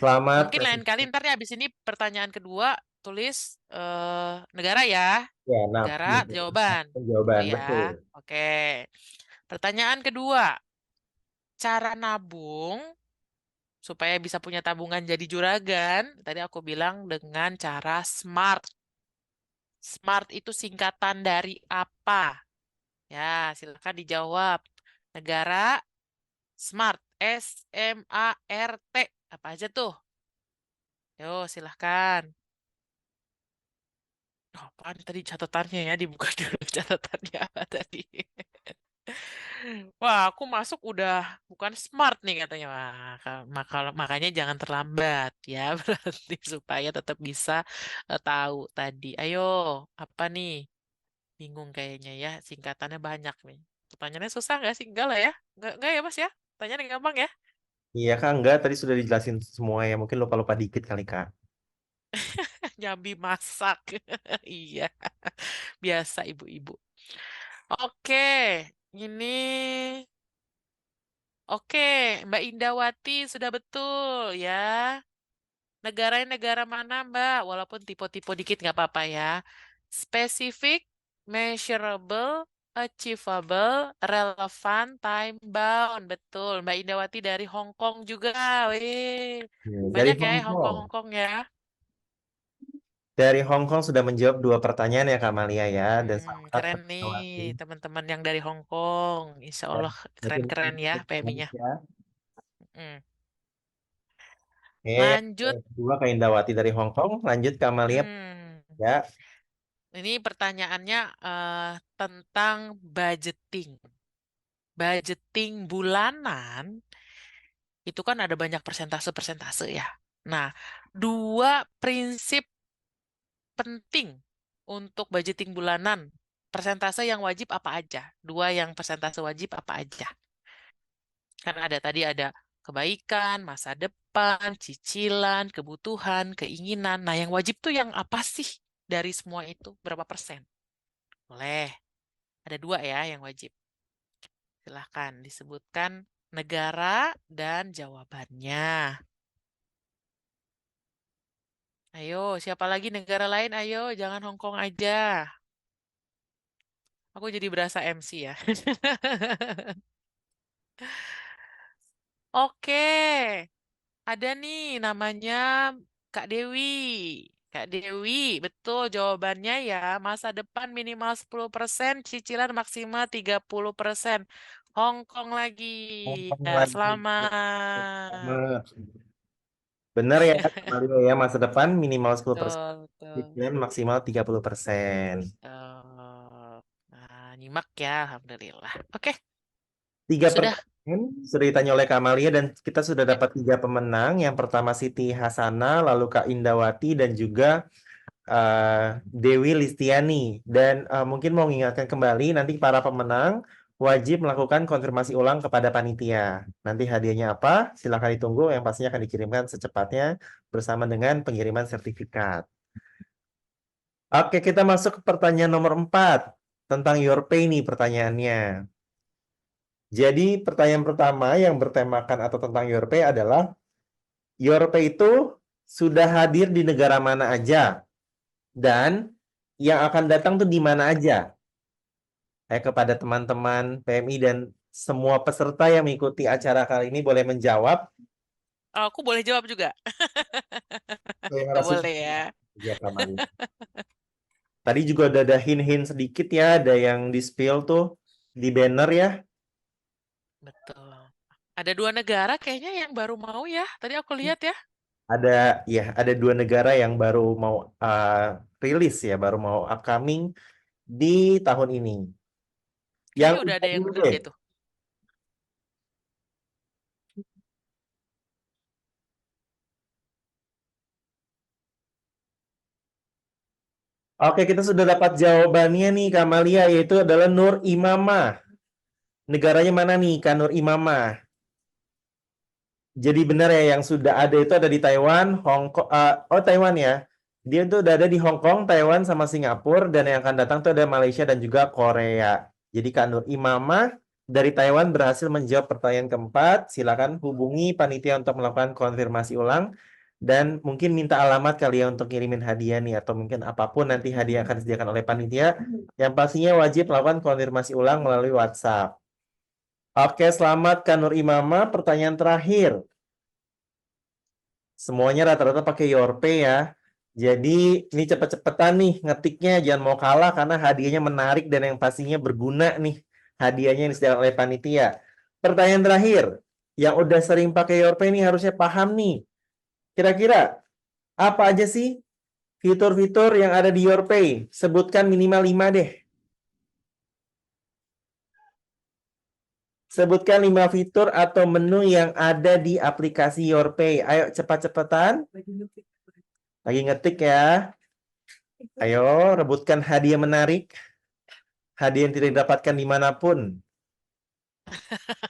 Selamat. Mungkin lain kali ntar ya abis ini pertanyaan kedua tulis negara ya. Ya, nah, Negara, jawaban. Itu jawaban ya. betul. Oke. Pertanyaan kedua. Cara nabung supaya bisa punya tabungan jadi juragan. Tadi aku bilang dengan cara SMART. SMART itu singkatan dari apa? Ya, silakan dijawab. Negara, SMART. SMART. Apa aja tuh? Yo, silahkan. Oh, apaan tadi catatannya ya? Dibuka dulu catatannya apa tadi. Wah, aku masuk udah bukan smart nih katanya. Wah, makanya jangan terlambat ya, berarti supaya tetap bisa tahu tadi. Ayo, apa nih? Bingung kayaknya ya, singkatannya banyak nih. Pertanyaannya susah nggak sih? Enggak lah ya. Enggak ya, Mas ya? Pertanyaannya gampang ya? Iya Kak, enggak. Tadi sudah dijelasin semua ya. Mungkin lupa-lupa dikit kali Kak. Nyambi masak. Iya, biasa ibu-ibu. Oke, ini oke, Mbak Indawati sudah betul ya. Negaranya negara mana, Mbak? Walaupun tipe-tipe dikit nggak apa-apa ya. Specific, measurable, achievable, relevant, time bound. Betul. Mbak Indawati dari Hong Kong juga. Wih, Dari banyak ya Hong yang Hong Kong. Kong ya. Dari Hong Kong sudah menjawab 2 pertanyaan ya Kamalia ya. Dan selamat Keren nih Indawati. teman-teman yang dari Hong Kong. Insya Dan Allah mungkin keren-keren ya PMI-nya. ya. Mm. Oke, Lanjut. yang kedua ke Indawati dari Hong Kong. Lanjut Kamalia Hmm. ya. Ini pertanyaannya tentang budgeting. Budgeting bulanan itu kan ada banyak persentase-persentase ya. Nah, dua prinsip penting untuk budgeting bulanan. Persentase yang wajib apa aja? Dua yang persentase wajib apa aja? Kan ada tadi ada kebaikan, masa depan, cicilan, kebutuhan, keinginan. Nah, yang wajib tuh yang apa sih dari semua itu? Berapa persen? Boleh. Ada dua ya yang wajib. Silahkan disebutkan negara dan jawabannya. Ayo, siapa lagi negara lain? Ayo, jangan Hong Kong aja. Aku jadi berasa MC ya. Oke, ada nih namanya Kak Dewi. Kak Dewi, betul jawabannya ya. Masa depan minimal 10%, cicilan maksimal 30%. Hong Kong lagi. Hong Kong Ya, lagi. selamat. Benar ya Kamalia ya. Masa depan minimal 10%. Betul, betul. Dan maksimal 30%. Nah, nyimak ya, Alhamdulillah. Oke, 3 sudah. pertanyaan sudah ditanya oleh Kamalia dan kita sudah Ya. dapat 3 pemenang. Yang pertama Siti Hasana, lalu Kak Indawati dan juga Dewi Listiani. Dan mungkin mau mengingatkan kembali nanti para pemenang wajib melakukan konfirmasi ulang kepada panitia. Nanti hadiahnya apa? Silakan ditunggu. Yang pastinya akan dikirimkan secepatnya bersama dengan pengiriman sertifikat. Oke, kita masuk ke pertanyaan nomor 4 tentang Your Pay nih pertanyaannya. Jadi pertanyaan pertama yang bertemakan atau tentang Your Pay adalah Your Pay itu sudah hadir di negara mana aja dan yang akan datang tuh di mana aja. Kepada teman-teman PMI dan semua peserta yang mengikuti acara kali ini boleh menjawab. Aku boleh jawab juga. Boleh ya. Ya, Kamali. Tadi juga udah ada hint-hint sedikit ya, ada yang di-spill tuh di banner ya. Betul. Ada 2 negara kayaknya yang baru mau ya. Tadi aku lihat ya. Ada 2 negara yang baru mau rilis ya, baru mau upcoming di tahun ini. Kayaknya Yang udah ada yang dulu bener deh. deh tuh. Oke, kita sudah dapat jawabannya nih Kamalia, yaitu adalah Nur Imamah. Negaranya mana nih, Kak Nur Imamah? Jadi benar ya, yang sudah ada itu ada di Taiwan, Hong Kong. Taiwan ya. Dia tuh udah ada di Hong Kong, Taiwan, sama Singapura. Dan yang akan datang tuh ada Malaysia dan juga Korea. Jadi Kak Nur Imamah dari Taiwan berhasil menjawab pertanyaan keempat. Silakan hubungi panitia untuk melakukan konfirmasi ulang. Dan mungkin minta alamat kali ya untuk ngirimin hadiah nih. Atau mungkin apapun nanti hadiah akan disediakan oleh panitia. Yang pastinya wajib melakukan konfirmasi ulang melalui WhatsApp. Oke, selamat Kak Nur Imamah. Pertanyaan terakhir. Semuanya rata-rata pakai Your Pay ya. Jadi ini cepet-cepetan nih ngetiknya. Jangan mau kalah karena hadiahnya menarik dan yang pastinya berguna nih. Hadiahnya yang disediakan oleh panitia. Pertanyaan terakhir. Yang udah sering pakai Your Pay nih harusnya paham nih. Kira-kira apa aja sih fitur-fitur yang ada di Your Pay? Sebutkan minimal 5 deh. Sebutkan 5 fitur atau menu yang ada di aplikasi Your Pay. Ayo cepat-cepatan. Lagi ngetik ya. Ayo rebutkan hadiah menarik. Hadiah yang tidak didapatkan dimanapun.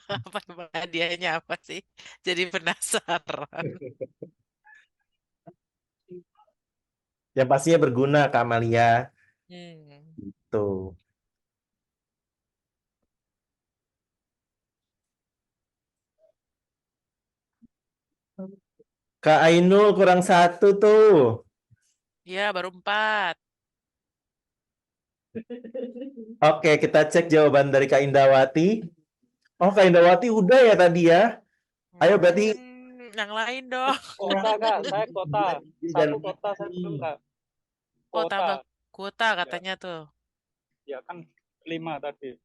Apa hadiahnya apa sih? Jadi penasaran. Yang pastinya berguna Kak Amalia. Tuh. Kak Ainul kurang 1 tuh. Ya, baru 4. Oke, kita cek jawaban dari Kak Indawati. Oh, Kak Indawati udah ya tadi ya. Ayo berarti Yang lain dong. Kota, Kak. Saya kota. Satu kota saya belum, Kak. Oh, tambah Kota. kuota katanya tuh. Ya kan 5 tadi.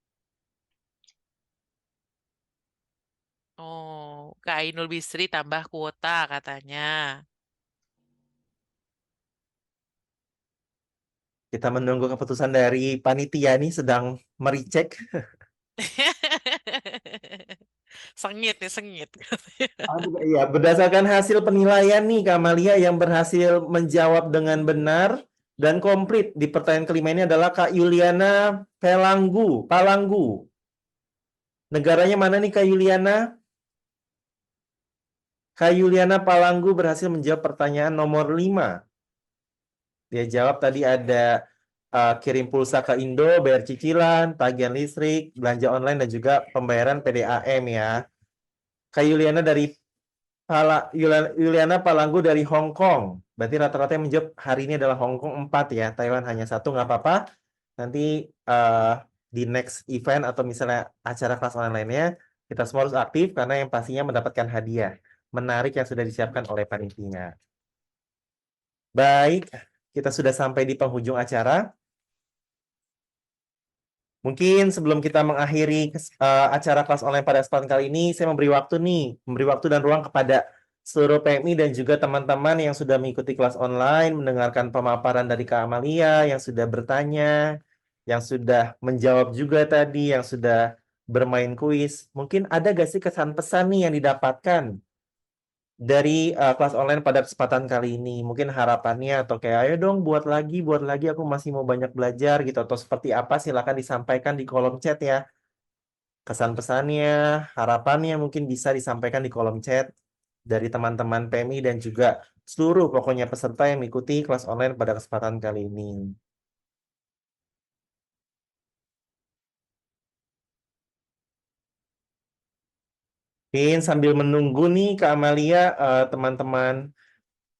Oh, Kak Ainul Bisri tambah kuota katanya. kita menunggu keputusan dari panitia nih, sedang mericek. Sengit nih, sengit. Iya, berdasarkan hasil penilaian nih Kak Amalia yang berhasil menjawab dengan benar dan komplit di pertanyaan kelima ini adalah Kak Yuliana Palanggu. Negaranya mana nih Kak Yuliana? Kak Yuliana Palanggu berhasil menjawab pertanyaan nomor 5. Dia jawab tadi ada kirim pulsa ke Indo, bayar cicilan, tagihan listrik, belanja online, dan juga pembayaran PDAM ya. Kak Yuliana Yuliana Palanggu dari Hong Kong. Berarti rata-rata yang menjawab hari ini adalah Hong Kong 4 ya. Taiwan hanya 1, nggak apa-apa. Nanti di next event atau misalnya acara kelas online lainnya, kita semua harus aktif karena yang pastinya mendapatkan hadiah menarik yang sudah disiapkan oleh panitia. Baik, kita sudah sampai di penghujung acara. Mungkin sebelum kita mengakhiri acara kelas online pada kesempatan kali ini, saya memberi waktu dan ruang kepada seluruh PMI dan juga teman-teman yang sudah mengikuti kelas online, mendengarkan pemaparan dari Kak Amalia, yang sudah bertanya, yang sudah menjawab juga tadi, yang sudah bermain kuis. Mungkin ada gak sih kesan-pesan nih yang didapatkan dari kelas online pada kesempatan kali ini? Mungkin harapannya atau kayak ayo dong buat lagi, aku masih mau banyak belajar gitu, atau seperti apa, silakan disampaikan di kolom chat ya. Kesan pesannya, harapannya mungkin bisa disampaikan di kolom chat dari teman-teman PMI dan juga seluruh pokoknya peserta yang mengikuti kelas online pada kesempatan kali ini. Mungkin sambil menunggu nih Kak Amalia, teman-teman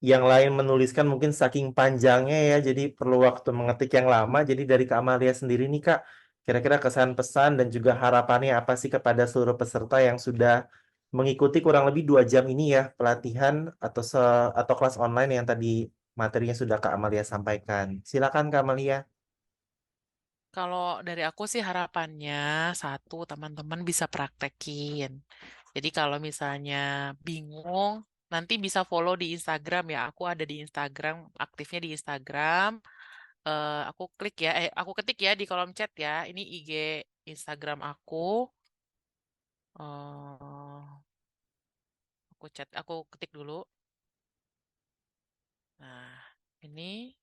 yang lain menuliskan mungkin saking panjangnya ya, jadi perlu waktu mengetik yang lama. Jadi dari Kak Amalia sendiri nih Kak, kira-kira kesan pesan dan juga harapannya apa sih kepada seluruh peserta yang sudah mengikuti kurang lebih 2 jam ini ya pelatihan atau kelas online yang tadi materinya sudah Kak Amalia sampaikan. Silakan Kak Amalia. Kalau dari aku sih harapannya satu, teman-teman bisa praktekin. Jadi kalau misalnya bingung, nanti bisa follow di Instagram ya. Aku ada di Instagram, aktifnya di Instagram. Aku aku ketik ya di kolom chat ya. Ini IG Instagram aku. Eh, aku ketik dulu. Nah, ini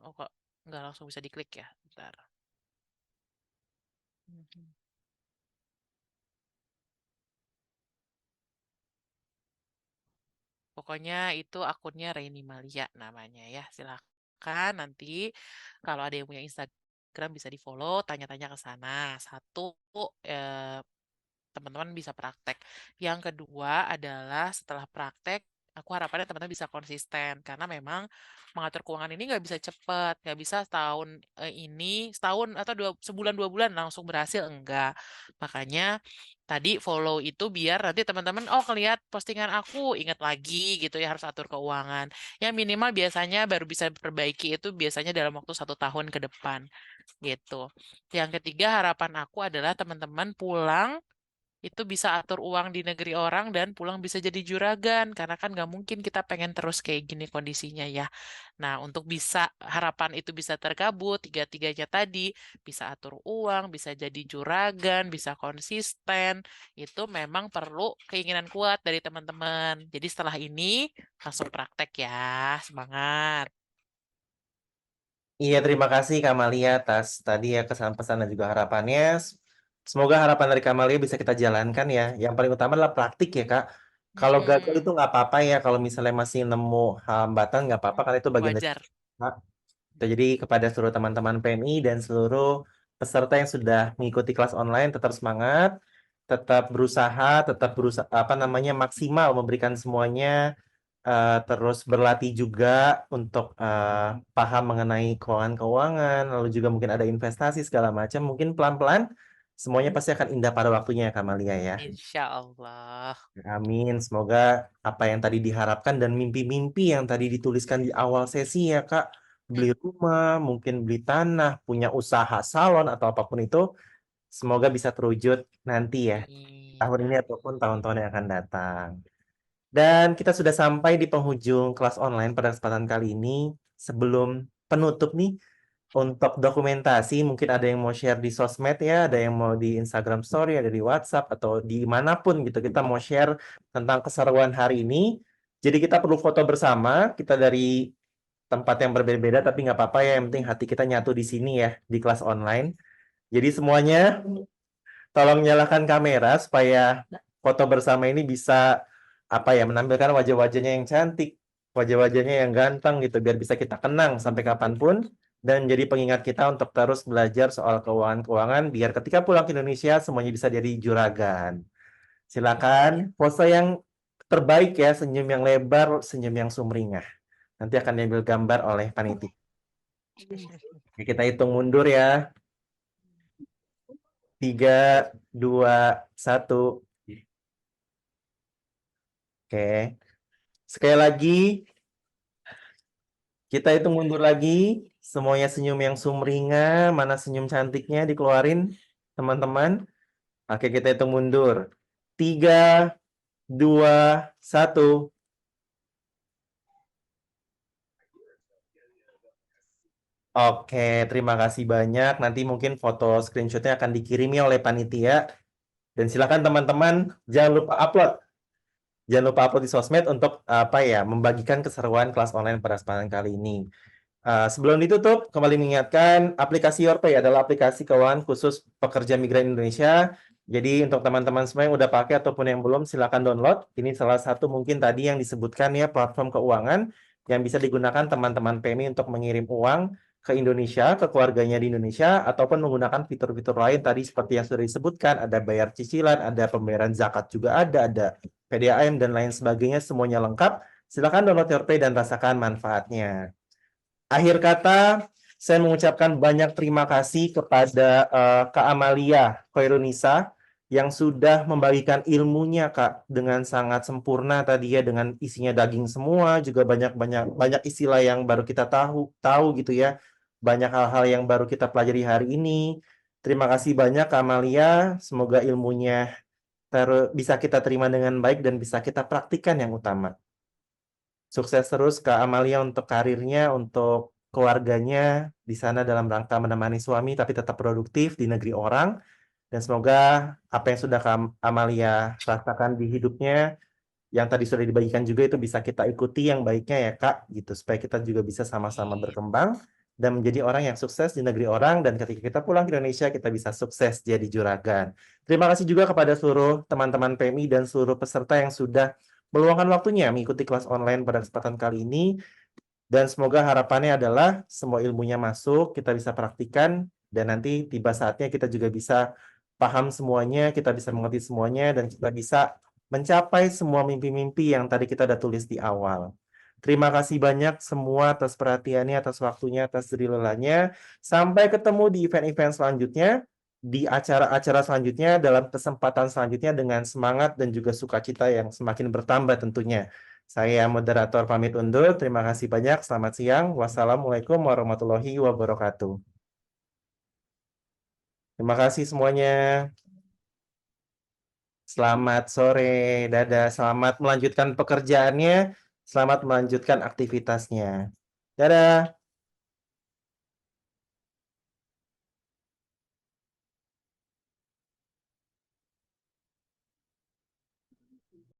oh kok nggak langsung bisa diklik ya? Bentar. Mhm. Pokoknya itu akunnya Raini Malia namanya ya. Silahkan nanti kalau ada yang punya Instagram bisa di-follow, tanya-tanya ke sana. Satu, eh, teman-teman bisa praktek. Yang kedua adalah setelah praktek, aku harapannya teman-teman bisa konsisten karena memang mengatur keuangan ini nggak bisa cepat, nggak bisa setahun atau sebulan 2 bulan langsung berhasil enggak. Makanya tadi follow itu biar nanti teman-teman ngelihat postingan aku ingat lagi gitu ya harus atur keuangan. Yang minimal biasanya baru bisa perbaiki itu biasanya dalam waktu 1 tahun ke depan gitu. Yang ketiga harapan aku adalah teman-teman pulang itu bisa atur uang di negeri orang dan pulang bisa jadi juragan karena kan nggak mungkin kita pengen terus kayak gini kondisinya ya. Nah, untuk bisa harapan itu bisa terkabul tiga-tiganya tadi bisa atur uang, bisa jadi juragan, bisa konsisten itu memang perlu keinginan kuat dari teman-teman. Jadi setelah ini langsung praktek ya, semangat. Iya, terima kasih Kak Amalia atas tadi ya kesan pesan dan juga harapannya. Semoga harapan dari Kak Amalia bisa kita jalankan ya. Yang paling utama adalah praktik ya Kak. Kalau gagal itu nggak apa-apa ya. Kalau misalnya masih nemu hambatan nggak apa-apa karena itu bagian dari Wajar. Kak. Jadi kepada seluruh teman-teman PMI dan seluruh peserta yang sudah mengikuti kelas online tetap semangat, tetap berusaha maksimal memberikan semuanya terus berlatih juga untuk paham mengenai keuangan-keuangan, lalu juga mungkin ada investasi segala macam. Mungkin pelan-pelan semuanya pasti akan indah pada waktunya ya Kamalia ya. Insya Allah. Amin. Semoga apa yang tadi diharapkan dan mimpi-mimpi yang tadi dituliskan di awal sesi ya Kak, beli rumah, mungkin beli tanah, punya usaha salon atau apapun itu, semoga bisa terwujud nanti ya, tahun ini ataupun tahun-tahun yang akan datang. Dan kita sudah sampai di penghujung kelas online pada kesempatan kali ini. Sebelum penutup nih, untuk dokumentasi mungkin ada yang mau share di sosmed ya, ada yang mau di Instagram Story, ada di WhatsApp, atau dimanapun gitu. Kita mau share tentang keseruan hari ini. Jadi kita perlu foto bersama, kita dari tempat yang berbeda-beda, tapi nggak apa-apa ya, yang penting hati kita nyatu di sini ya, di kelas online. Jadi semuanya tolong nyalakan kamera supaya foto bersama ini bisa menampilkan wajah-wajahnya yang cantik, wajah-wajahnya yang ganteng gitu, biar bisa kita kenang sampai kapanpun dan jadi pengingat kita untuk terus belajar soal keuangan-keuangan biar ketika pulang ke Indonesia semuanya bisa jadi juragan. Silakan pose yang terbaik ya, senyum yang lebar, senyum yang sumringah. Nanti akan diambil gambar oleh panitia. Oke, kita hitung mundur ya. 3, 2, 1. Oke. Sekali lagi, kita hitung mundur lagi. Semuanya senyum yang sumringah. Mana senyum cantiknya dikeluarin, teman-teman. Oke, kita hitung mundur. 3, 2, 1. Oke, terima kasih banyak. Nanti mungkin foto screenshotnya akan dikirimi oleh panitia. Dan silakan teman-teman, jangan lupa upload. Jangan lupa upload di sosmed untuk membagikan keseruan kelas online pada kesempatan kali ini. Sebelum ditutup, kembali mengingatkan aplikasi YourPay adalah aplikasi keuangan khusus pekerja migran Indonesia. Jadi untuk teman-teman semua yang udah pakai ataupun yang belum, silakan download. Ini salah satu mungkin tadi yang disebutkan ya, platform keuangan yang bisa digunakan teman-teman PMI untuk mengirim uang ke Indonesia, ke keluarganya di Indonesia, ataupun menggunakan fitur-fitur lain tadi seperti yang sudah disebutkan, ada bayar cicilan, ada pembayaran zakat juga ada PDAM dan lain sebagainya, semuanya lengkap. Silakan download YourPay dan rasakan manfaatnya. Akhir kata, saya mengucapkan banyak terima kasih kepada Kak Amalia Khairunisa yang sudah membagikan ilmunya Kak dengan sangat sempurna tadi ya, dengan isinya daging semua, juga banyak istilah yang baru kita tahu gitu ya. Banyak hal-hal yang baru kita pelajari hari ini. Terima kasih banyak Kak Amalia, semoga ilmunya bisa kita terima dengan baik dan bisa kita praktikkan yang utama. Sukses terus Kak Amalia untuk karirnya, untuk keluarganya di sana dalam rangka menemani suami tapi tetap produktif di negeri orang. Dan semoga apa yang sudah Kak Amalia rasakan di hidupnya yang tadi sudah dibagikan juga itu bisa kita ikuti yang baiknya ya Kak, gitu supaya kita juga bisa sama-sama berkembang dan menjadi orang yang sukses di negeri orang, dan ketika kita pulang ke Indonesia kita bisa sukses jadi juragan. Terima kasih juga kepada seluruh teman-teman PMI dan seluruh peserta yang sudah meluangkan waktunya mengikuti kelas online pada kesempatan kali ini, dan semoga harapannya adalah semua ilmunya masuk, kita bisa praktikkan, dan nanti tiba saatnya kita juga bisa paham semuanya, kita bisa mengerti semuanya, dan kita bisa mencapai semua mimpi-mimpi yang tadi kita udah tulis di awal. Terima kasih banyak semua atas perhatiannya, atas waktunya, atas jerih lelahnya. Sampai ketemu di event-event selanjutnya, di acara-acara selanjutnya, dalam kesempatan selanjutnya dengan semangat dan juga sukacita yang semakin bertambah tentunya. Saya moderator pamit undur. Terima kasih banyak. Selamat siang. Wassalamualaikum warahmatullahi wabarakatuh. Terima kasih semuanya. Selamat sore. Dadah. Selamat melanjutkan pekerjaannya. Selamat melanjutkan aktivitasnya. Dadah.